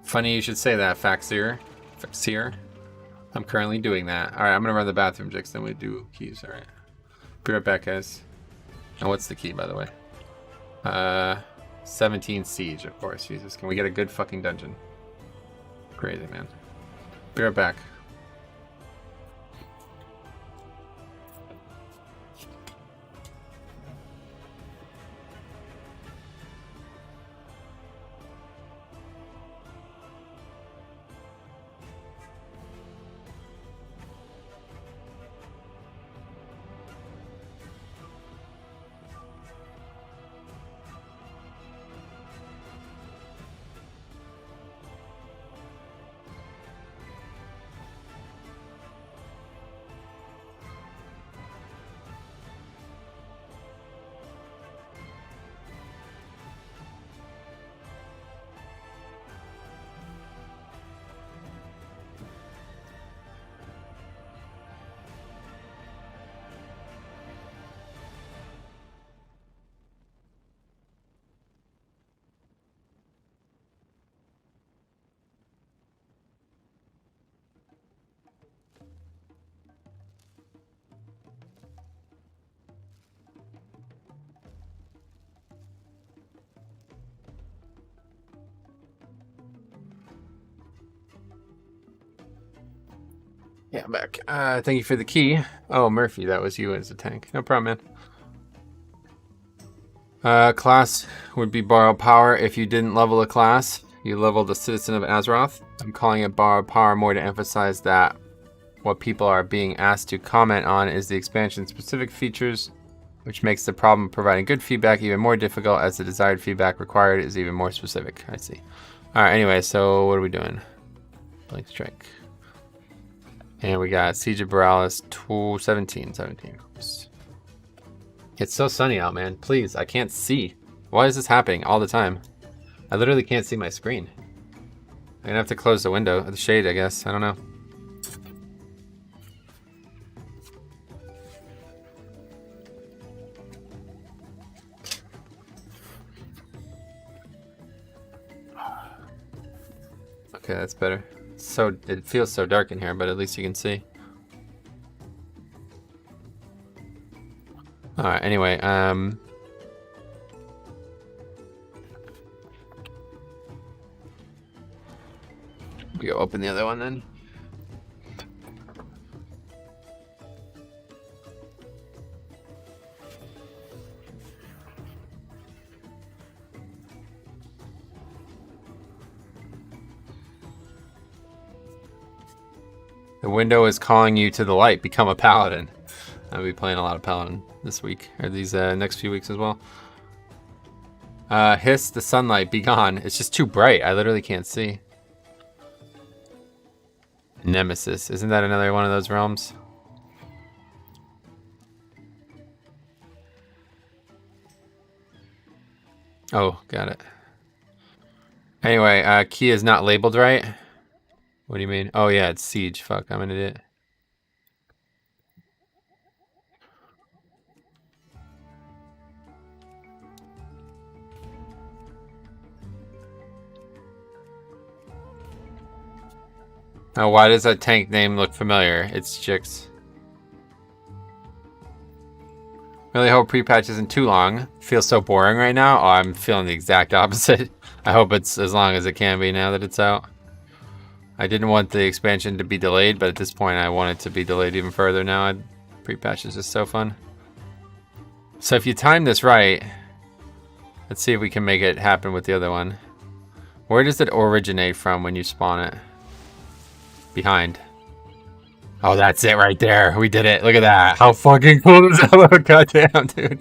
Funny you should say that, Faxier. I'm currently doing that. Alright, I'm gonna run the bathroom, Jix, then we do keys, alright. Be right back, guys. And what's the key, by the way? 17 Siege, of course. Jesus, can we get a good fucking dungeon? Crazy, man. Be right back. Yeah, I'm back. Thank you for the key. Oh, Murphy, that was you as a tank. No problem, man. Class would be borrowed power if you didn't level a class. You leveled the Citizen of Azeroth. I'm calling it borrowed power more to emphasize that what people are being asked to comment on is the expansion specific features, which makes the problem of providing good feedback even more difficult as the desired feedback required is even more specific. I see. Alright, anyway, so what are we doing? Blink Strike. And we got Siege of Borealis 17. It's so sunny out, man. Please, I can't see. Why is this happening all the time? I literally can't see my screen. I'm gonna have to close the window, the shade, I guess. I don't know. Okay, that's better. So it feels so dark in here, but at least you can see. All right. Anyway, we go open the other one then. The window is calling you to the light. Become a paladin. I'll be playing a lot of paladin this week, or these next few weeks as well. Hiss the sunlight, be gone. It's just too bright. I literally can't see. Nemesis. Isn't that another one of those realms? Oh, got it. Anyway, key is not labeled right. What do you mean? Oh yeah, it's siege. Fuck, I'm an idiot. Oh, why does that tank name look familiar? It's Jix. Really hope Prepatch isn't too long. Feels so boring right now. Oh, I'm feeling the exact opposite. I hope it's as long as it can be now that it's out. I didn't want the expansion to be delayed, but at this point I want it to be delayed even further now. Prepatch is just so fun. So if you time this right, let's see if we can make it happen with the other one. Where does it originate from when you spawn it? Behind. Oh, that's it right there. We did it. Look at that. How fucking cool does that look? Goddamn, dude.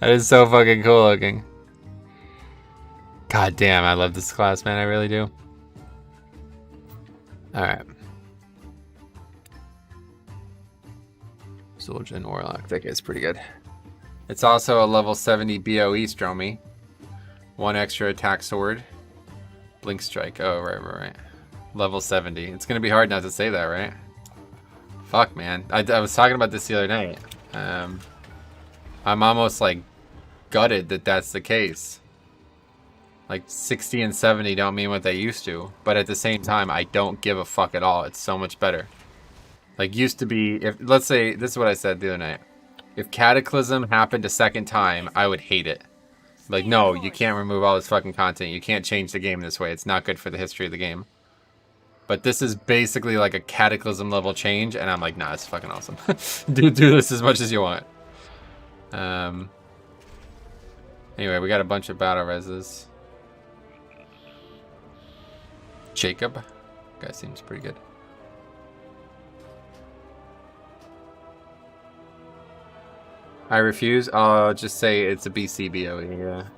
That is so fucking cool looking. God damn, I love this class, man. I really do. Alright. Soldier and Warlock. That guy's pretty good. It's also a level 70 BOE Stromy. 1 extra attack sword. Blink strike. Oh, right. Level 70. It's gonna be hard not to say that, right? Fuck, man. I was talking about this the other night. I'm almost like gutted that that's the case. Like 60 and 70 don't mean what they used to, but at the same time, I don't give a fuck at all. It's so much better. Like used to be, if let's say, this is what I said the other night. If Cataclysm happened a second time, I would hate it. Like, no, you can't remove all this fucking content. You can't change the game this way. It's not good for the history of the game. But this is basically like a Cataclysm level change, and I'm like, nah, it's fucking awesome. do this as much as you want. Anyway, we got a bunch of battle reses. Jacob. Guy seems pretty good. I refuse. I'll just say it's a BC BOE, yeah.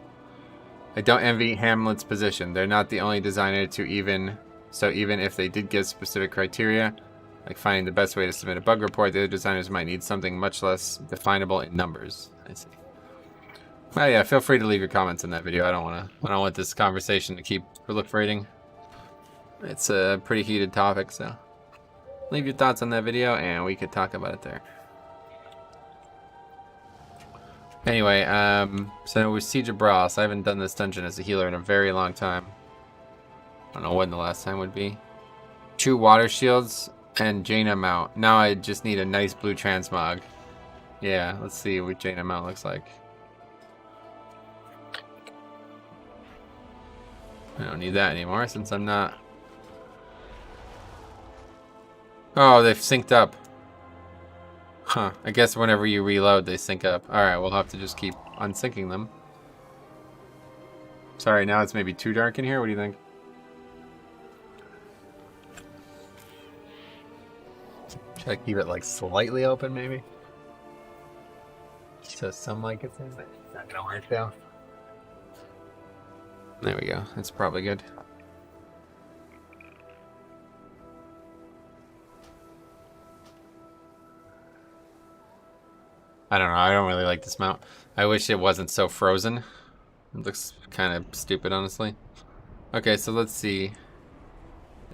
I don't envy Hamlet's position. They're not the only designer to even... So even if they did give specific criteria, like finding the best way to submit a bug report, the other designers might need something much less definable in numbers. I see. Well, yeah, feel free to leave your comments in that video. I don't want this conversation to keep proliferating. It's a pretty heated topic, so leave your thoughts on that video and we could talk about it there. Anyway, so with Siege of Borealis, I haven't done this dungeon as a healer in a very long time. I don't know when the last time would be. 2 water shields and Jaina mount. Now I just need a nice blue transmog. Yeah, let's see what Jaina mount looks like. I don't need that anymore since I'm not... Oh, they've synced up. Huh. I guess whenever you reload, they sync up. Alright, we'll have to just keep unsyncing them. Sorry, now it's maybe too dark in here. What do you think? Should I keep it like slightly open, maybe? So sunlight gets in, but it's not gonna work though. There we go. That's probably good. I don't know. I don't really like this mount. I wish it wasn't so frozen. It looks kind of stupid, honestly. Okay, so let's see.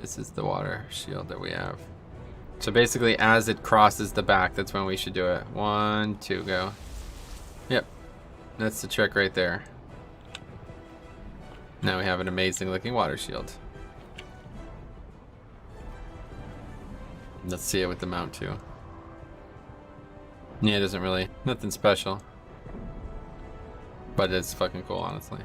This is the water shield that we have. So basically, as it crosses the back, that's when we should do it. 1, 2, go. Yep. That's the trick right there. Now we have an amazing looking water shield. Let's see it with the mount too. Yeah, it doesn't really, nothing special. But it's fucking cool, honestly.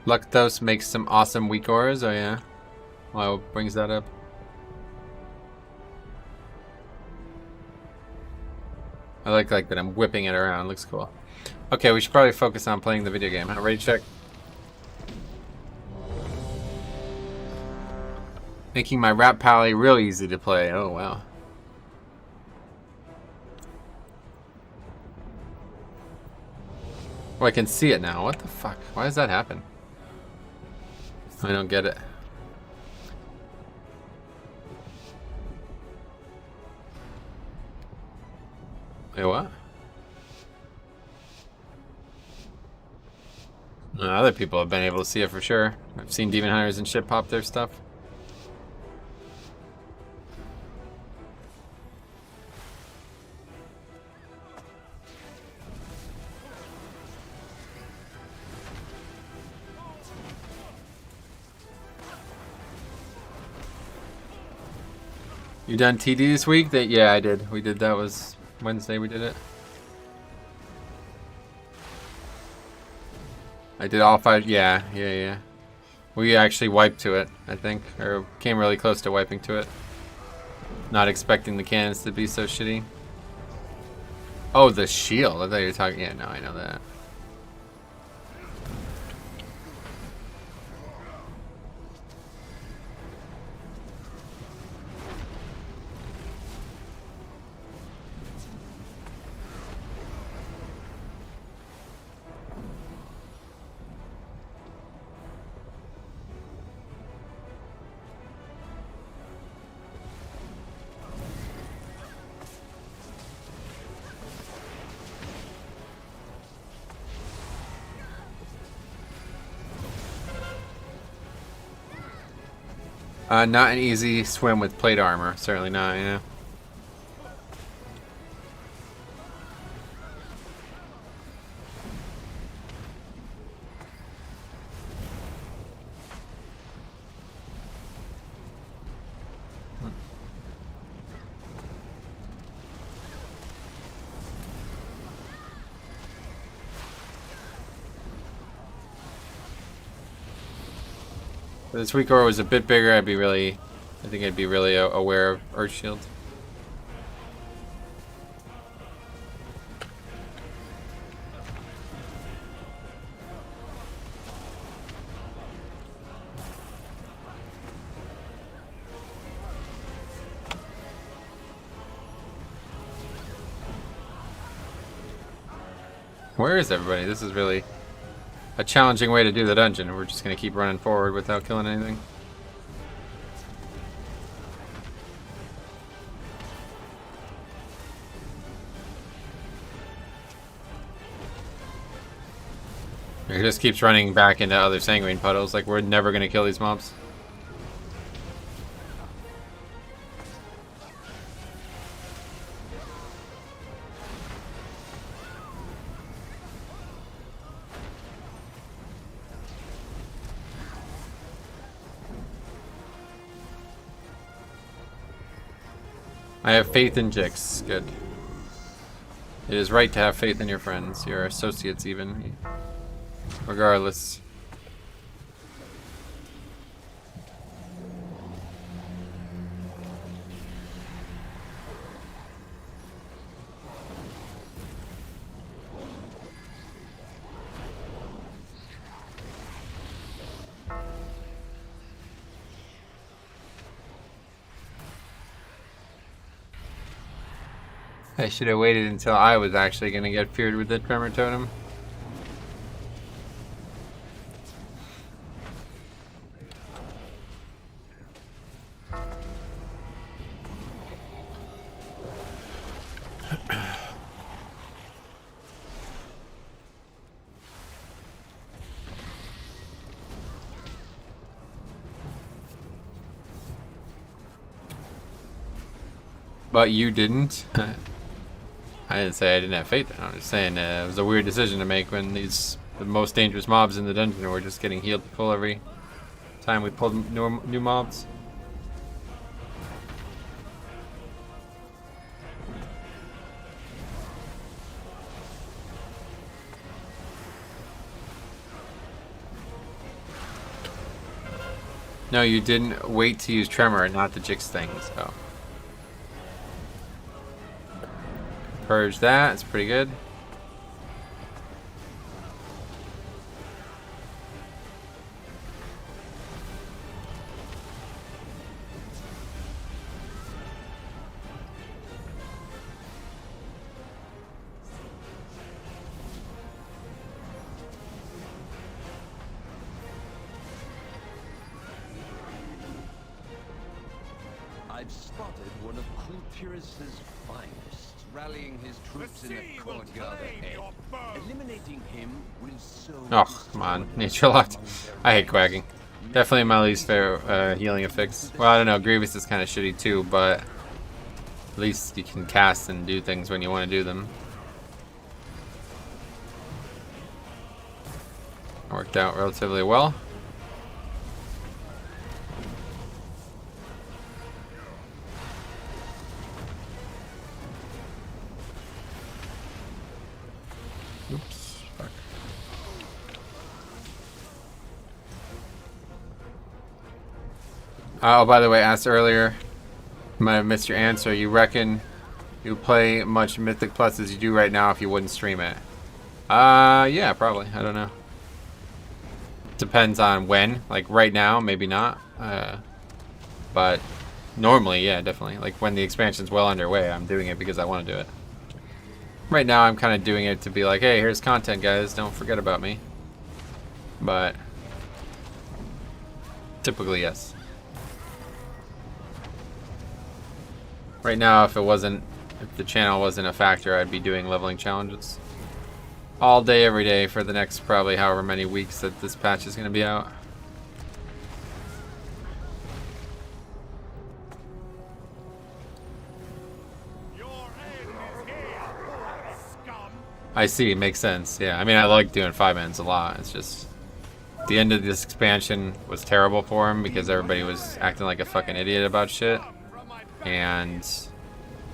Luctos makes some awesome weak auras. Oh yeah. Wow, brings that up. I like that I'm whipping it around. Looks cool. Okay, we should probably focus on playing the video game. Ready, check. Making my rap pally real easy to play. Oh wow. Oh, I can see it now. What the fuck? Why does that happen? I don't get it. Wait, what? Other people have been able to see it for sure. I've seen demon hunters and shit pop their stuff. You done TD this week? Yeah, I did. We did. That was Wednesday. We did it. I did all 5. Yeah. We actually wiped to it, I think, or came really close to wiping to it. Not expecting the cannons to be so shitty. Oh, the shield. I thought you were talking. Yeah, no, I know that. Not an easy swim with plate armor. Certainly not, you know. If this weak aura was a bit bigger, I think I'd be really aware of Earth Shield. Where is everybody? This is really a challenging way to do the dungeon. We're just gonna keep running forward without killing anything. It just keeps running back into other sanguine puddles, like we're never gonna kill these mobs. I have faith in Jix. Good. It is right to have faith in your friends, your associates even. Regardless. I should have waited until I was actually going to get feared with the Tremor Totem. But you didn't. I didn't say I didn't have faith. I'm just saying it was a weird decision to make when the most dangerous mobs in the dungeon were just getting healed full every time we pulled new mobs. No, you didn't wait to use Tremor, not the Jix thing, so. Purge that, it's pretty good. I've spotted one of Kultiris's finest, rallying his troops in the courtyard ahead. Eliminating him will sow. Oh, come on. Nature locked. I hate quacking. Definitely my least favorite healing affix. Well, I don't know. Grievous is kind of shitty too, but at least you can cast and do things when you want to do them. Worked out relatively well. Oops. Fuck. Oh, by the way, I asked earlier, might have missed your answer. You reckon you play much Mythic Plus as you do right now if you wouldn't stream it? Yeah, probably. I don't know. Depends on when. Like right now, maybe not. But normally, yeah, definitely. Like when the expansion's well underway, I'm doing it because I want to do it. Right now, I'm kind of doing it to be like, hey, here's content, guys. Don't forget about me. But typically, yes. Right now, if the channel wasn't a factor, I'd be doing leveling challenges all day, every day for the next probably however many weeks that this patch is going to be out. I see, it makes sense. Yeah, I mean, I like doing 5-mans a lot. It's just the end of this expansion was terrible for him because everybody was acting like a fucking idiot about shit. And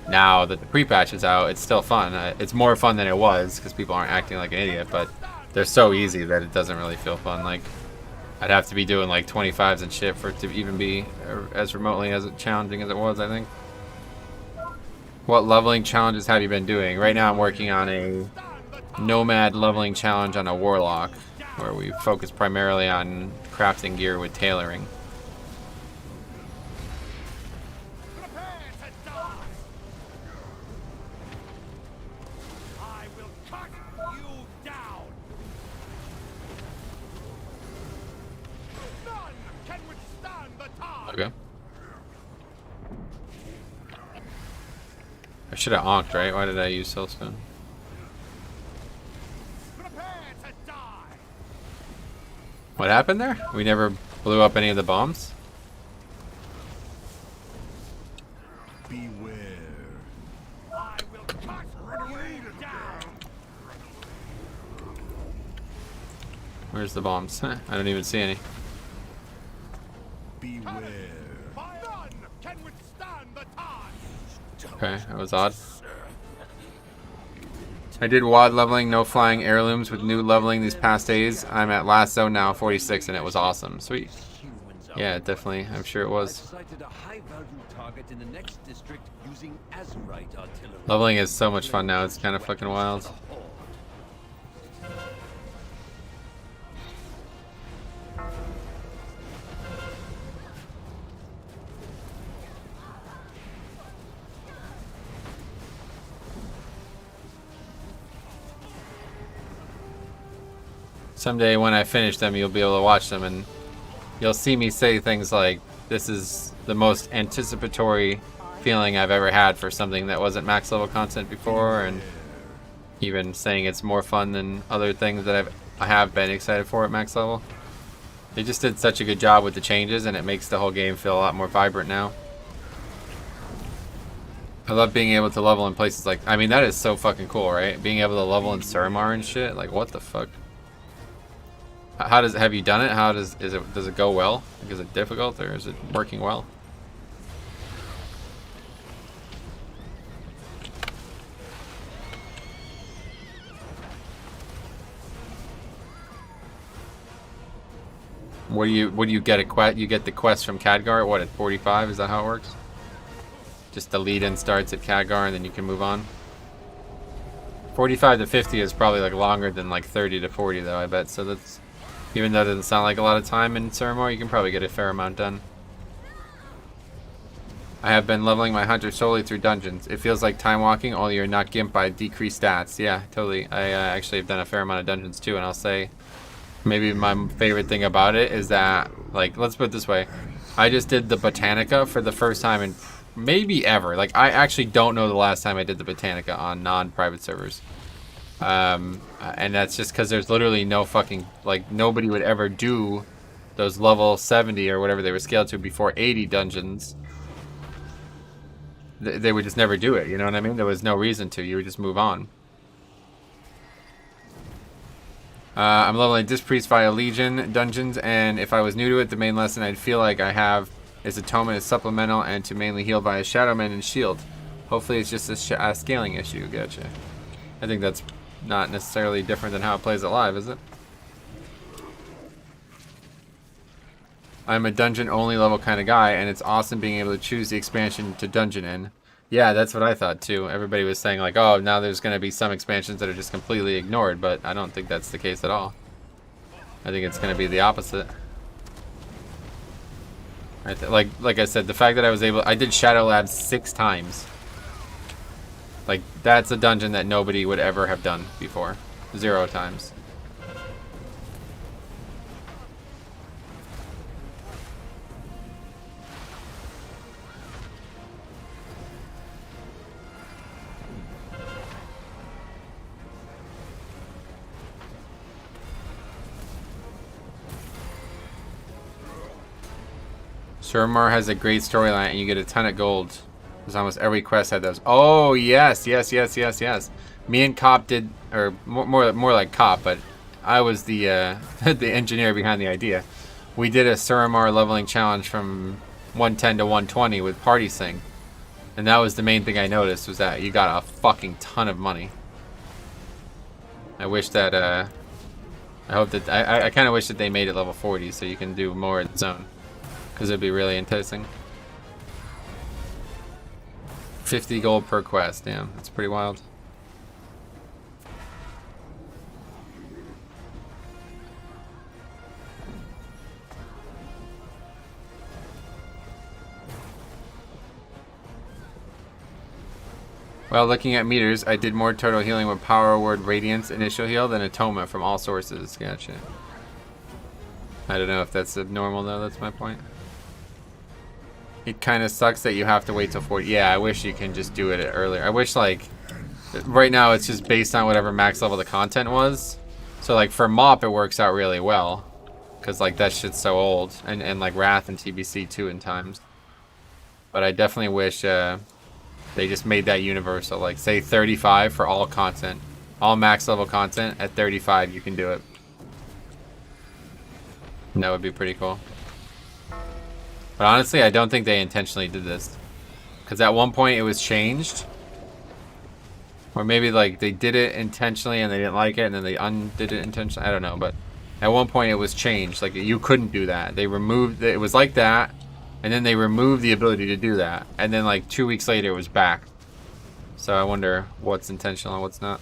now that the pre-patch is out, it's still fun. It's more fun than it was because people aren't acting like an idiot, but they're so easy that it doesn't really feel fun. Like, I'd have to be doing like 25s and shit for it to even be as remotely as challenging as it was, I think. What leveling challenges have you been doing? Right now I'm working on a Nomad leveling challenge on a Warlock, where we focus primarily on crafting gear with tailoring. Okay. I should have onked, right? Why did I use Soulstone? What happened there? We never blew up any of the bombs? Beware. I will cut you down. Where's the bombs? I don't even see any. Beware. None can withstand the tide. Okay, that was odd. I did WOD leveling, no flying heirlooms with new leveling these past days. I'm at last zone now, 46, and it was awesome. Sweet. Yeah, definitely. I'm sure it was. Leveling is so much fun now. It's kind of fucking wild. Someday when I finish them, you'll be able to watch them and you'll see me say things like, this is the most anticipatory feeling I've ever had for something that wasn't max level content before, and even saying it's more fun than other things that I have been excited for at max level. They just did such a good job with the changes, and it makes the whole game feel a lot more vibrant now. I love being able to level in places like... I mean, that is so fucking cool, right? Being able to level in Suramar and shit. Like, what the fuck? How does... Have you done it? How does... Does it go well? Like, is it difficult or is it working well? What do you get a quest? You get the quest from Khadgar, what, at 45? Is that how it works? Just the lead-in starts at Khadgar and then you can move on? 45 to 50 is probably like longer than like 30 to 40 though, I bet. So that's... Even though it doesn't sound like a lot of time in Suramar, you can probably get a fair amount done. I have been leveling my hunter solely through dungeons. It feels like time walking, only you're not gimped by decreased stats. Yeah, totally. I actually have done a fair amount of dungeons too, and I'll say... Maybe my favorite thing about it is that, like, let's put it this way. I just did the Botanica for the first time in maybe ever. Like, I actually don't know the last time I did the Botanica on non-private servers. And that's just because there's literally no fucking, like, nobody would ever do those level 70 or whatever they were scaled to before 80 dungeons. They would just never do it, you know what I mean? There was no reason to. You would just move on. I'm leveling Dispriest via Legion dungeons, and if I was new to it, the main lesson I'd feel like I have is Atonement is supplemental and to mainly heal via Shadowman and Shield. Hopefully it's just a scaling issue. Gotcha. I think that's not necessarily different than how it plays it live, is it? I'm a dungeon-only level kind of guy, and it's awesome being able to choose the expansion to dungeon in. Yeah, that's what I thought too. Everybody was saying like, oh, now there's going to be some expansions that are just completely ignored, but I don't think that's the case at all. I think it's going to be the opposite. Like I said, the fact that I did Shadow Labs 6 times. Like, that's a dungeon that nobody would ever have done before. 0 times. Suramar has a great storyline, and you get a ton of gold. Because almost every quest had those. Oh yes. Me and Cop did, or more like Cop, but I was the the engineer behind the idea. We did a Suramar leveling challenge from 110 to 120 with Party Sing, and that was the main thing I noticed was that you got a fucking ton of money. I wish that I hope that I kind of wish that they made it level 40 so you can do more at zone. Because it'd be really enticing. 50 gold per quest, damn, that's pretty wild. Well, looking at meters, I did more total healing with Power Word Radiance initial heal than Atonement from all sources. Gotcha. I don't know if that's abnormal though, that's my point. It kind of sucks that you have to wait till 40. Yeah, I wish you can just do it earlier. I wish, like, right now it's just based on whatever max level the content was. So, like, for MOP, it works out really well. Because, like, that shit's so old. And like, Wrath and TBC, too, in times. But I definitely wish they just made that universal. Like, say 35 for all content. All max level content, at 35 you can do it. And that would be pretty cool. But honestly, I don't think they intentionally did this. Because at one point it was changed. Or maybe like they did it intentionally and they didn't like it and then they undid it intentionally. I don't know, but at one point it was changed. Like you couldn't do that. They removed it was like that, and then they removed the ability to do that. And then like 2 weeks later it was back. So I wonder what's intentional and what's not.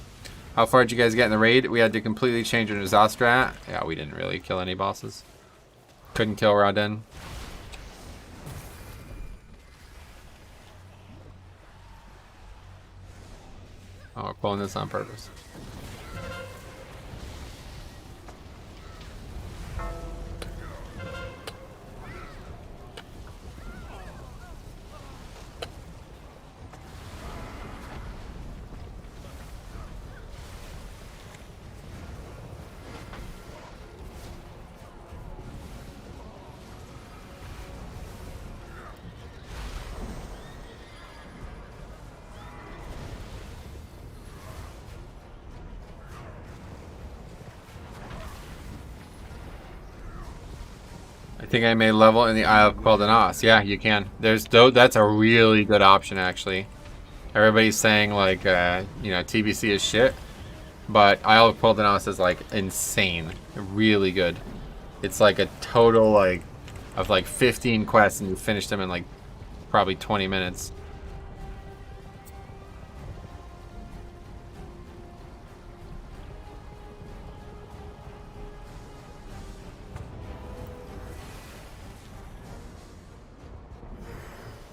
How far did you guys get in the raid? We had to completely change our Zostrat. Yeah, we didn't really kill any bosses. Couldn't kill Raden. Oh, we're pulling this on purpose. think I may level in the Isle of Quel'Danas. Yeah, you can. That's a really good option, actually. Everybody's saying, like, you know, TBC is shit. But Isle of Quel'Danas is, like, insane. Really good. It's, like, a total, like, of, like, 15 quests, and you finish them in, like, probably 20 minutes.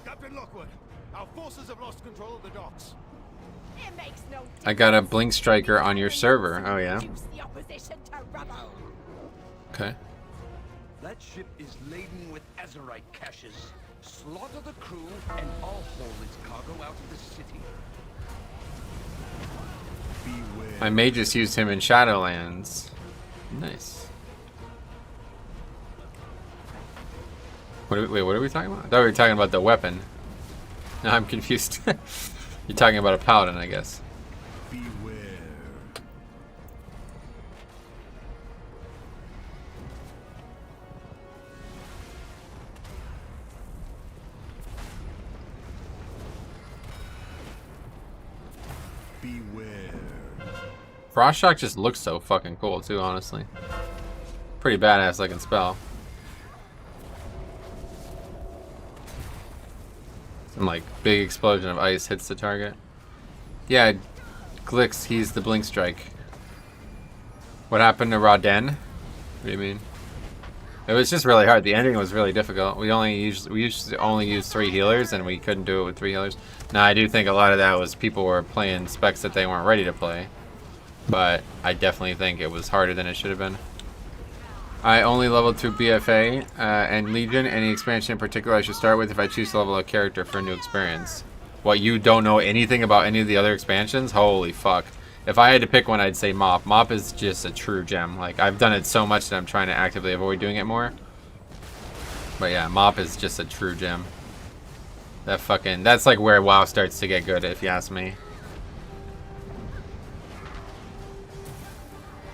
Captain Lockwood, our forces have lost control of the docks. It makes no difference. I got a Blink Striker on your server. Oh, yeah? Reduce the opposition to rubble. Okay. That ship is laden with Azerite caches. Slaughter the crew, and I'll haul its cargo out of the city. Beware. I may just use him in Shadowlands. Nice. Wait, what are we talking about? I thought we were talking about the weapon. No, I'm confused. You're talking about a paladin, I guess. Beware. Beware. Frost Shock just looks so fucking cool, too, honestly. Pretty badass looking spell. Some, like, big explosion of ice hits the target. Yeah, Glix, he's the Blink Strike. What happened to Raden? What do you mean? It was just really hard. The ending was really difficult. We used to only use 3 healers, and we couldn't do it with 3 healers. Now, I do think a lot of that was people were playing specs that they weren't ready to play. But I definitely think it was harder than it should have been. I only leveled through BFA and Legion. Any expansion in particular I should start with if I choose to level a character for a new experience? What, you don't know anything about any of the other expansions? Holy fuck. If I had to pick one, I'd say Mop. Mop is just a true gem. Like, I've done it so much that I'm trying to actively avoid doing it more. But yeah, Mop is just a true gem. That's like where WoW starts to get good, if you ask me.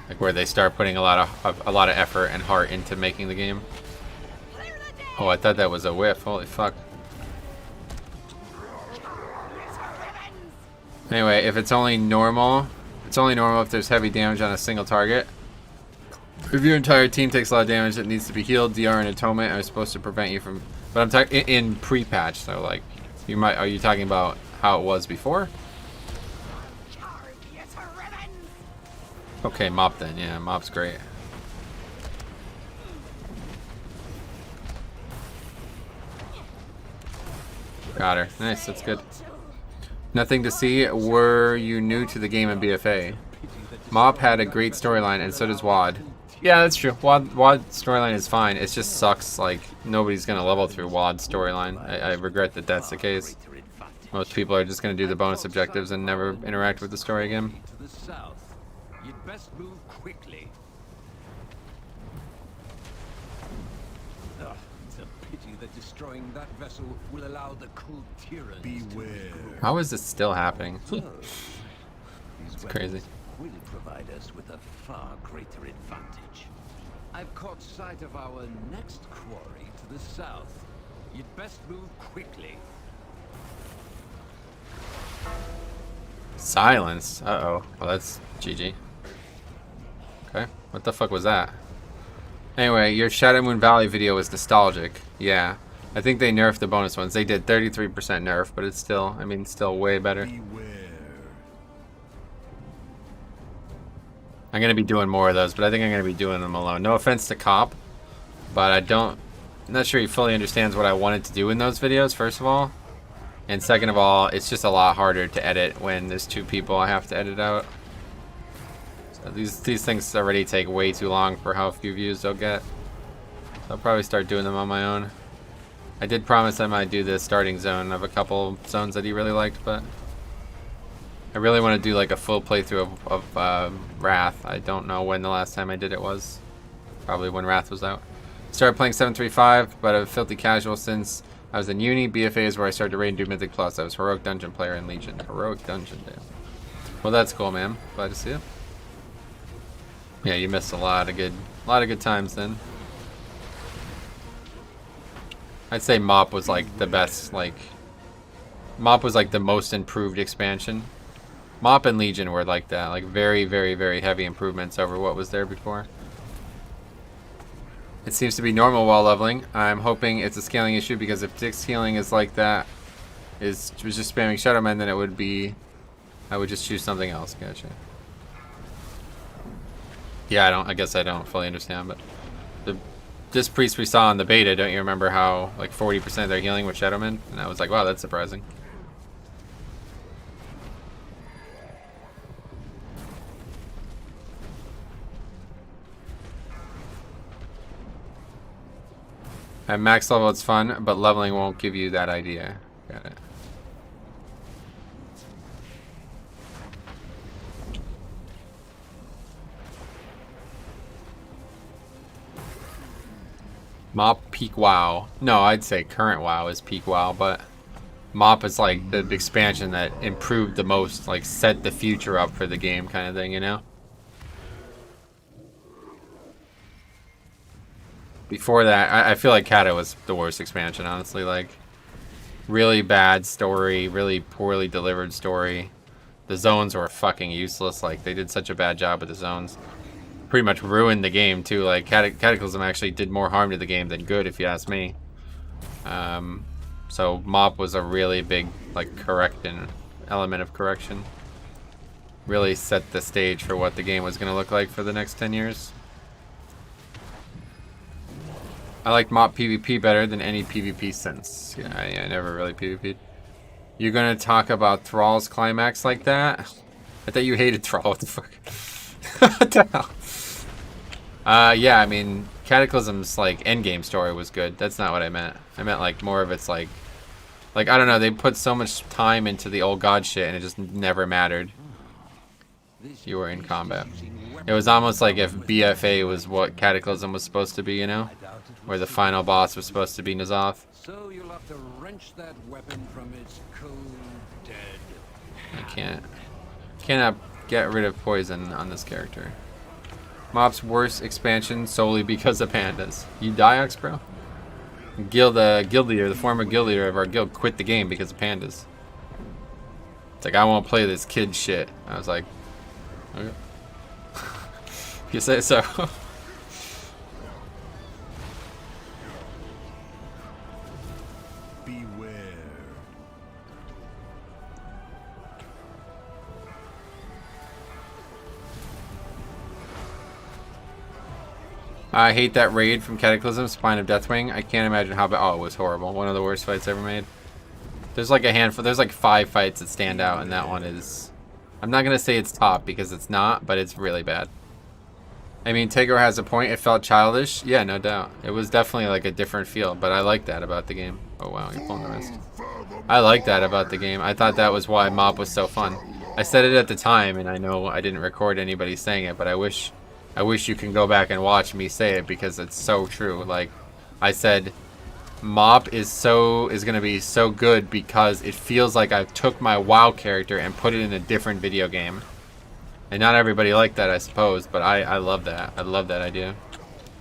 Like where they start putting a lot of effort and heart into making the game. Oh, I thought that was a whiff. Holy fuck. Anyway, if it's only normal if there's heavy damage on a single target. If your entire team takes a lot of damage that needs to be healed, DR and Atonement are supposed to prevent you from. But I'm talking in pre-patch, so like, are you talking about how it was before? Okay, Mop then. Yeah, Mop's great. Got her. Nice, that's good. Nothing to see. Were you new to the game in BFA? Mop had a great storyline, and so does WoD. Yeah, that's true. WoD storyline is fine. It just sucks. Like, nobody's gonna level through WoD storyline. I regret that that's the case. Most people are just gonna do the bonus objectives and never interact with the story again. To the south. You'd best move quickly. It's a pity that destroying that vessel will allow the cool tyrants. Beware. How is this still happening? It's crazy. Will provide us with a far greater advantage. I've caught sight of our next quarry to the south. You'd best move quickly. Silence. Uh-oh. Well, that's GG. Okay. What the fuck was that? Anyway, your Shadow Moon Valley video was nostalgic. Yeah. I think they nerfed the bonus ones. They did 33% nerf, but it's still, I mean, still way better. Beware. I'm going to be doing more of those, but I think I'm going to be doing them alone. No offense to Cop, but I'm not sure he fully understands what I wanted to do in those videos, first of all. And second of all, it's just a lot harder to edit when there's 2 people I have to edit out. So these things already take way too long for how few views they'll get. So I'll probably start doing them on my own. I did promise I might do the starting zone of a couple zones that he really liked, but I really want to do like a full playthrough of Wrath. I don't know when the last time I did it was. Probably when Wrath was out. Started playing 735, but a filthy casual since I was in uni. BFA is where I started to raid and do Mythic Plus. I was Heroic Dungeon player in Legion. Heroic Dungeon, damn. Well, that's cool, man. Glad to see it. Yeah, you missed a lot of good times then. I'd say Mop was like the best, like Mop was like the most improved expansion. Mop and Legion were like that, like very, very, very heavy improvements over what was there before. It seems to be normal while leveling. I'm hoping it's a scaling issue, because if Dick's healing is like that, was just spamming Shadowman, then it would be, I would just choose something else. Gotcha. Yeah, I guess I don't fully understand, but this priest we saw in the beta, don't you remember how like 40% of their healing was Shadowman? And I was like, wow, that's surprising. At max level it's fun, but leveling won't give you that idea. Got it. Mop peak WoW. No, I'd say current WoW is peak WoW, but Mop is like the expansion that improved the most, like set the future up for the game kind of thing, you know? Before that, I feel like Kata was the worst expansion, honestly. Like, really bad story, really poorly delivered story. The zones were fucking useless. Like, they did such a bad job with the zones. Pretty much ruined the game, too. Like, Cataclysm actually did more harm to the game than good, if you ask me. So, Mop was a really big, like, element of correction. Really set the stage for what the game was going to look like for the next 10 years. I liked Mop PvP better than any PvP since. Yeah, I never really PvP'd. You're gonna talk about Thrall's climax like that? I thought you hated Thrall. What the fuck? What the hell? Yeah, I mean, Cataclysm's like endgame story was good. That's not what I meant. I meant like more of its like I don't know. They put so much time into the old god shit, and it just never mattered. You were in combat. It was almost like if BFA was what Cataclysm was supposed to be, you know? Where the final boss was supposed to be N'Zoth. So you'll have to wrench that weapon from its cold dead. I cannot get rid of poison on this character. Mop's worst expansion solely because of pandas. You Diox, bro? Guild leader, the former guild leader of our guild, quit the game because of pandas. It's like, I won't play this kid shit. I was like, okay. You say so. Beware. I hate that raid from Cataclysm, Spine of Deathwing. I can't imagine how bad. Oh, it was horrible. One of the worst fights ever made. There's like a handful. There's like 5 fights that stand out, and that one is. I'm not gonna say it's top because it's not, but it's really bad. I mean, Tegor has a point. It felt childish. Yeah, no doubt. It was definitely like a different feel, but I like that about the game. Oh wow, you're pulling the wrist. I like that about the game. I thought that was why Mop was so fun. I said it at the time, and I know I didn't record anybody saying it, but I wish you can go back and watch me say it because it's so true. Like, I said, Mop is gonna be so good because it feels like I took my WoW character and put it in a different video game. And not everybody liked that, I suppose, but I love that. I love that idea.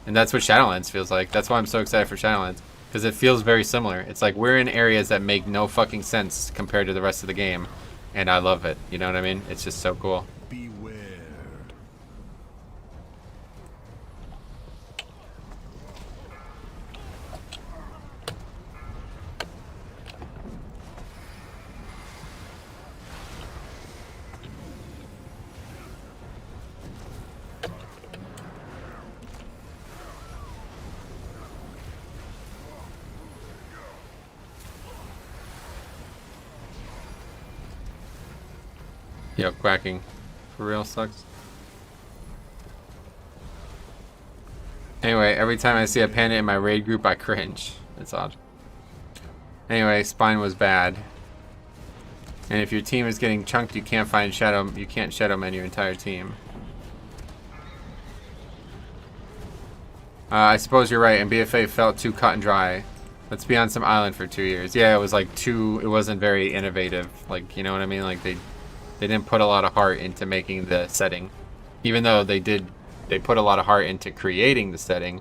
And that's what Shadowlands feels like. That's why I'm so excited for Shadowlands. Because it feels very similar. It's like we're in areas that make no fucking sense compared to the rest of the game. And I love it. You know what I mean? It's just so cool. Beware. Yo, quacking. For real sucks. Anyway, every time I see a panda in my raid group, I cringe. It's odd. Anyway, Spine was bad. And if your team is getting chunked, you can't Shadowman your entire team. I suppose you're right, and BFA felt too cut and dry. Let's be on some island for 2 years. Yeah, it was like it wasn't very innovative. Like, you know what I mean? Like, they didn't put a lot of heart into making the setting. Even though they put a lot of heart into creating the setting,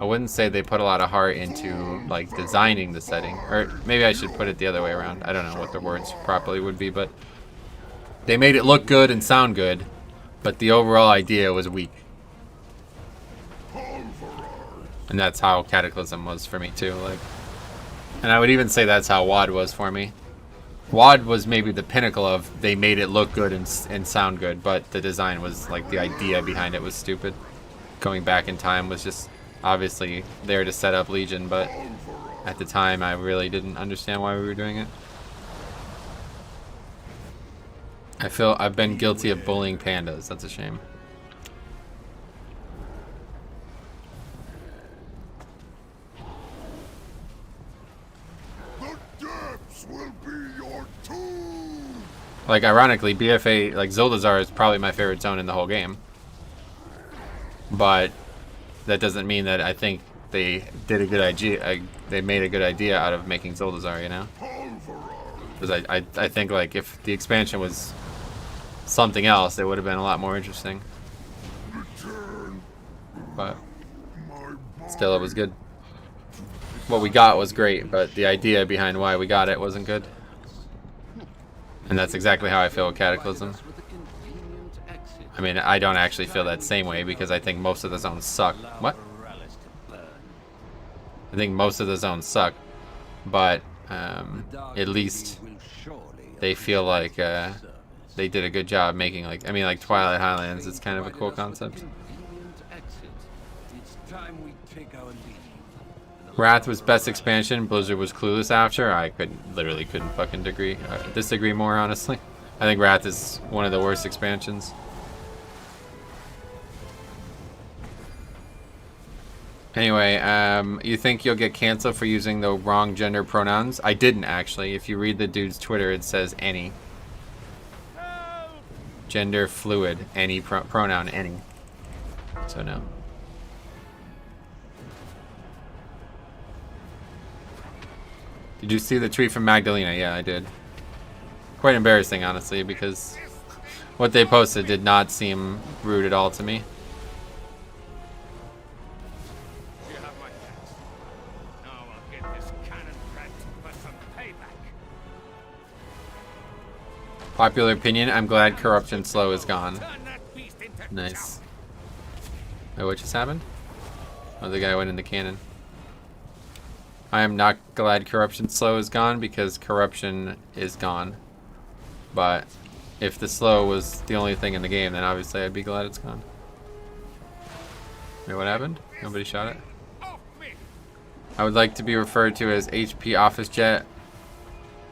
I wouldn't say they put a lot of heart into like designing the setting, or maybe I should put it the other way around. I don't know what the words properly would be, but they made it look good and sound good, but the overall idea was weak. And that's how Cataclysm was for me too. Like, and I would even say that's how WoD was for me. WoD was maybe the pinnacle of they made it look good and sound good, but the design was like the idea behind it was stupid. Going back in time was just obviously there to set up Legion, but at the time I really didn't understand why we were doing it. I feel I've been guilty of bullying pandas. That's a shame. The depths will be your tomb. Like, ironically, BFA, like, Zuldazar is probably my favorite zone in the whole game. But that doesn't mean that I think they did a good idea. They made a good idea out of making Zuldazar, you know? Because I think, like, if the expansion was something else, it would have been a lot more interesting. But still, it was good. What we got was great, but the idea behind why we got it wasn't good. And that's exactly how I feel with Cataclysm. I mean, I don't actually feel that same way because I think most of the zones suck. What? I think most of the zones suck, but at least they feel like they did a good job making, like, I mean, like Twilight Highlands, it's kind of a cool concept. Wrath was best expansion. Blizzard was clueless after. I literally couldn't fucking disagree more, honestly. I think Wrath is one of the worst expansions. Anyway, you think you'll get canceled for using the wrong gender pronouns? I didn't, actually. If you read the dude's Twitter, it says any. Gender fluid. Any pronoun, any. So no. Did you see the tweet from Magdalena? Yeah, I did. Quite embarrassing, honestly, because what they posted did not seem rude at all to me. Popular opinion, I'm glad Corruption Slow is gone. Nice. Wait, what just happened? Oh, the guy went in the cannon. I am not glad Corruption Slow is gone because Corruption is gone. But if the slow was the only thing in the game, then obviously I'd be glad it's gone. Wait, what happened? Nobody shot it? I would like to be referred to as HP OfficeJet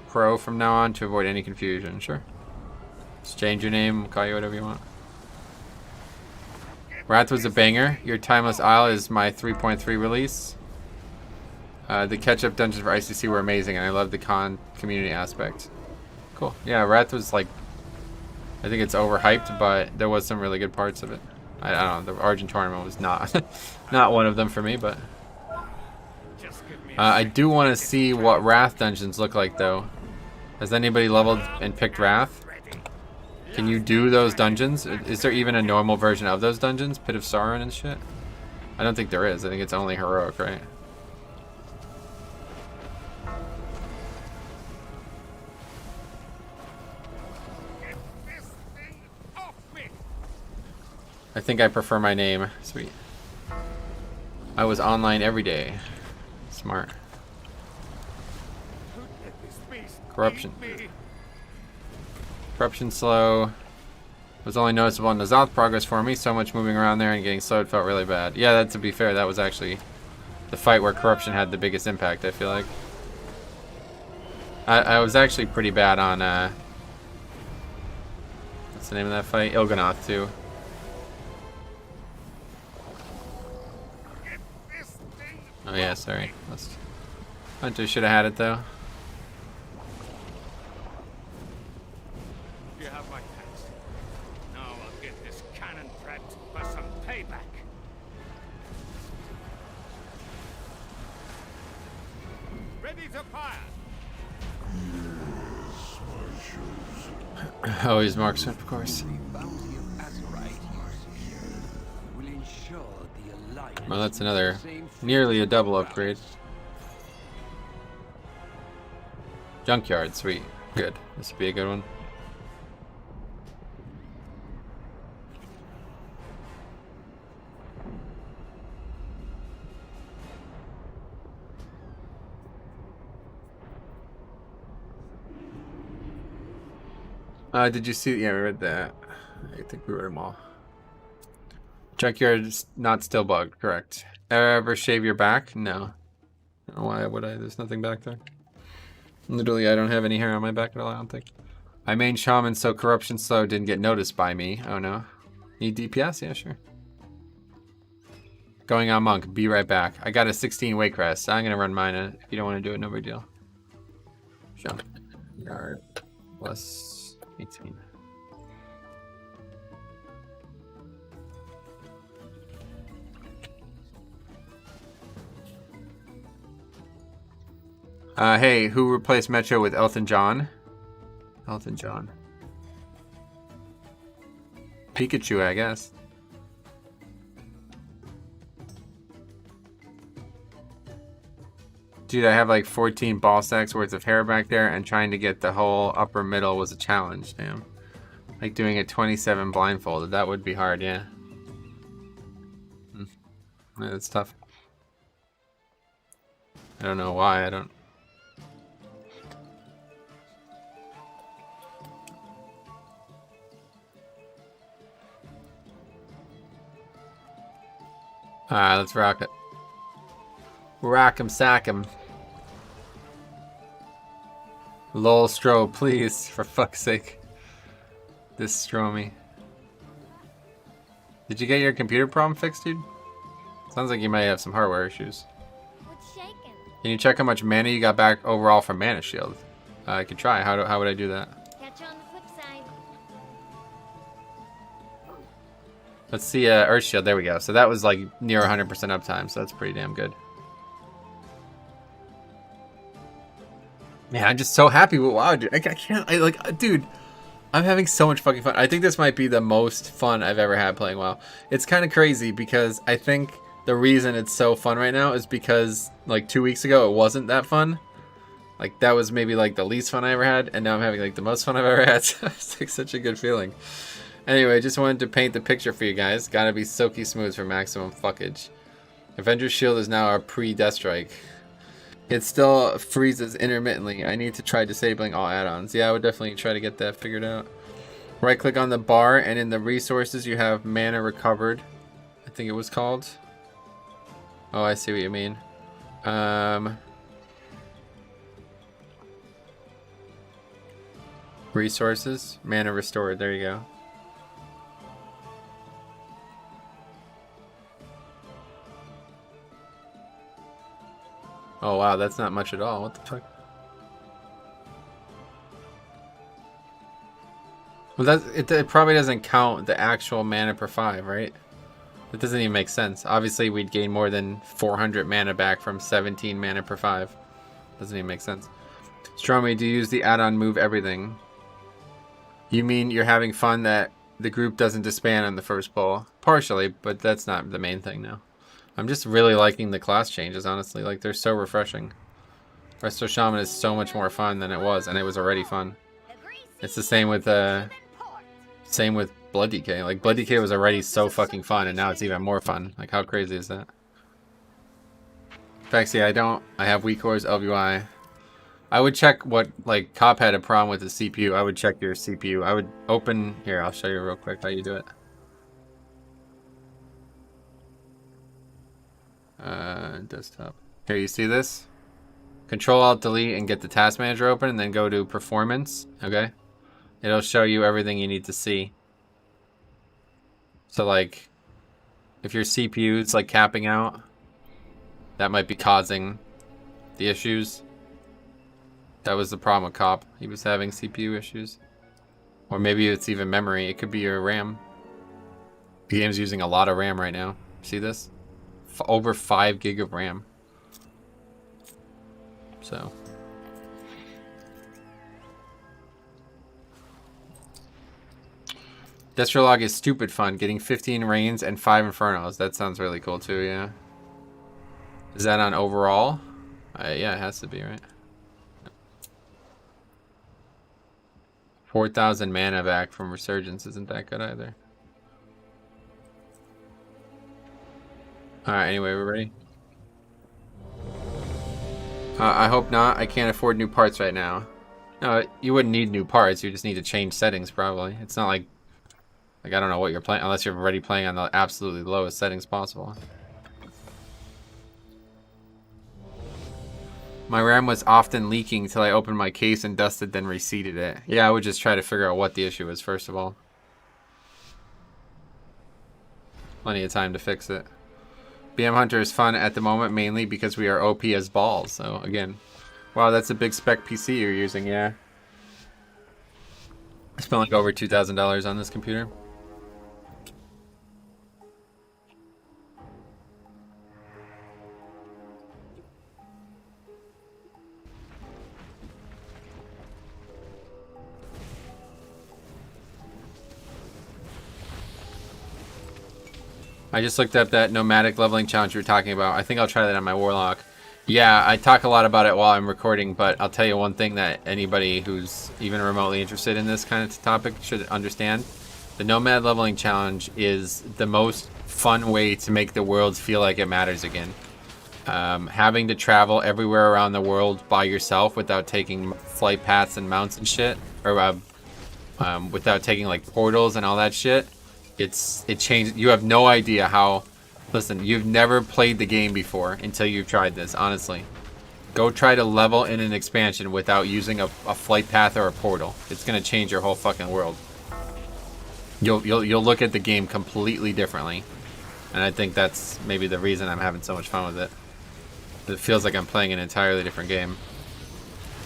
Pro from now on to avoid any confusion. Sure. Just change your name, we'll call you whatever you want. Wrath was a banger. Your Timeless Isle is my 3.3 release. The catch-up dungeons for ICC were amazing, and I love the community aspect. Cool. Yeah, Wrath was like, I think it's overhyped, but there was some really good parts of it. I don't know, the Argent tournament was not not one of them for me, but I do want to see what Wrath dungeons look like, though. Has anybody leveled and picked Wrath? Can you do those dungeons? Is there even a normal version of those dungeons? Pit of Sauron and shit? I don't think there is. I think it's only heroic, right? I think I prefer my name. Sweet. I was online every day. Smart. Corruption. Corruption slow. Was only noticeable in the Zoth progress for me. So much moving around there and getting slowed felt really bad. Yeah, that, to be fair, that was actually the fight where Corruption had the biggest impact, I feel like. I was actually pretty bad on, what's the name of that fight? Il'gynoth, too. Oh yeah, sorry. Hunter should have had it though. You have my thanks. Now I'll get this cannon prepped for some payback. Ready to fire. Oh, he's Mark's, of course. The bounty of Azerite will ensure the Alliance Well, that's another nearly a double upgrade. Junkyard, sweet. Good. This would be a good one. Did you see? Yeah, we read that. I think we read them all. Junkyard is not still bugged, correct. Ever shave your back? No. Why would I? There's nothing back there. Literally, I don't have any hair on my back at all, I don't think. I main Shaman, so corruption slow didn't get noticed by me. Oh no. Need DPS? Yeah, sure. Going on monk, be right back. I got a 16 wake rest. I'm gonna run mine. If you don't want to do it, no big deal. Junkyard plus 18. Hey, who replaced Metro with Elton John? Elton John. Pikachu, I guess. Dude, I have like 14 ball sacks worth of hair back there, and trying to get the whole upper middle was a challenge, damn. Like doing a 27 blindfolded, that would be hard, yeah. Yeah, that's tough. I don't know why, I don't... Alright, let's rock it. Rock 'em, sack 'em. Lol, Stro, please, for fuck's sake. This Stromy. Did you get your computer problem fixed, dude? Sounds like you might have some hardware issues. What's shaking? Can you check how much mana you got back overall from Mana Shield? I could try. How would I do that? Catch you on the flip side. Let's see, Earth Shield. There we go. So that was like near 100% uptime, so that's pretty damn good. Man, I'm just so happy with WoW, dude. I can't, dude, I'm having so much fucking fun. I think this might be the most fun I've ever had playing WoW. It's kind of crazy because I think the reason it's so fun right now is because like 2 weeks ago it wasn't that fun. Like that was maybe like the least fun I ever had, and now I'm having like the most fun I've ever had. So it's like such a good feeling. Anyway, just wanted to paint the picture for you guys. Gotta be silky smooth for maximum fuckage. Avengers Shield is now our pre-Death Strike. It still freezes intermittently. I need to try disabling all add-ons. Yeah, I would definitely try to get that figured out. Right click on the bar, and in the resources you have mana recovered. I think it was called. Oh, I see what you mean. Resources, mana restored. There you go. Oh wow, that's not much at all. What the fuck? Well, it probably doesn't count the actual mana per 5, right? That doesn't even make sense. Obviously, we'd gain more than 400 mana back from 17 mana per 5. Doesn't even make sense. Stromy, do you use the add-on move everything? You mean you're having fun that the group doesn't disband on the first pull? Partially, but that's not the main thing now. I'm just really liking the class changes, honestly. Like, they're so refreshing. Resto Shaman is so much more fun than it was, and it was already fun. It's the same with Blood DK. Like, Blood DK was already so fucking fun, and now it's even more fun. Like, how crazy is that? Faxi, I have weak cores, LVI. I would check what, like, Cop had a problem with the CPU. I would check your CPU. I would open, here, I'll show you real quick how you do it. Desktop. Here, you see this? Control Alt Delete and get the task manager open, and then go to performance. Okay, it'll show you everything you need to see. So like, if your CPU is like capping out, that might be causing the issues. That was the problem with Cop. He was having CPU issues, or maybe it's even memory. It could be your RAM. The game's using a lot of RAM right now. See this? Over 5 gig of RAM. So Destrolog is stupid fun. Getting 15 Rains and 5 Infernos. That sounds really cool too, yeah. Is that on overall? Yeah, it has to be, right? 4,000 mana back from Resurgence isn't that good either. Alright, anyway, we're ready. I hope not. I can't afford new parts right now. No, you wouldn't need new parts. You just need to change settings, probably. It's not like I don't know what you're playing, unless you're already playing on the absolutely lowest settings possible. My RAM was often leaking till I opened my case and dusted, then reseated it. Yeah, I would just try to figure out what the issue is, first of all. Plenty of time to fix it. BM Hunter is fun at the moment, mainly because we are OP as balls. So, again, wow, that's a big spec PC you're using, yeah. I spent like over $2,000 on this computer. I just looked up that nomadic leveling challenge you were talking about. I think I'll try that on my Warlock. Yeah, I talk a lot about it while I'm recording, but I'll tell you one thing that anybody who's even remotely interested in this kind of topic should understand. The Nomad Leveling Challenge is the most fun way to make the world feel like it matters again. Having to travel everywhere around the world by yourself without taking flight paths and mounts and shit, or without taking like portals and all that shit, it changed. You have no idea how. Listen, you've never played the game before until you've tried this. Honestly, go try to level in an expansion without using a flight path or a portal. It's gonna change your whole fucking world. You'll look at the game completely differently, and I think that's maybe the reason I'm having so much fun with it. It feels like I'm playing an entirely different game.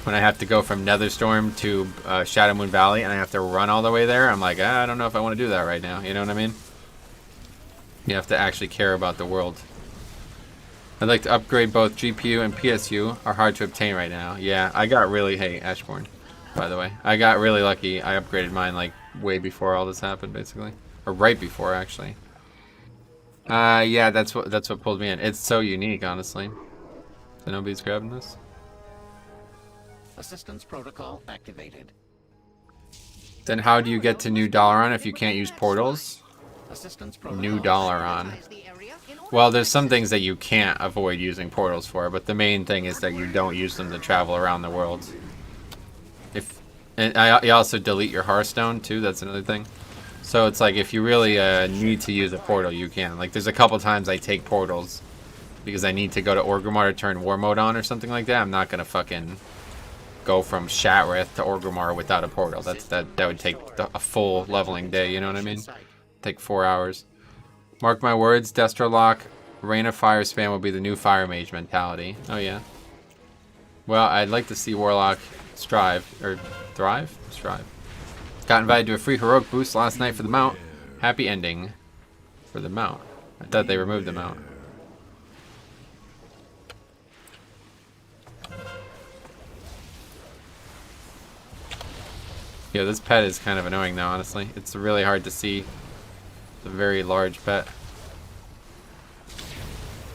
When I have to go from Netherstorm to Shadow Moon Valley and I have to run all the way there, I'm like, I don't know if I want to do that right now. You know what I mean? You have to actually care about the world. I'd like to upgrade both GPU and PSU. Are hard to obtain right now. Yeah, I got really... Hey, Ashbourne, by the way. I got really lucky. I upgraded mine like way before all this happened, basically. Or right before, actually. Yeah, that's what pulled me in. It's so unique, honestly. So nobody's grabbing this? Assistance protocol activated. Then how do you get to New Dalaran if you can't use portals? New Dalaran. Well, there's some things that you can't avoid using portals for, but the main thing is that you don't use them to travel around the world. You also delete your Hearthstone too. That's another thing. So it's like if you really need to use a portal, you can. Like there's a couple times I take portals because I need to go to Orgrimmar to turn War Mode on or something like that. I'm not gonna fucking go from Shatrith to Orgrimmar without a portal. That would take a full leveling day, you know what I mean? Take 4 hours. Mark my words, Destrolock, Rain of Fire spam will be the new Fire Mage mentality. Oh yeah. Well, I'd like to see Warlock strive, or thrive? Strive. Got invited to a free heroic boost last night for the mount. Happy ending for the mount. I thought they removed the mount. Yeah, this pet is kind of annoying though, honestly. It's really hard to see. It's a very large pet.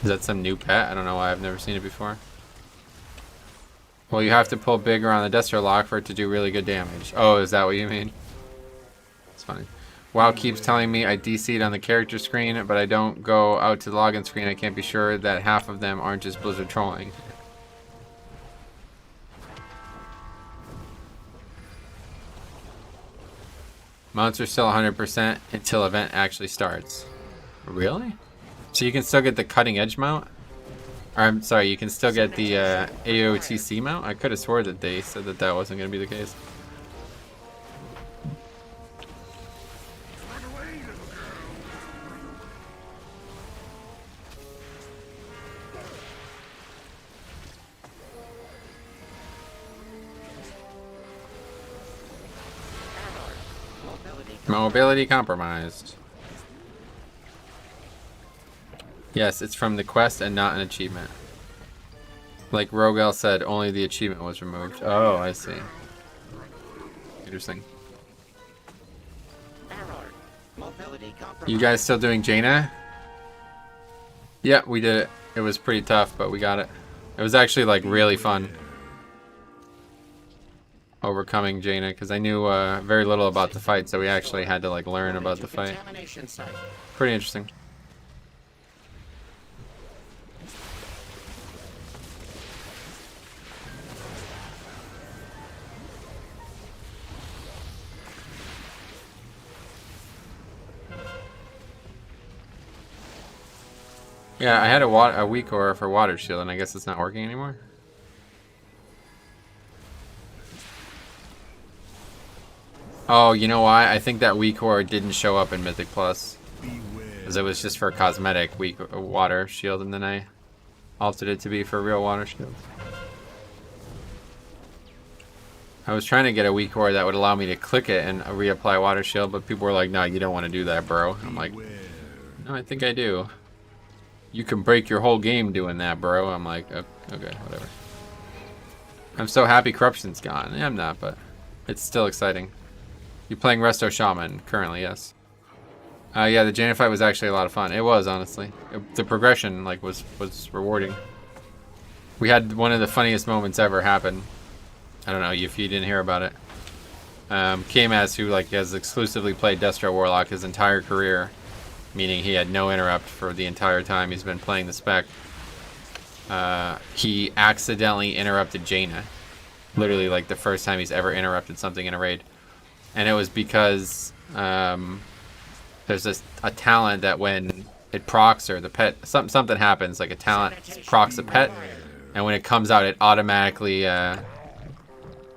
Is that some new pet? I don't know why I've never seen it before. Well, you have to pull bigger on the Destrolock for it to do really good damage. Oh, is that what you mean? It's funny. WoW keeps telling me I DC'd on the character screen, but I don't go out to the login screen. I can't be sure that half of them aren't just Blizzard trolling. Mounts are still 100% until event actually starts. Really? So you can still get the cutting edge mount? Or, I'm sorry, you can still get the AOTC mount? I could have swore that they said that that wasn't going to be the case. Mobility compromised. Yes, it's from the quest and not an achievement. Like Rogel said, only the achievement was removed. Oh, I see. Interesting. You guys still doing Jaina? Yeah, we did it. It was pretty tough, but we got it. It was actually like really fun overcoming Jaina, because I knew very little about the fight, so we actually had to like learn about the fight. Pretty interesting. Yeah, I had a weak aura for water shield, and I guess it's not working anymore. Oh, you know why? I think that weak aura didn't show up in Mythic Plus, because it was just for cosmetic weak water shield, and then I altered it to be for real water shield. I was trying to get a weak aura that would allow me to click it and reapply water shield, but people were like, "No, you don't want to do that, bro." I'm like, "No, I think I do. You can break your whole game doing that, bro." I'm like, "Okay, whatever." I'm so happy Corruption's gone. Yeah, I'm not, but it's still exciting. You playing Resto Shaman currently? Yes. Yeah, the Jaina fight was actually a lot of fun. It was, honestly. The progression like was rewarding. We had one of the funniest moments ever happen. I don't know if you didn't hear about it. K-Maz, who like has exclusively played Destro Warlock his entire career, meaning he had no interrupt for the entire time he's been playing the spec. He accidentally interrupted Jaina. Literally like the first time he's ever interrupted something in a raid. And it was because there's a talent that when it procs or the pet, something happens, like a talent procs a pet, and when it comes out it automatically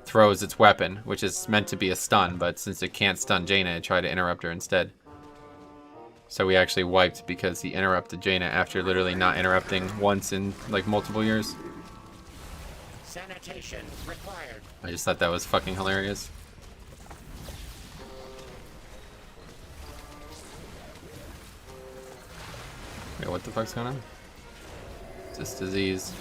throws its weapon, which is meant to be a stun, but since it can't stun Jaina, it tried to interrupt her instead. So we actually wiped because he interrupted Jaina after literally not interrupting once in like multiple years. Sanitation required. I just thought that was fucking hilarious. Wait, what the fuck's going on? It's this disease.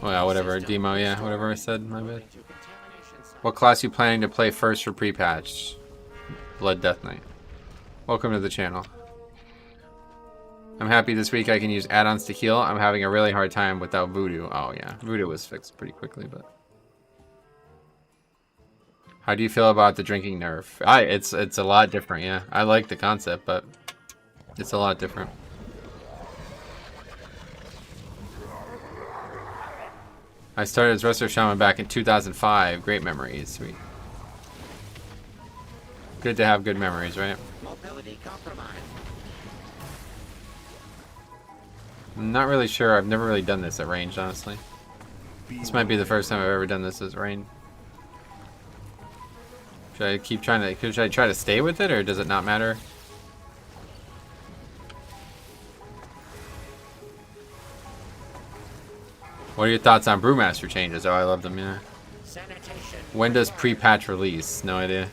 Oh yeah, whatever. Demo, yeah, whatever I said, my bad. What class you planning to play first for pre-patch? Blood Death Knight. Welcome to the channel. I'm happy this week I can use add-ons to heal. I'm having a really hard time without Voodoo. Oh yeah, Voodoo was fixed pretty quickly, but... How do you feel about the drinking nerf? It's a lot different, yeah. I like the concept, but it's a lot different. I started as Resto Shaman back in 2005. Great memories, sweet. Good to have good memories, right? Mobility compromised. I'm not really sure. I've never really done this at range, honestly. This might be the first time I've ever done this as range. Should I keep trying to... Should I try to stay with it, or does it not matter? What are your thoughts on Brewmaster changes? Oh, I love them, yeah. Sanitation. When does pre-patch release? No idea.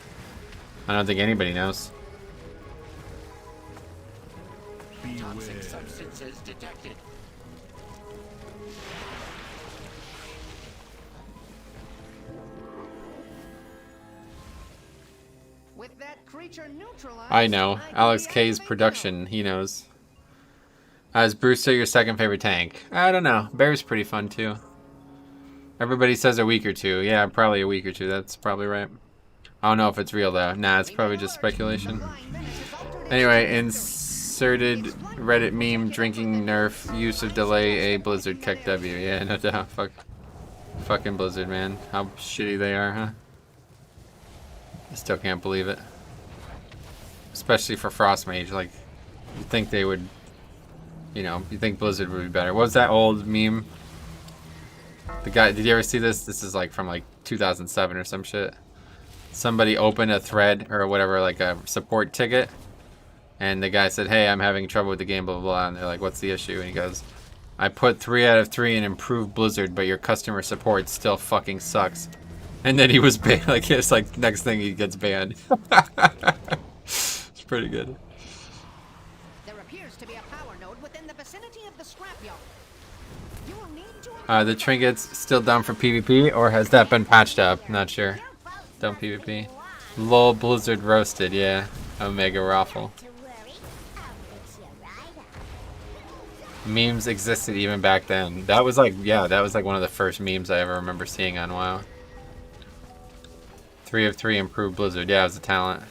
I don't think anybody knows. Toxic substances detected. With that creature neutralized, I know. Alex K's production, he knows. Is Brewster your second favorite tank? I don't know. Bear's pretty fun too. Everybody says a week or two. Yeah, probably a week or two. That's probably right. I don't know if it's real though. Nah, it's probably just speculation. Anyway, inserted Reddit meme drinking nerf use of delay a Blizzard Keck W. Yeah, no doubt. Fucking Blizzard, man. How shitty they are, huh? I still can't believe it. Especially for Frost Mage. Like, you'd think they would... You know, you think Blizzard would be better. What was that old meme? The guy, did you ever see this? This is like from like 2007 or some shit. Somebody opened a thread or whatever, like a support ticket. And the guy said, hey, I'm having trouble with the game, blah, blah, blah. And they're like, what's the issue? And he goes, I put 3 out of 3 in improved Blizzard, but your customer support still fucking sucks. And then he was banned. Like, it's like next thing he gets banned. It's pretty good. There appears to be a power node within the vicinity of the scrapyard. You will need to The trinkets still down for PvP, or has that been patched up? Not sure. Don't PvP. Lol Blizzard roasted, yeah. Omega Raffle. To worry, I'll put you right up. Memes existed even back then. That was like, yeah, that was like one of the first memes I ever remember seeing on WoW. 3 of 3 improved Blizzard. Yeah, it was a talent.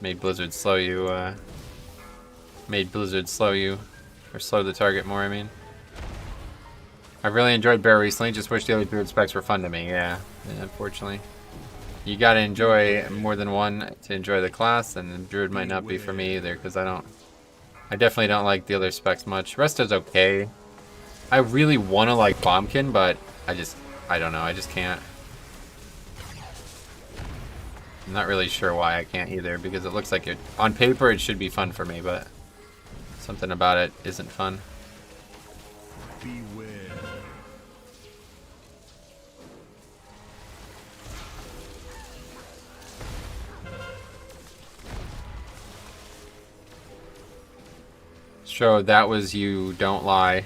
Made Blizzard slow you, or slow the target more, I mean. I really enjoyed Bear recently, just wish the other Druid specs were fun to me, yeah unfortunately. You gotta enjoy more than one to enjoy the class, and the Druid might not be for me either, because I definitely don't like the other specs much. Resto's okay. I really want to like Bombkin, but I don't know, I just can't. I'm not really sure why I can't either, because it looks like it, on paper it should be fun for me, but something about it isn't fun. Beware. So that was you, don't lie.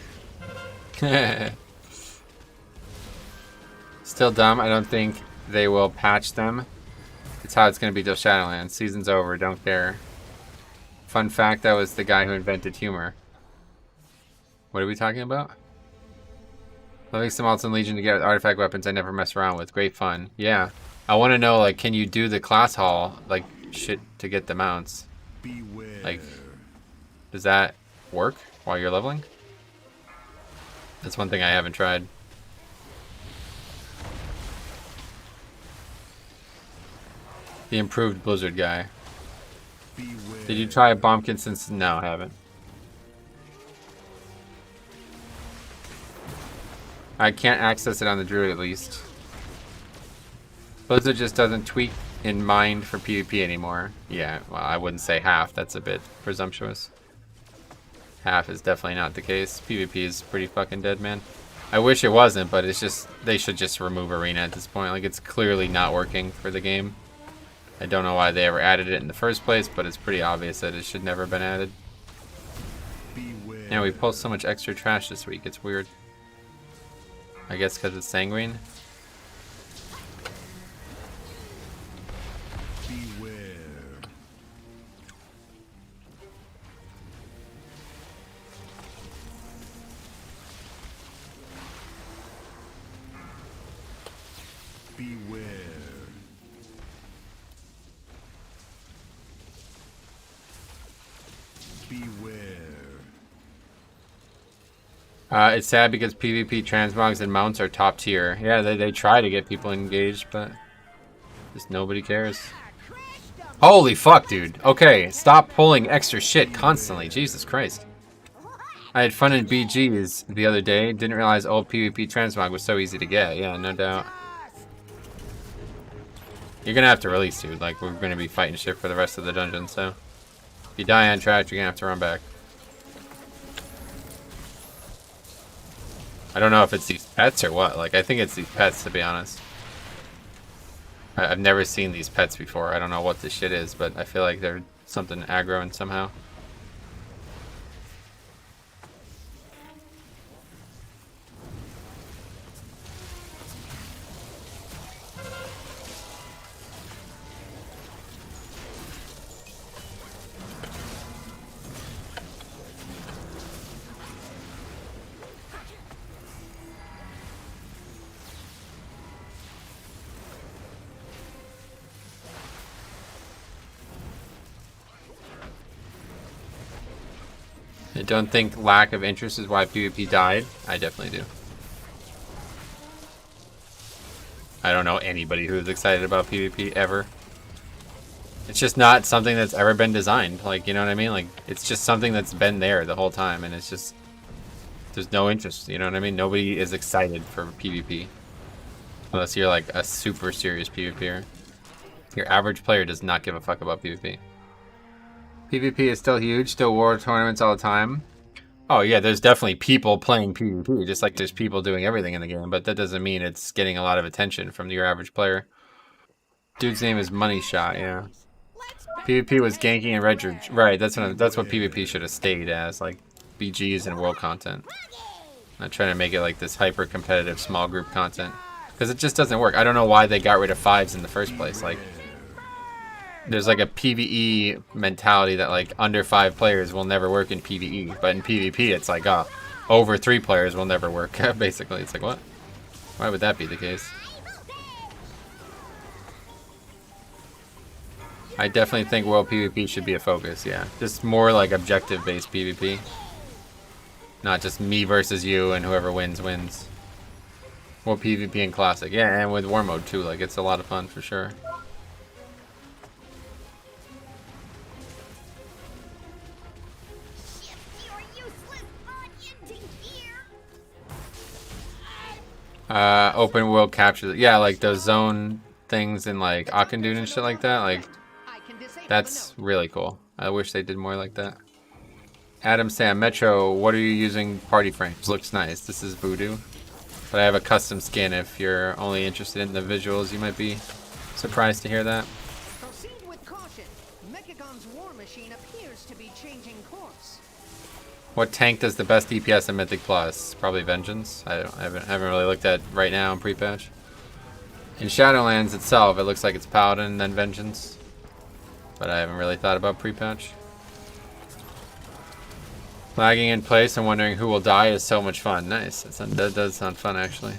Still dumb, I don't think they will patch them. It's how it's going to be till Shadowlands. Season's over, don't care. Fun fact, that was the guy who invented humor. What are we talking about? Loving some alts in Legion to get artifact weapons I never mess around with. Great fun. Yeah. I want to know, like, can you do the class haul, like, shit to get the mounts? Beware. Like, does that work while you're leveling? That's one thing I haven't tried. The improved Blizzard guy. Beware. Did you try a Bombkin since? No, I haven't. I can't access it on the Druid at least. Blizzard just doesn't tweak in mind for PvP anymore. Yeah, well, I wouldn't say half. That's a bit presumptuous. Half is definitely not the case. PvP is pretty fucking dead, man. I wish it wasn't, but it's just, they should just remove Arena at this point. Like, it's clearly not working for the game. I don't know why they ever added it in the first place, but it's pretty obvious that it should never have been added. Beware. Yeah, we post so much extra trash this week. It's weird. I guess because it's Sanguine. Beware. Beware. Beware. It's sad because PvP transmogs and mounts are top tier. Yeah, they try to get people engaged, but just nobody cares. Holy fuck, dude. Okay, stop pulling extra shit constantly. Jesus Christ. I had fun in BGs the other day. Didn't realize old PvP transmog was so easy to get. Yeah, no doubt. You're gonna have to release, dude. Like, we're gonna be fighting shit for the rest of the dungeon, so. If you die on track, you're gonna have to run back. I don't know if it's these pets or what. Like, I think it's these pets, to be honest. I've never seen these pets before. I don't know what this shit is, but I feel like they're something aggroing somehow. I don't think lack of interest is why PvP died. I definitely do. I don't know anybody who's excited about PvP ever. It's just not something that's ever been designed. Like, you know what I mean? Like, it's just something that's been there the whole time, and it's just, there's no interest, you know what I mean? Nobody is excited for PvP. Unless you're like a super serious PvPer. Your average player does not give a fuck about PvP. PvP is still huge, still war tournaments all the time. Oh yeah, there's definitely people playing PvP, just like there's people doing everything in the game, but that doesn't mean it's getting a lot of attention from your average player. Dude's name is Money Shot, yeah. PvP was ganking and red. Right, that's what PvP should have stayed as, like BGs and world content. Not trying to make it like this hyper competitive small group content. Because it just doesn't work. I don't know why they got rid of 5s in the first place. Like, there's like a PvE mentality that like under 5 players will never work in PvE, but in PvP it's like over 3 players will never work. Basically, it's like what? Why would that be the case? I definitely think world PvP should be a focus. Yeah, just more like objective-based PvP, not just me versus you and whoever wins wins. More PvP in Classic, yeah, and with War Mode too. Like it's a lot of fun for sure. Open world capture. Yeah, like those zone things in like Akendune and shit like that. Like that's really cool. I wish they did more like that. Adam Sam Metro, what are you using party frames? Looks nice. This is Voodoo. But I have a custom skin. If you're only interested in the visuals, you might be surprised to hear that. Proceed with caution. Mechagon's war machine appears to be changing course. What tank does the best DPS in Mythic Plus? Probably Vengeance. I haven't really looked at right now in Prepatch. In Shadowlands itself, it looks like it's Paladin then Vengeance. But I haven't really thought about Prepatch. Lagging in place and wondering who will die is so much fun. Nice. That does sound fun, actually.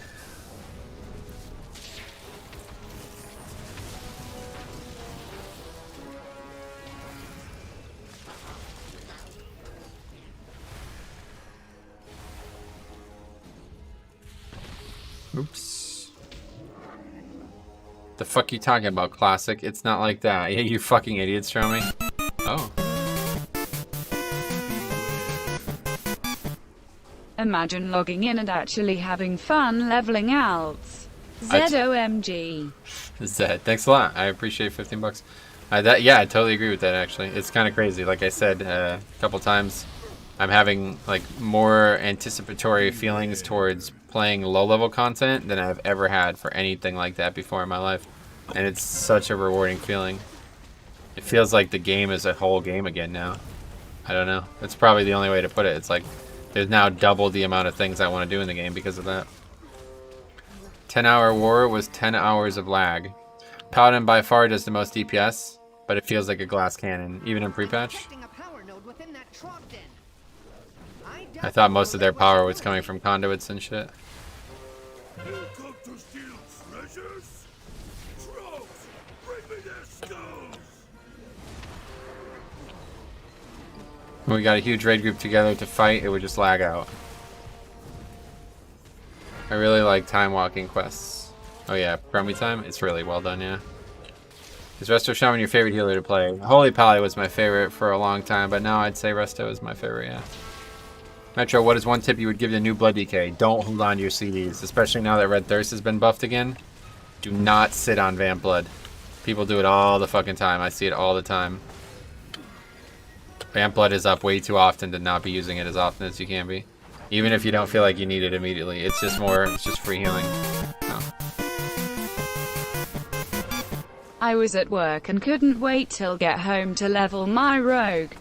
Oops. The fuck you talking about, Classic? It's not like that. Yeah, you fucking idiots, Stromy. Oh. Imagine logging in and actually having fun leveling out. ZOMG. Zed, thanks a lot. I appreciate 15 bucks. Yeah, I totally agree with that, actually. It's kind of crazy. Like I said a couple times, I'm having like more anticipatory feelings towards playing low-level content than I've ever had for anything like that before in my life. And it's such a rewarding feeling. It feels like the game is a whole game again now. I don't know. That's probably the only way to put it. It's like there's now double the amount of things I want to do in the game because of that. 10-hour war was 10 hours of lag. Paladin by far does the most DPS, but it feels like a glass cannon, even in Prepatch. I thought most of their power was coming from conduits and shit. You come to steal treasures? Trolls, bring me their skulls! When we got a huge raid group together to fight, it would just lag out. I really like time walking quests. Oh yeah, Crummy time? It's really well done, yeah. Is Resto Shaman your favorite healer to play? Holy Pally was my favorite for a long time, but now I'd say Resto is my favorite, yeah. Metro, what is one tip you would give to new Blood DK? Don't hold on to your CDs, especially now that Red Thirst has been buffed again. Do not sit on Vamp Blood. People do it all the fucking time. I see it all the time. Vamp Blood is up way too often to not be using it as often as you can be. Even if you don't feel like you need it immediately. It's just free healing. Oh. I was at work and couldn't wait till get home to level my rogue.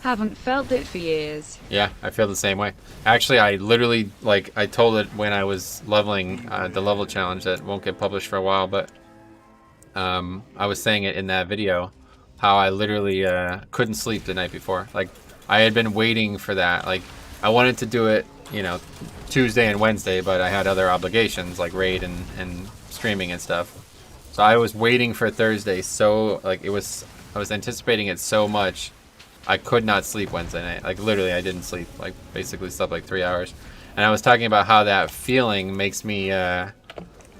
Haven't felt it for years. Yeah, I feel the same way. Actually, I literally, like, I told it when I was leveling the level challenge that won't get published for a while, but I was saying it in that video, how I literally couldn't sleep the night before. Like, I had been waiting for that. Like, I wanted to do it, you know, Tuesday and Wednesday, but I had other obligations, like raid and streaming and stuff. So I was waiting for Thursday so, like, I was anticipating it so much. I could not sleep Wednesday night. Like, literally, I didn't sleep. Like, basically slept like 3 hours. And I was talking about how that feeling makes me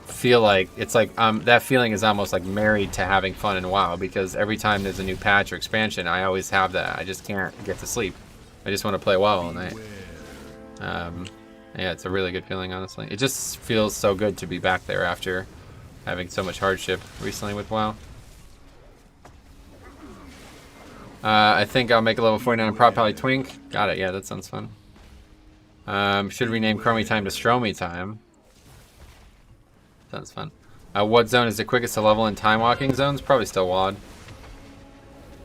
feel like, it's like, that feeling is almost like married to having fun in WoW, because every time there's a new patch or expansion, I always have that. I just can't get to sleep. I just want to play WoW all night. Yeah, it's a really good feeling, honestly. It just feels so good to be back there after having so much hardship recently with WoW. I think I'll make a level 49 Prop Pally Twink. Got it, yeah, that sounds fun. Should rename Chromie Time to Stromy Time. Sounds fun. What zone is the quickest to level in time walking zones? Probably still WoD.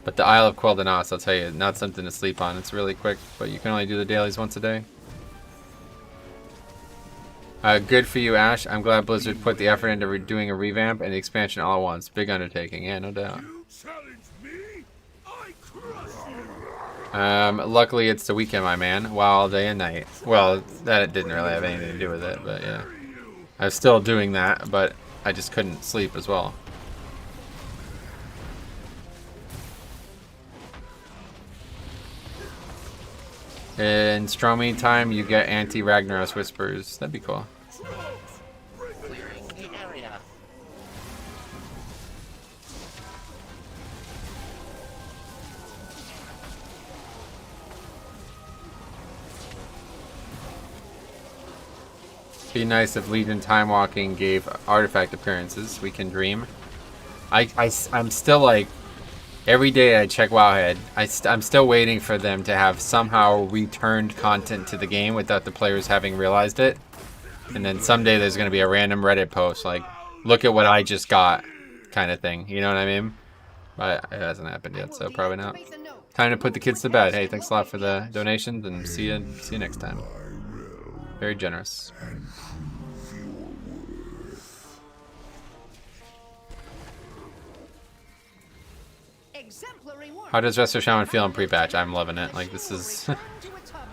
But the Isle of Quel'Danas, I'll tell you, not something to sleep on. It's really quick, but you can only do the dailies once a day. Good for you, Ash. I'm glad Blizzard put the effort into doing a revamp and the expansion all at once. Big undertaking, yeah, no doubt. You say Luckily it's the weekend, my man. While day and night. Well, that didn't really have anything to do with it, but yeah. I was still doing that, but I just couldn't sleep as well. In Stromy time, you get anti-Ragnaros whispers. That'd be cool. Clearing the area. Be nice if Legion Time Walking gave artifact appearances. We can dream. I'm still like, every day I check Wowhead, I'm still waiting for them to have somehow returned content to the game without the players having realized it. And then someday there's going to be a random Reddit post like, look at what I just got, kind of thing. You know what I mean? But it hasn't happened yet, so probably not. Time to put the kids to bed. Hey, thanks a lot for the donations, and see you next time. Very generous. How does Resto Shaman feel in pre-patch? I'm loving it. Like, this is...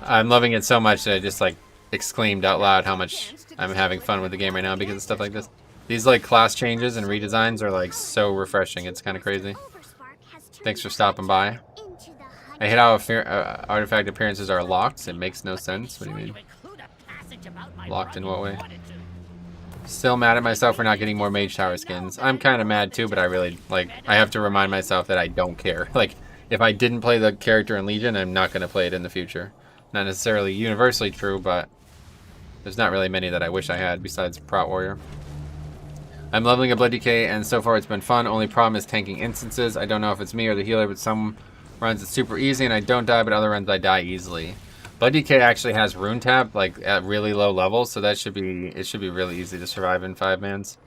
I'm loving it so much that I just, like, exclaimed out loud how much I'm having fun with the game right now because of stuff like this. These, like, class changes and redesigns are, like, so refreshing. It's kind of crazy. Thanks for stopping by. I hate how artifact appearances are locked. It makes no sense. What do you mean? Locked in what way? Still mad at myself for not getting more Mage Tower skins. I'm kind of mad too, but I really, like, I have to remind myself that I don't care. Like, if I didn't play the character in Legion, I'm not going to play it in the future. Not necessarily universally true, but there's not really many that I wish I had besides Prot Warrior. I'm leveling a Blood DK, and so far it's been fun. Only problem is tanking instances. I don't know if it's me or the healer, but some runs it's super easy and I don't die, but other runs I die easily. Blood DK actually has rune tap, like, at really low levels, so that should be, it should be really easy to survive in 5-mans.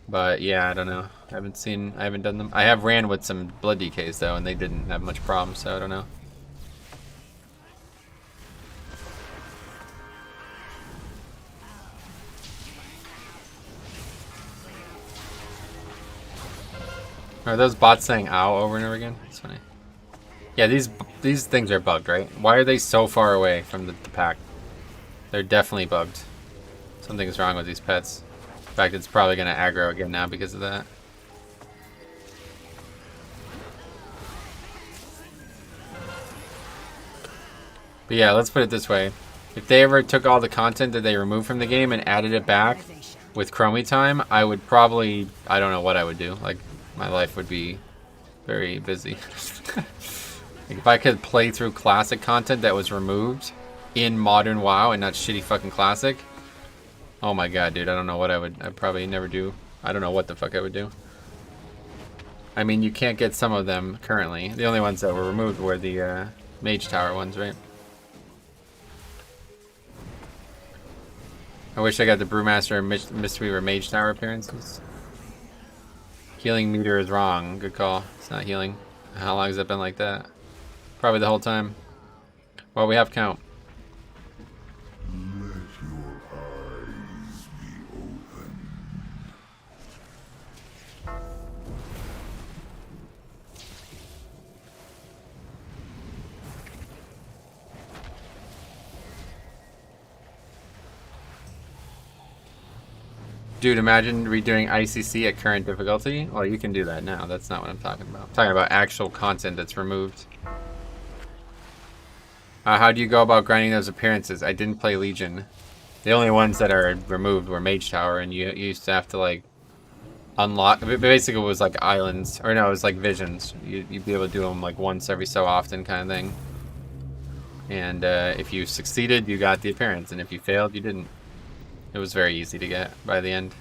But yeah, I don't know. I haven't done them. I have ran with some Blood DKs though, and they didn't have much problem, so I don't know. Are those bots saying ow over and over again? That's funny. Yeah, these things are bugged, right? Why are they so far away from the pack? They're definitely bugged. Something's wrong with these pets. In fact, it's probably going to aggro again now because of that. But yeah, let's put it this way. If they ever took all the content that they removed from the game and added it back with Chromie time, I would probably... I don't know what I would do. Like, my life would be very busy. Like, if I could play through classic content that was removed in modern WoW and not shitty fucking classic, oh my god, dude, I don't know what I'd probably never do. I don't know what the fuck I would do. I mean, you can't get some of them currently. The only ones that were removed were the Mage Tower ones, right? I wish I got the Brewmaster and Mistweaver Mage Tower appearances. Healing meter is wrong. Good call. It's not healing. How long has it been like that? Probably the whole time. Well, we have count. Let your eyes be open. Dude, imagine redoing ICC at current difficulty. Well, you can do that now. That's not what I'm talking about. I'm talking about actual content that's removed. How do you go about grinding those appearances? I didn't play Legion. The only ones that are removed were Mage Tower, and you used to have to, like, unlock... Basically, it was like islands. Or no, it was like visions. You'd be able to do them, like, once every so often kind of thing. And if you succeeded, you got the appearance. And if you failed, you didn't. It was very easy to get by the end.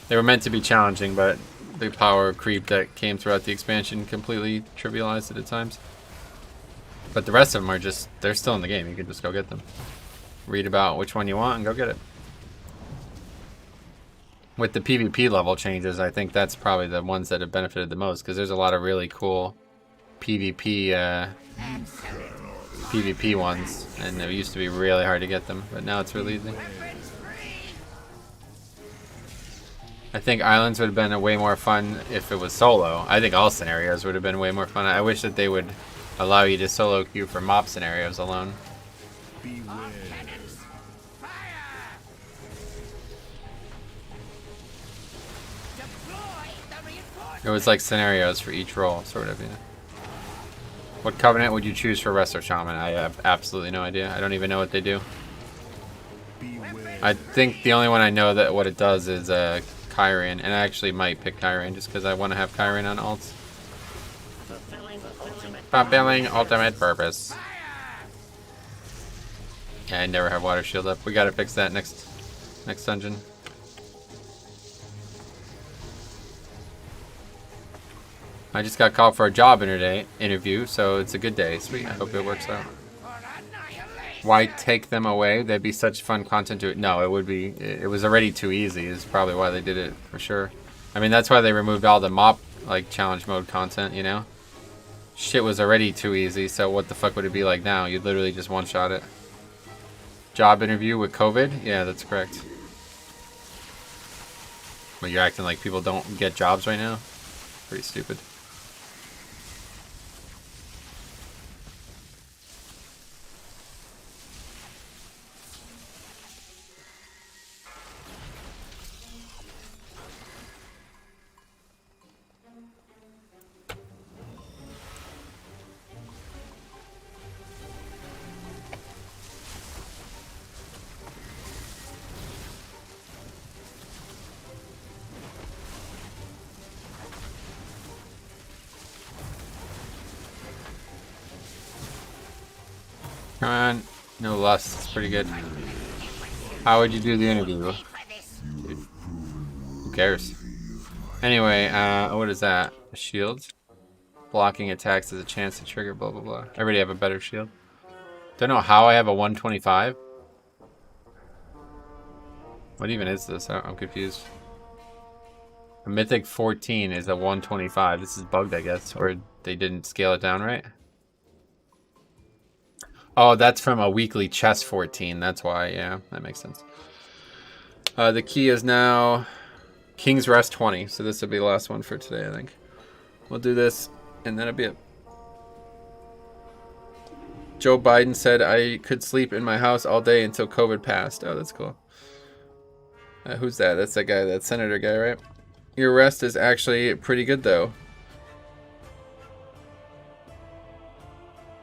They were meant to be challenging, but the power creep that came throughout the expansion completely trivialized it at times. But the rest of them are just, they're still in the game. You can just go get them. Read about which one you want and go get it. With the PvP level changes, I think that's probably the ones that have benefited the most, because there's a lot of really cool PvP ones, and it used to be really hard to get them, but now it's really easy. I think Islands would have been way more fun if it was solo. I think all scenarios would have been way more fun. I wish that they would allow you to solo queue for mob scenarios alone. It was like scenarios for each role, sort of, yeah. What covenant would you choose for Resto Shaman? I have absolutely no idea. I don't even know what they do. I think the only one I know that what it does is Kyrian, and I actually might pick Kyrian just because I want to have Kyrian on ults. Fulfilling ultimate purpose. Yeah, I never have water shield up. We gotta fix that next dungeon. I just got called for a job interview, so it's a good day. Sweet. I hope it works out. Why take them away? They'd be such fun content to it. No, it would be. It was already too easy. Is probably why they did it for sure. I mean, that's why they removed all the mop like challenge mode content. You know, shit was already too easy. So what the fuck would it be like now? You'd literally just one shot it. Job interview with COVID? Yeah, that's correct. But you're acting like people don't get jobs right now? Pretty stupid. Come on. No lust. It's pretty good. How would you do the interview? Who cares? Anyway, what is that? A shield? Blocking attacks has a chance to trigger blah blah blah. I already have a better shield. Don't know how I have a 125. What even is this? I'm confused. A Mythic 14 is a 125. This is bugged, I guess. Or they didn't scale it down right. Oh, that's from a weekly chest 14. That's why, yeah, that makes sense. The key is now King's Rest 20. So this will be the last one for today, I think. We'll do this, and that'll be it. Joe Biden said I could sleep in my house all day until COVID passed. Oh, that's cool. Who's that? That's that guy, that senator guy, right? Your rest is actually pretty good, though.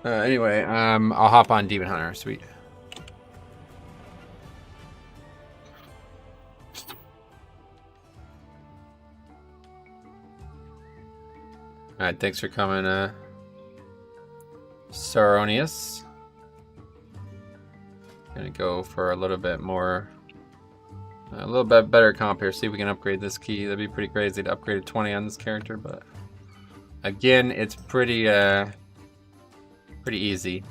Anyway, I'll hop on Demon Hunter. Sweet. Alright, thanks for coming, Saronius. Gonna go for a little bit more, a little bit better comp here. See if we can upgrade this key. That'd be pretty crazy to upgrade to 20 on this character, but again, it's pretty easy.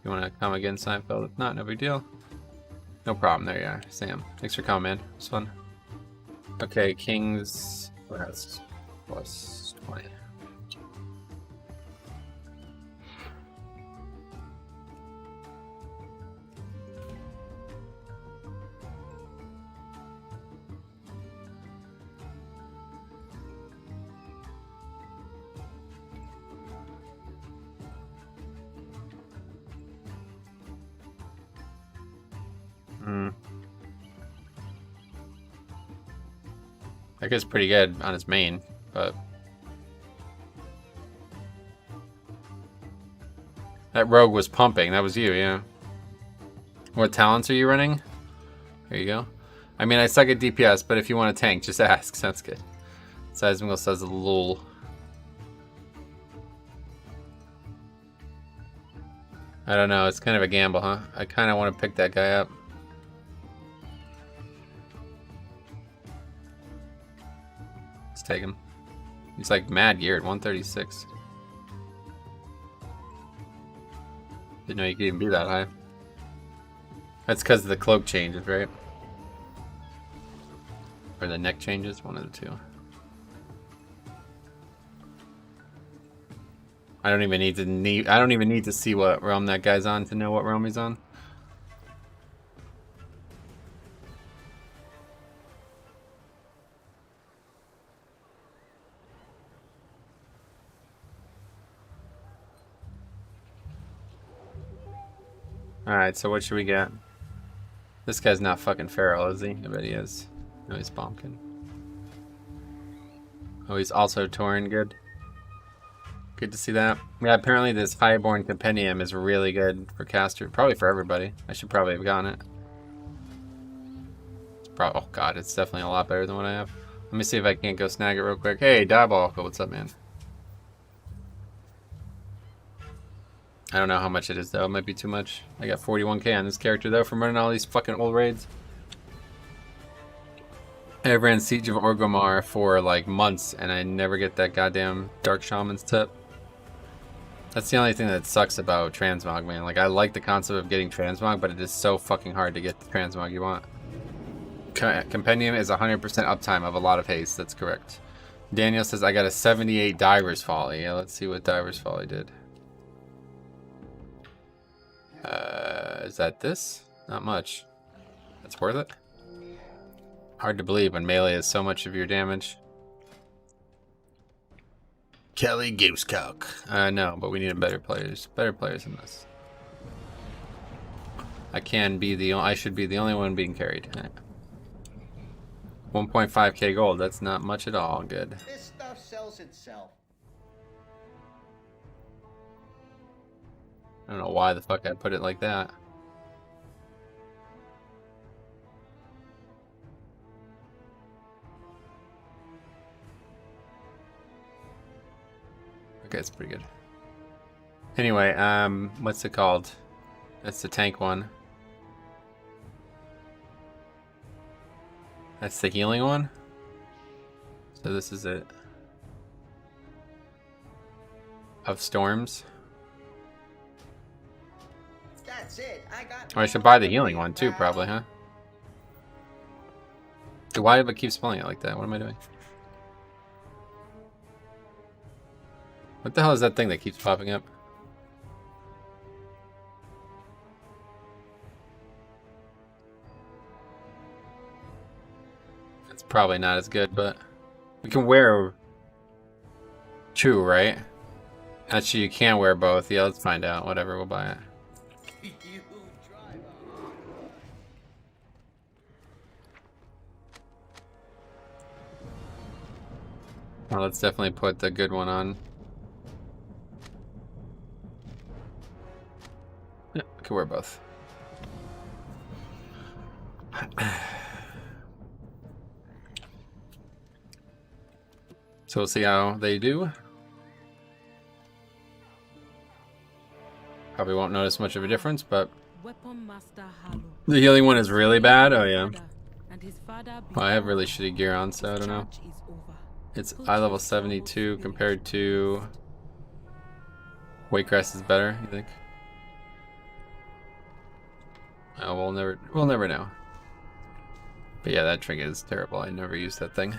You want to come again, Seinfeld? If not, no big deal. No problem. There you are, Sam. Thanks for coming, man. It's fun. Okay, King's Rest plus 20. I guess pretty good on his main, but that rogue was pumping. That was you, yeah. What talents are you running? There you go. I mean, I suck at DPS, but if you want to tank, just ask. Sounds good. Seismical says a lol. I don't know. It's kind of a gamble, huh? I kind of want to pick that guy up. Let's take him. He's like mad geared, 136. Didn't know you could even be that high. That's because the cloak changes, right? Or the neck changes, one of the two. I don't even need to see what realm that guy's on to know what realm he's on. Alright, so what should we get? This guy's not fucking feral, is he? I bet he is. No, he's Bombkin. Oh, he's also Tauren. Good. Good to see that. Yeah, apparently this Highborn Compendium is really good for caster. Probably for everybody. I should probably have gotten it. Oh god, it's definitely a lot better than what I have. Let me see if I can't go snag it real quick. Hey, Diabolical, what's up, man? I don't know how much it is, though. It might be too much. I got 41k on this character, though, from running all these fucking old raids. I ran Siege of Orgrimmar for, like, months, and I never get that goddamn Dark Shaman's tip. That's the only thing that sucks about Transmog, man. Like, I like the concept of getting Transmog, but it is so fucking hard to get the Transmog you want. Compendium is 100% uptime of a lot of haste. That's correct. Daniel says, I got a 78 Diver's Folly. Yeah, let's see what Diver's Folly did. Is that this? Not much. That's worth it. Hard to believe when melee is so much of your damage. Kelly Goosecock. No, but we need better players. Better players than this. I should be the only one being carried. 1.5k gold. That's not much at all. Good. This stuff sells itself. I don't know why the fuck I put it like that. Okay, it's pretty good. Anyway, what's it called? That's the tank one. That's the healing one. So this is it. Of storms. That's it. Oh, I should buy the healing one too, probably, huh? Why do I keep spelling it like that? What am I doing? What the hell is that thing that keeps popping up? It's probably not as good, but we can wear two, right? Actually, you can wear both. Yeah, let's find out. Whatever, we'll buy it. Well, let's definitely put the good one on. Yeah, I can wear both. So we'll see how they do. Probably won't notice much of a difference, but the healing one is really bad. Oh yeah. Well, I have really shitty gear on, so I don't know. It's eye level 72 compared to Waycrest is better, you think? Oh, we'll never know. But yeah, that trinket is terrible. I never used that thing.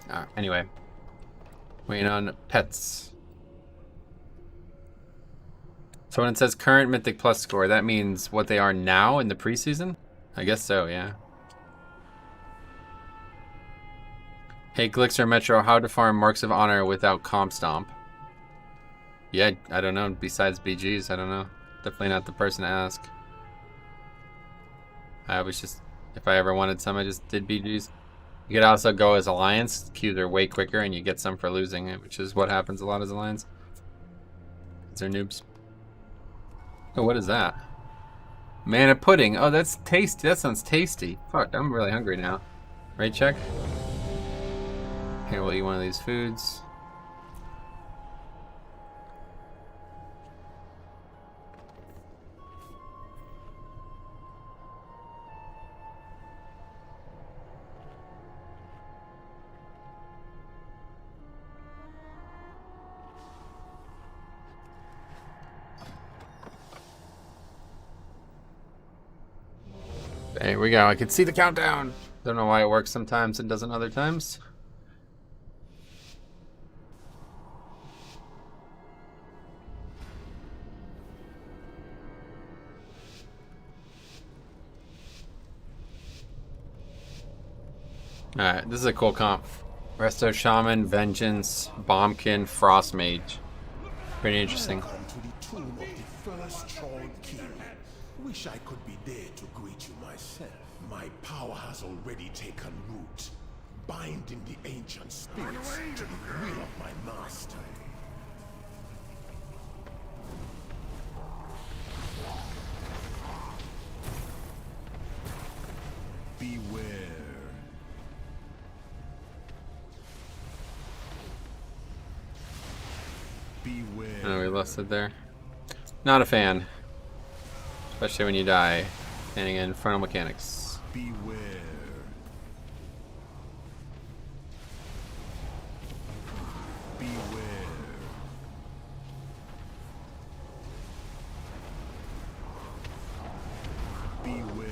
Alright, anyway. Waiting on pets. So when it says current Mythic Plus score, that means what they are now in the preseason? I guess so, yeah. Hey, Glixer Metro, how to farm Marks of Honor without Comp Stomp? Yeah, I don't know. Besides BGs, I don't know. Definitely not the person to ask. I was just, if I ever wanted some, I just did BGs. You could also go as Alliance. Queues are way quicker and you get some for losing it, which is what happens a lot as Alliance. They're noobs. Oh, what is that? Mana pudding. Oh, that's tasty. That sounds tasty. Fuck, I'm really hungry now. Right, check? Here, we'll eat one of these foods. There we go. I can see the countdown. Don't know why it works sometimes and doesn't other times. Alright, this is a cool comp. Resto, Shaman, Vengeance, Bombkin, Frost Mage. Pretty interesting. to the tune of the first troll king. Wish I could be there to greet you myself. My power has already taken root, binding the ancient spirits to the will of my master. Beware. Beware. Oh, we lost it there. Not a fan. Especially when you die standing in frontal mechanics. Beware. Beware. Beware.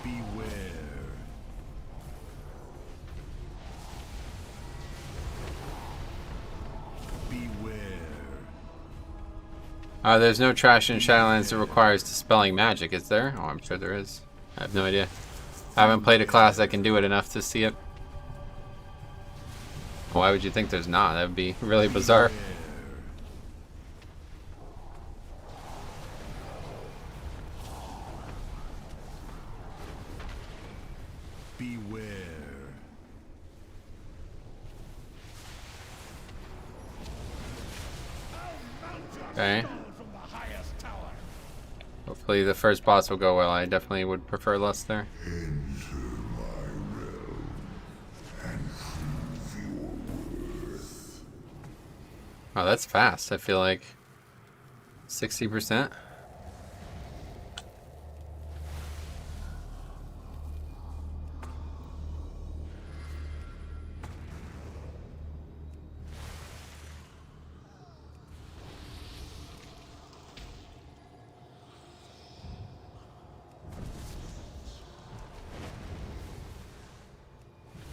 Beware. There's no trash in Shadowlands that requires dispelling magic, is there? Oh, I'm sure there is. I have no idea. I haven't played a class that can do it enough to see it. Why would you think there's not? That would be really bizarre. Beware. Okay. Hopefully the first boss will go well. I definitely would prefer less there. Enter my realm and prove your worth. Oh, that's fast. I feel like 60%.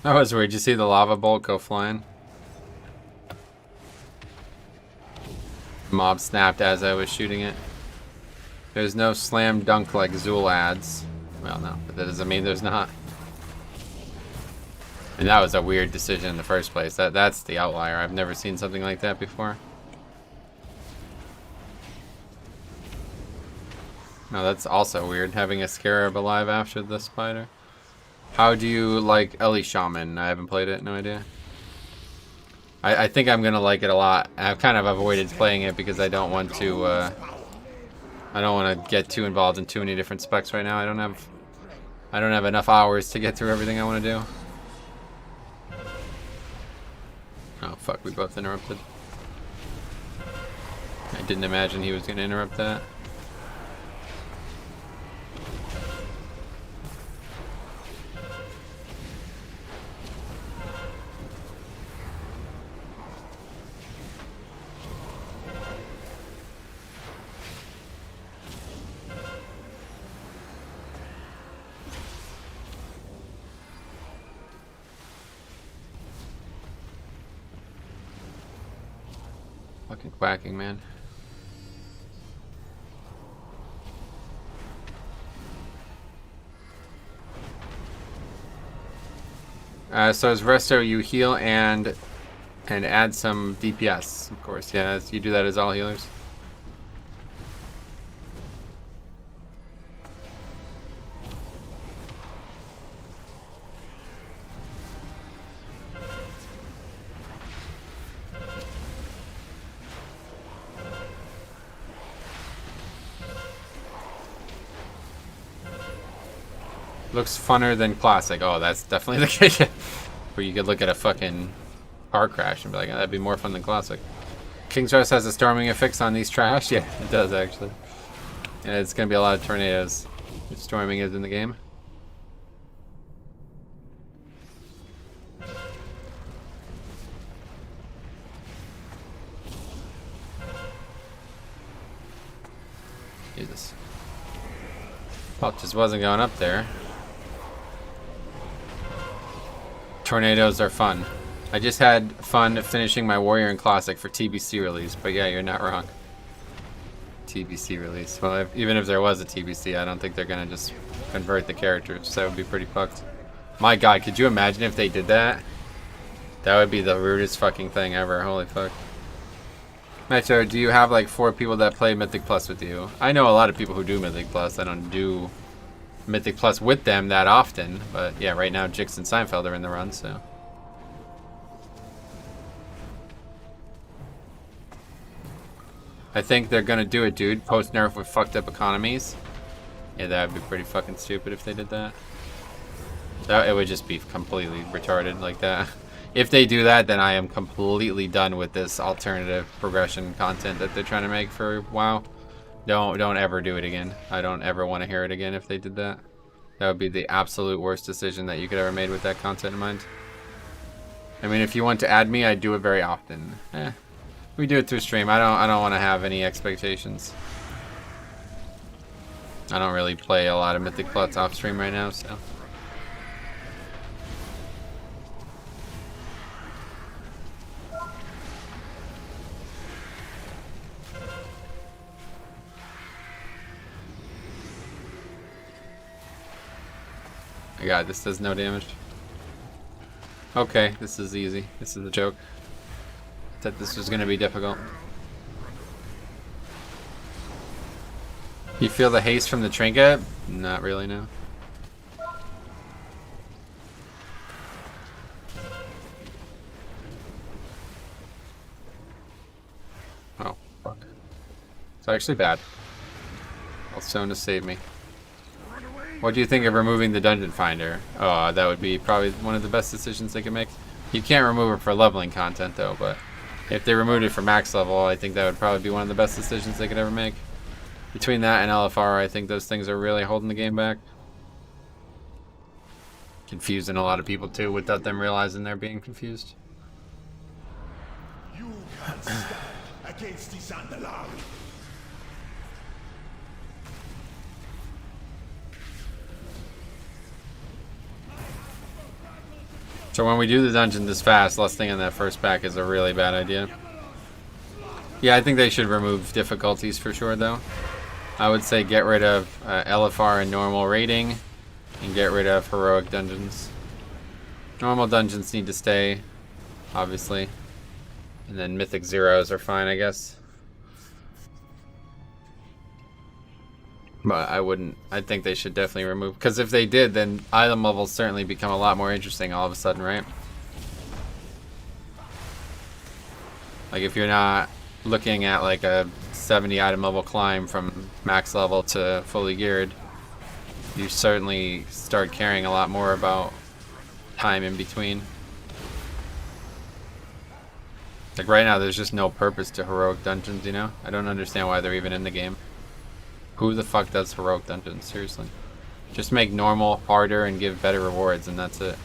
That was weird. Did you see the lava bolt go flying? Mob snapped as I was shooting it. There's no slam dunk like Zool adds. Well, no, but that doesn't mean there's not. And that was a weird decision in the first place. That's the outlier. I've never seen something like that before. No, that's also weird, having a scarab alive after the spider. How do you like Ellie Shaman? I haven't played it, no idea. I think I'm gonna like it a lot. I've kind of avoided playing it because I don't want to get too involved in too many different specs right now. I don't have enough hours to get through everything I want to do. Oh fuck, we both interrupted. I didn't imagine he was gonna interrupt that. Fucking quacking, man. So as Resto, you heal and add some DPS, of course. Yeah, you do that as all healers. Looks funner than classic. Oh, that's definitely the case. Where you could look at a fucking car crash and be like, oh, that'd be more fun than classic. King's Rest has a storming affix on these trash. Yeah, it does actually. And it's gonna be a lot of tornadoes. If storming is in the game. Jesus. Well, just wasn't going up there. Tornadoes are fun. I just had fun finishing my Warrior in Classic for TBC release, but yeah, you're not wrong. TBC release. Well, even if there was a TBC, I don't think they're gonna just convert the characters. That would be pretty fucked. My god, could you imagine if they did that? That would be the rudest fucking thing ever. Holy fuck. Metro, do you have like 4 people that play Mythic Plus with you? I know a lot of people who do Mythic Plus. I don't do Mythic Plus with them that often. But yeah, right now Jix and Seinfeld are in the run, so. I think they're gonna do it, dude. Post nerf with fucked up economies. Yeah, that would be pretty fucking stupid if they did that. It would just be completely retarded like that. If they do that, then I am completely done with this alternative progression content that they're trying to make for WoW. Don't ever do it again. I don't ever want to hear it again if they did that. That would be the absolute worst decision that you could ever made with that content in mind. I mean, if you want to add me, I do it very often. We do it through stream. I don't want to have any expectations. I don't really play a lot of Mythic Plus off stream right now, so. My god, this does no damage. Okay, this is easy. This is a joke. That this was gonna be difficult. You feel the haste from the trinket? Not really, no. Oh, fuck. It's actually bad. Someone to save me. What do you think of removing the dungeon finder? Oh, that would be probably one of the best decisions they could make. You can't remove it for leveling content though, but if they removed it for max level, I think that would probably be one of the best decisions they could ever make. Between that and LFR, I think those things are really holding the game back. Confusing a lot of people too, without them realizing they're being confused. You can't stand against this underlord. So when we do the dungeon this fast, lusting in that first pack is a really bad idea. Yeah, I think they should remove difficulties for sure though. I would say get rid of LFR and normal rating, and get rid of heroic dungeons. Normal dungeons need to stay, obviously. And then mythic zeros are fine, I guess. But I think they should definitely remove, because if they did, then item levels certainly become a lot more interesting all of a sudden, right? Like if you're not looking at like a 70 item level climb from max level to fully geared, you certainly start caring a lot more about time in between. Like right now there's just no purpose to heroic dungeons, you know? I don't understand why they're even in the game. Who the fuck does heroic dungeons? Seriously. Just make normal harder and give better rewards and that's it.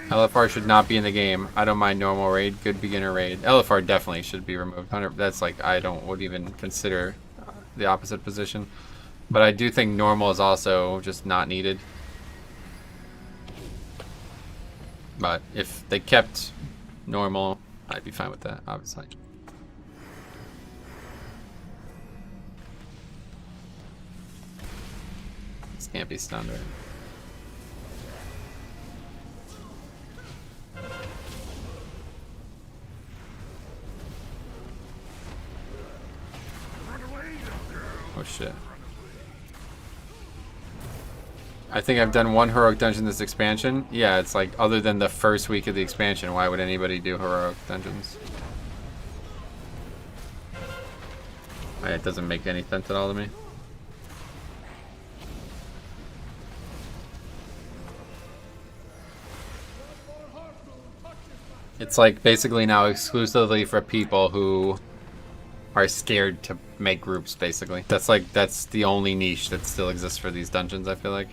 LFR should not be in the game. I don't mind normal raid, good beginner raid. LFR definitely should be removed. That's like, I would even consider the opposite position. But I do think normal is also just not needed. But if they kept normal, I'd be fine with that, obviously. This can't be stunned, right? Oh shit. I think I've done one heroic dungeon this expansion. Yeah, it's like, other than the first week of the expansion, why would anybody do heroic dungeons? It doesn't make any sense at all to me. It's like basically now exclusively for people who are scared to make groups, basically. That's the only niche that still exists for these dungeons, I feel like.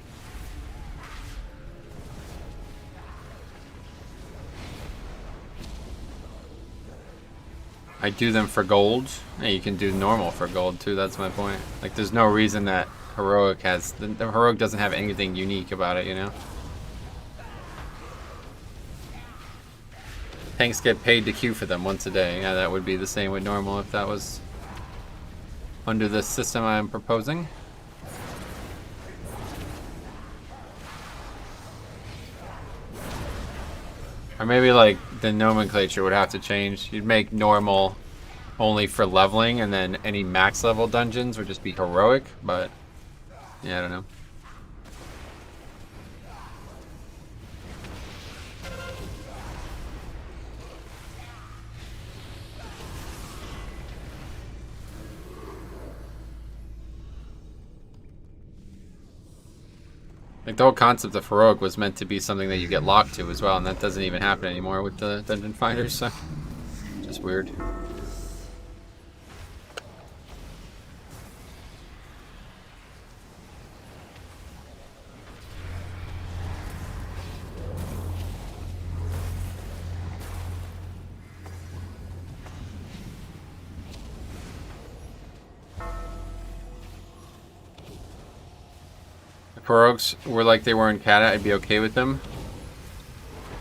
I do them for gold. Yeah, you can do normal for gold too, that's my point. Like there's no reason that heroic has, the heroic doesn't have anything unique about it, you know? Tanks get paid to queue for them once a day. Yeah, that would be the same with normal if that was under the system I'm proposing. Or maybe like the nomenclature would have to change. You'd make normal only for leveling, and then any max level dungeons would just be heroic, but yeah, I don't know. Like the whole concept of heroic was meant to be something that you get locked to as well, and that doesn't even happen anymore with the dungeon finders, so just weird. Heroics were like they were in Kata, I'd be okay with them.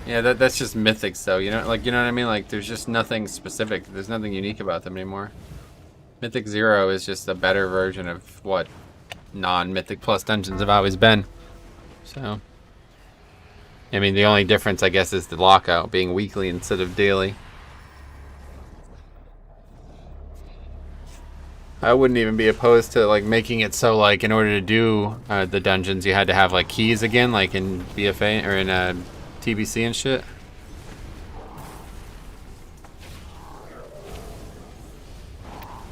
Yeah, that's just mythics though, you know, like, you know what I mean? Like, there's just nothing specific. There's nothing unique about them anymore. Mythic 0 is just a better version of what non-Mythic Plus dungeons have always been. So, I mean, the only difference, I guess, is the lockout being weekly instead of daily. I wouldn't even be opposed to like making it so like in order to do the dungeons you had to have like keys again, like in BFA or in TBC and shit.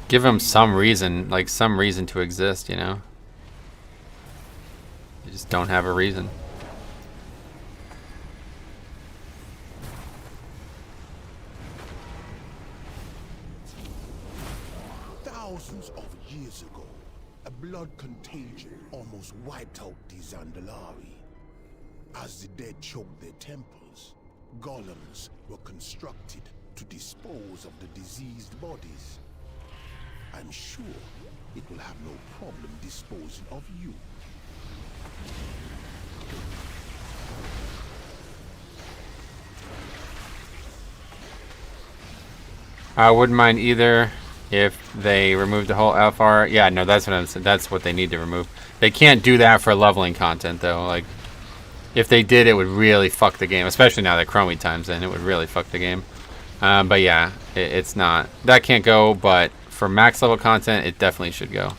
Give them some reason, like some reason to exist, you know? You just don't have a reason. Thousands of years ago, a blood contagion almost wiped out the Zandalari. As the dead choked their temples, golems were constructed to dispose of the diseased bodies. I'm sure it will have no problem disposing of you. I wouldn't mind either if they remove the whole LFR. Yeah, no, that's what I'm saying. That's what they need to remove. They can't do that for leveling content, though. Like, if they did, it would really fuck the game. Especially now that Chromie time's in, it would really fuck the game. But yeah, it's not. That can't go, but for max level content, it definitely should go.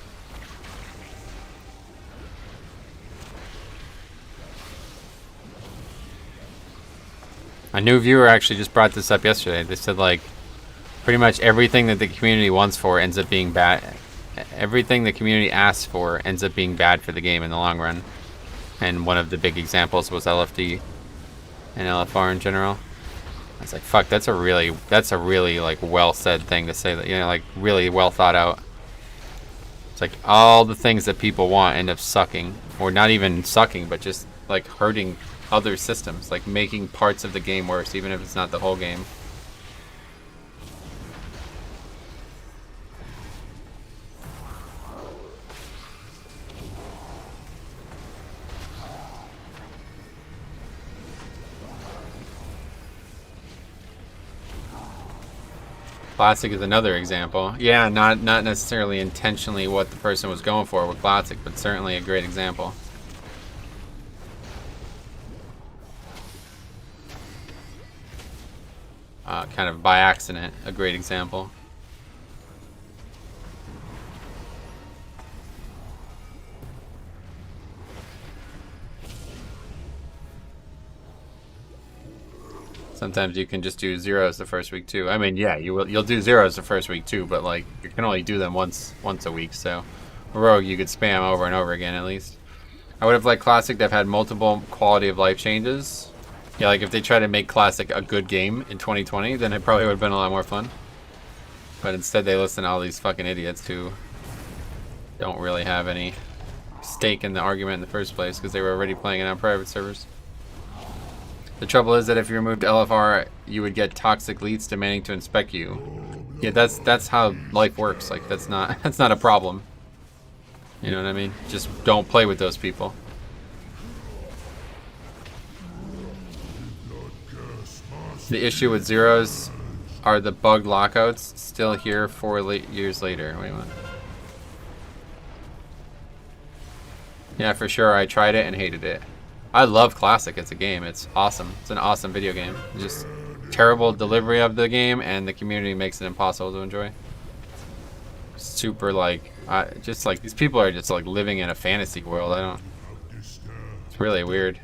A new viewer actually just brought this up yesterday. They said, like, pretty much everything that the community wants for ends up being bad. Everything the community asks for ends up being bad for the game in the long run. And one of the big examples was LFD and LFR in general. I was like, fuck, that's a really like well said thing to say, that, you know, like really well thought out. It's like all the things that people want end up sucking, or not even sucking, but just like hurting other systems, like making parts of the game worse, even if it's not the whole game. Classic is another example. Yeah, not necessarily intentionally what the person was going for with Classic, but certainly a great example. Kind of by accident, a great example. Sometimes you can just do zeros the first week too. I mean, yeah, you'll do zeros the first week too, but like you can only do them once a week. So Rogue you could spam over and over again at least. I would have liked Classic to have had multiple quality of life changes. Yeah, like if they try to make Classic a good game in 2020, then it probably would have been a lot more fun. But instead they listen to all these fucking idiots who don't really have any stake in the argument in the first place because they were already playing it on private servers. The trouble is that if you removed LFR, you would get toxic leads demanding to inspect you. Yeah, that's how life works. Like that's not a problem. You know what I mean? Just don't play with those people. The issue with zeros are the bugged lockouts still here 4 years later. Wait a minute. Yeah, for sure. I tried it and hated it. I love Classic as a game. It's awesome. It's an awesome video game. Just terrible delivery of the game, and the community makes it impossible to enjoy. Super like, just like these people are just like living in a fantasy world. I don't. It's really weird.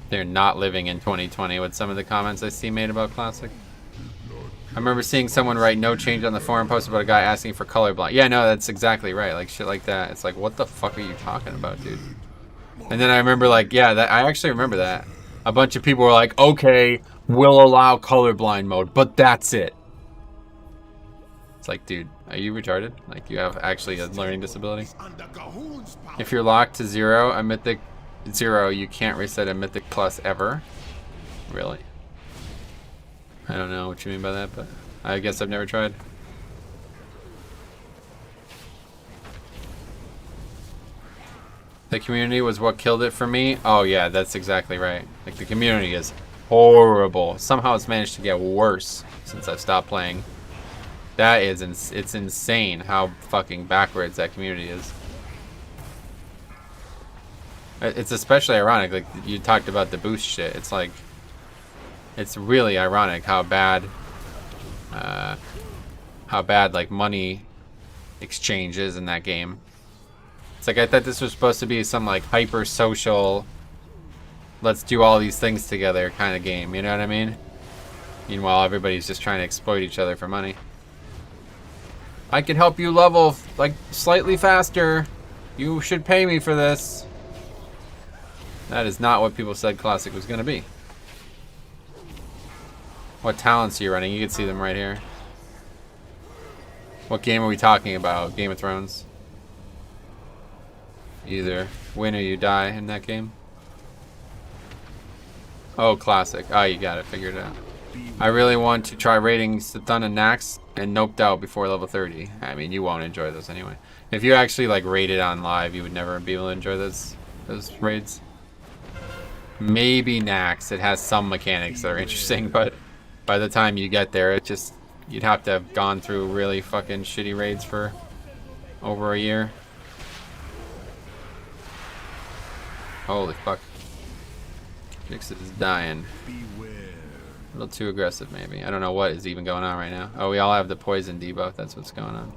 They're not living in 2020 with some of the comments I see made about Classic. I remember seeing someone write no change on the forum post about a guy asking for colorblind. Yeah, no, that's exactly right. Like shit like that. It's like, what the fuck are you talking about, dude? And then I remember like, yeah, that I actually remember that. A bunch of people were like, okay, we'll allow colorblind mode, but that's it. It's like, dude, are you retarded? Like, you have actually a learning disability? If you're locked to 0, a Mythic 0, you can't reset a Mythic Plus ever. Really? I don't know what you mean by that, but I guess I've never tried. The community was what killed it for me. Oh yeah, that's exactly right. Like, the community is horrible. Somehow it's managed to get worse since I've stopped playing. That is, it's insane how fucking backwards that community is. It's especially ironic, like you talked about the boost shit. It's like, it's really ironic how bad like money exchange is in that game. It's like, I thought this was supposed to be some like hyper social, let's do all these things together kind of game, you know what I mean? Meanwhile, everybody's just trying to exploit each other for money. I can help you level like slightly faster. You should pay me for this. That is not what people said Classic was gonna be. What talents are you running? You can see them right here. What game are we talking about? Game of Thrones. Either win or you die in that game. Oh, Classic. Oh, you got it figured out. I really want to try raiding Satan and Nax and noped out before level 30. I mean, you won't enjoy those anyway. If you actually like raided on live, you would never be able to enjoy those raids. Maybe Nax. It has some mechanics that are interesting, but by the time you get there, it just, you'd have to have gone through really fucking shitty raids for over a year. Holy fuck. Jix is dying. A little too aggressive, maybe. I don't know what is even going on right now. Oh, we all have the poison debuff. That's what's going on.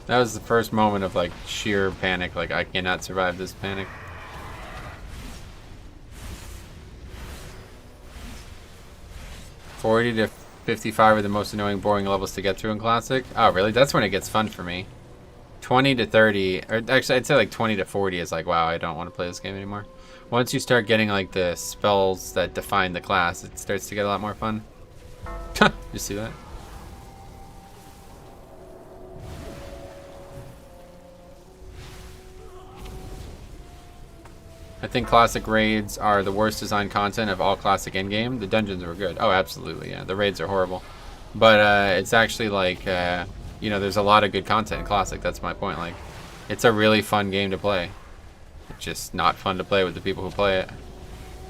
That was the first moment of like sheer panic. Like, I cannot survive this panic. $40 to 55 are the most annoying, boring levels to get through in Classic. Oh, really? That's when it gets fun for me. 20 to 30, or actually, I'd say like 20 to 40 is like, wow, I don't want to play this game anymore. Once you start getting like the spells that define the class, it starts to get a lot more fun. You see that? I think Classic raids are the worst designed content of all Classic endgame. The dungeons were good. Oh, absolutely, yeah. The raids are horrible. But it's actually like, you know, there's a lot of good content in Classic. That's my point. Like, it's a really fun game to play. It's just not fun to play with the people who play it.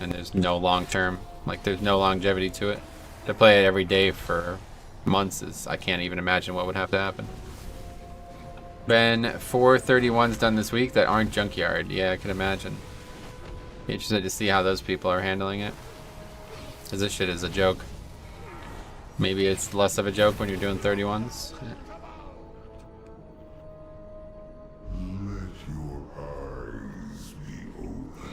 And there's no long-term, like, there's no longevity to it. To play it every day for months is, I can't even imagine what would have to happen. Been 431s done this week that aren't Junkyard. Yeah, I can imagine. Be interested to see how those people are handling it. Because this shit is a joke. Maybe it's less of a joke when you're doing 31s. Yeah. Let your eyes be open.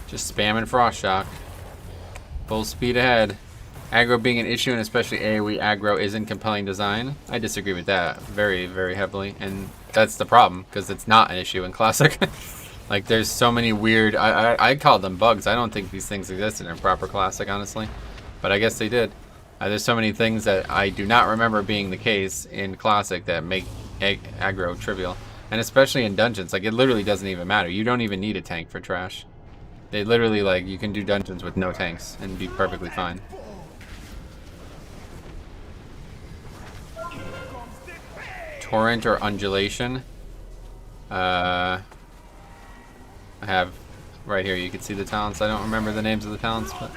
Just spamming Frost Shock. Full speed ahead. Aggro being an issue, and especially AoE aggro, isn't compelling design. I disagree with that very, very heavily, and that's the problem, because it's not an issue in Classic. Like, there's so many weird... I call them bugs. I don't think these things existed in proper Classic, honestly. But I guess they did. There's so many things that I do not remember being the case in Classic that make aggro trivial. And especially in dungeons. Like, it literally doesn't even matter. You don't even need a tank for trash. They literally, like, you can do dungeons with no tanks and be perfectly fine. Torrent or Undulation. I have right here, you can see the talents. I don't remember the names of the talents, but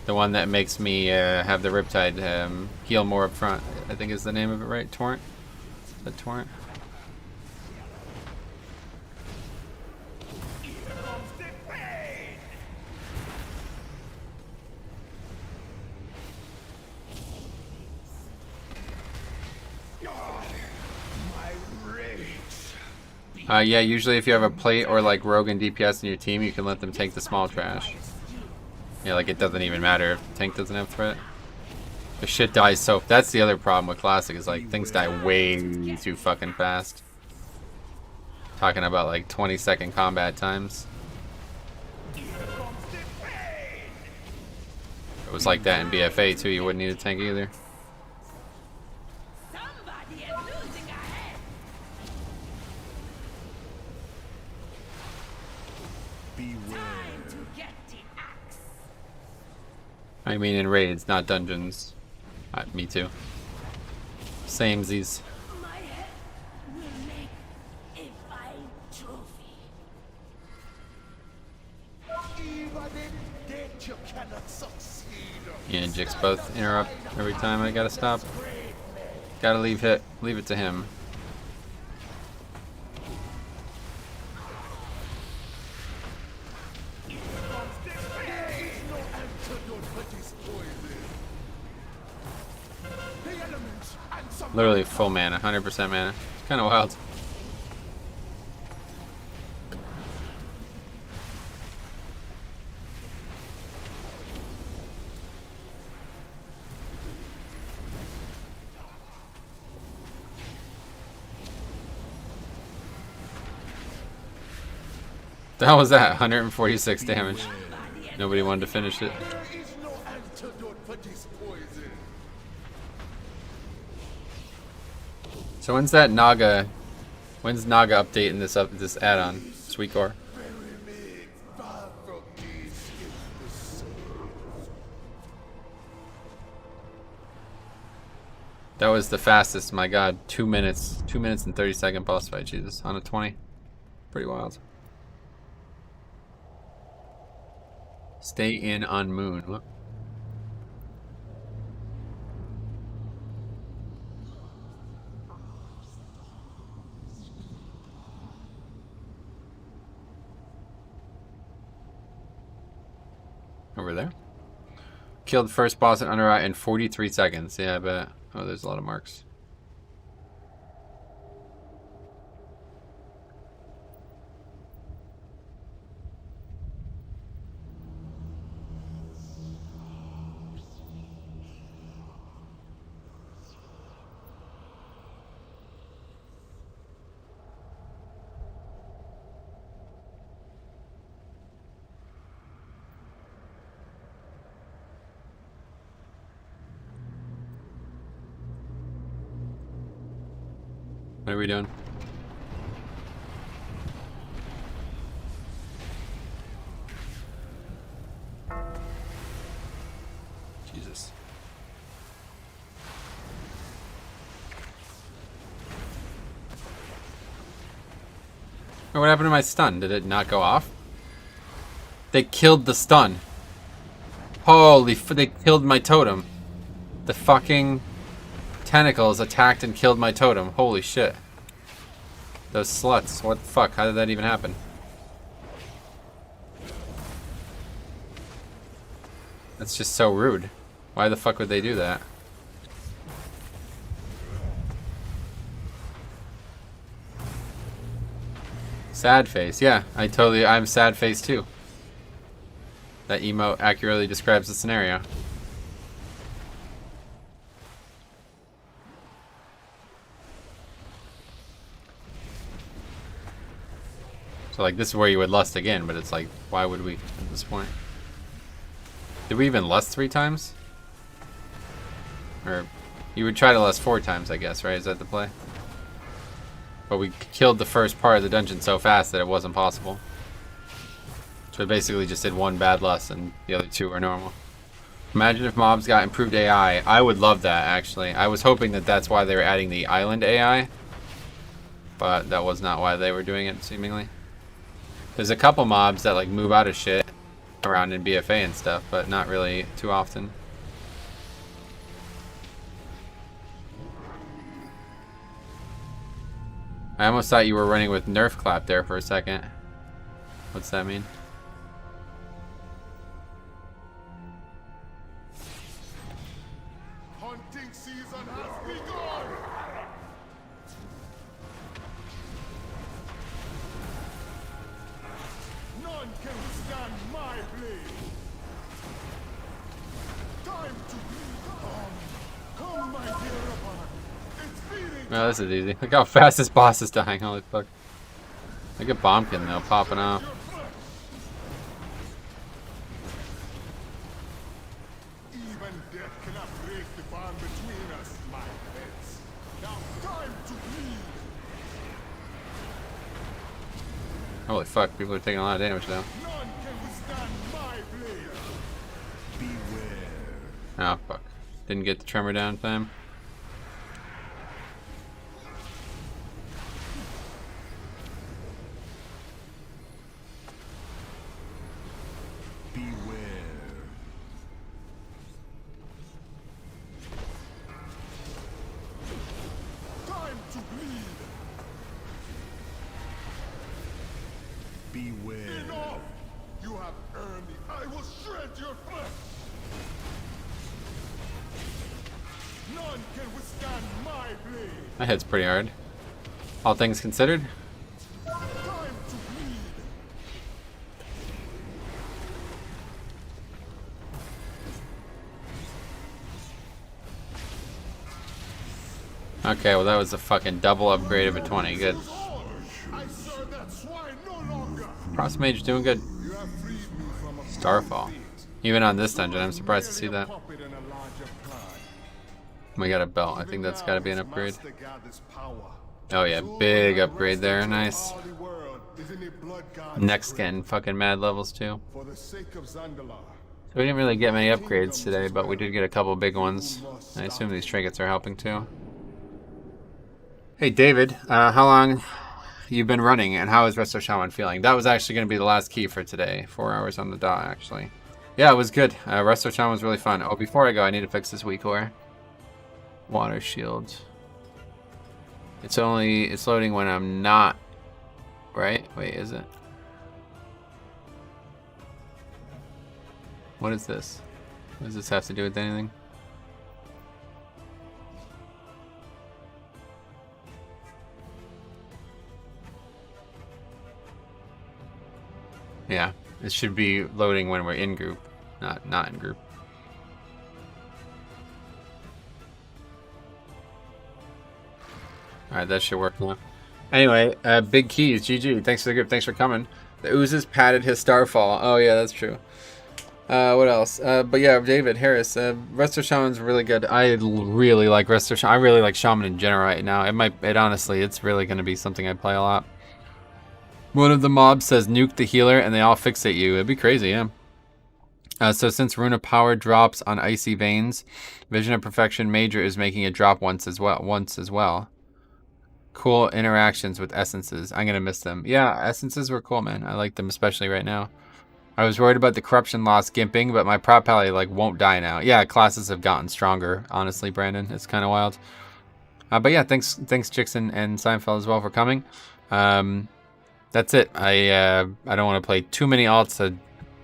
the one that makes me have the Riptide heal more up front, I think is the name of it, right? Torrent? The Torrent? Yeah, usually if you have a plate or like rogue and DPS in your team, you can let them take the small trash. Yeah, like it doesn't even matter if the tank doesn't have threat. The shit dies so... That's the other problem with Classic, is like things die way too fucking fast. Talking about like 20-second combat times. If it was like that in BFA too, you wouldn't need a tank either. I mean in raids, not dungeons. Me too. Samesies. My head will make a fine trophy. Yeah, and Jix both interrupt every time I gotta stop. Gotta leave it to him. Literally full mana, 100% mana. It's kind of wild. The hell was that? 146 damage. Nobody wanted to finish it. So when's Naga update in this add-on? Sweet Core. That was the fastest, my god. 2 minutes. 2 minutes and 30-second boss fight, Jesus. On a 20. Pretty wild. Stay in on moon. Look. Over there. Killed first boss in Under Eye in 43 seconds. Yeah, I bet. Oh, there's a lot of marks. What are we doing? Jesus. Oh, what happened to my stun? Did it not go off? They killed the stun. Holy they killed my totem. The fucking tentacles attacked and killed my totem. Holy shit. Those sluts. What the fuck? How did that even happen? That's just so rude. Why the fuck would they do that? Sad face. Yeah, I'm sad face too. That emote accurately describes the scenario. So like this is where you would lust again, but it's like, why would we at this point? Did we even lust 3 times? Or you would try to lust 4 times, I guess, right? Is that the play? But we killed the first part of the dungeon so fast that it wasn't possible. So we basically just did 1 bad lust and the other 2 are normal. Imagine if mobs got improved AI. I would love that, actually. I was hoping that that's why they were adding the island AI. But that was not why they were doing it, seemingly. There's a couple mobs that like move out of shit around in BFA and stuff, but not really too often. I almost thought you were running with Nerf Clap there for a second. What's that mean? Hunting season has begun! None can withstand my blade! Time to bleed! Come, my dear Rapana! It's feeding! Oh, this is easy. Look how fast this boss is dying. Holy fuck. Look at Bombkin though, popping off. Even death cannot break the bond between us, my pets. Now time to bleed! Holy fuck, people are taking a lot of damage now. None can withstand my blade! Beware. Oh fuck. Didn't get the tremor down in time. Time to bleed! Beware. Enough! You have earned it. I will shred your flesh! None can withstand my blade! That hits pretty hard. All things considered. Time to bleed! Okay, well that was a fucking double upgrade of a 20. Good. I serve that swine no longer! Cross Mage doing good. You have freed me from a Starfall. Even on this dungeon, I'm surprised to see that. puppet in a larger plan. We got a belt. I think that's got to be an upgrade. Master gathers power. Oh yeah, big upgrade there. Nice. All the world is in a blood god Next gen, fucking mad levels too. for the sake of Zandalar. We didn't really get many upgrades today, but we did get a couple big ones. I assume these trinkets are helping too. Hey David, how long you've been running and how is Resto Shaman feeling? That was actually going to be the last key for today. 4 hours on the dot actually. Yeah, it was good. Resto Shaman was really fun. Oh, before I go, I need to fix this weak ore. Water shield. It's loading when I'm not, right? Wait, is it? What is this? What does this have to do with anything? Yeah, it should be loading when we're in group, not in group. Alright, that should work now. Anyway, big keys, GG. Thanks for the group, thanks for coming. The oozes padded his starfall. Oh yeah, that's true. What else? But yeah, David Harris, Resto Shaman's really good. I really like Resto Shaman. I really like Shaman in general right now. Honestly, it's really going to be something I play a lot. One of the mobs says nuke the healer and they all fixate you. It'd be crazy, yeah. So since Rune of Power drops on Icy Veins, Vision of Perfection Major is making it drop once as well. Cool interactions with essences. I'm gonna miss them. Yeah, essences were cool, man. I like them, especially right now. I was worried about the corruption loss gimping, but my prop pally like won't die now. Yeah, classes have gotten stronger, honestly, Brandon. It's kind of wild. But yeah, thanks Jixon and Seinfeld as well for coming. That's it. I don't want to play too many alts. I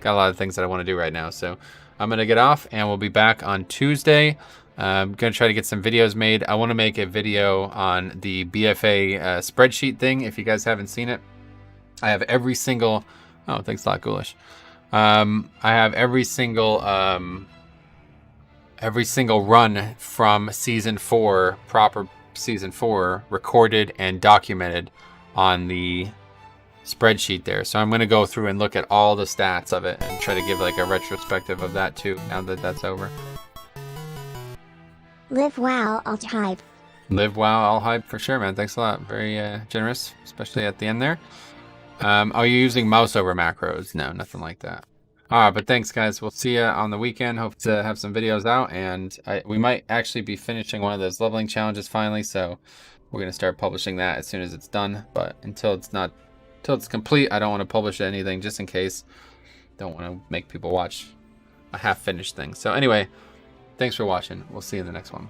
got a lot of things that I want to do right now, so I'm gonna get off, and we'll be back on Tuesday. I'm gonna try to get some videos made. I want to make a video on the BFA spreadsheet thing. If you guys haven't seen it, I have every single. Oh, thanks a lot, Ghoulish. I have every single run from season 4, proper season 4, recorded and documented on the spreadsheet there. So I'm going to go through and look at all the stats of it and try to give like a retrospective of that too, now that that's over. Live WoW, alt hype. Live WoW, all hype for sure, man. Thanks a lot. Very generous, especially at the end there. Are you using mouse over macros? No, nothing like that. But thanks, guys. We'll see you on the weekend. Hope to have some videos out, and we might actually be finishing one of those leveling challenges finally. So we're gonna start publishing that as soon as it's done. But until it's complete, I don't want to publish anything just in case. Don't want to make people watch a half-finished thing. So anyway, thanks for watching. We'll see you in the next one.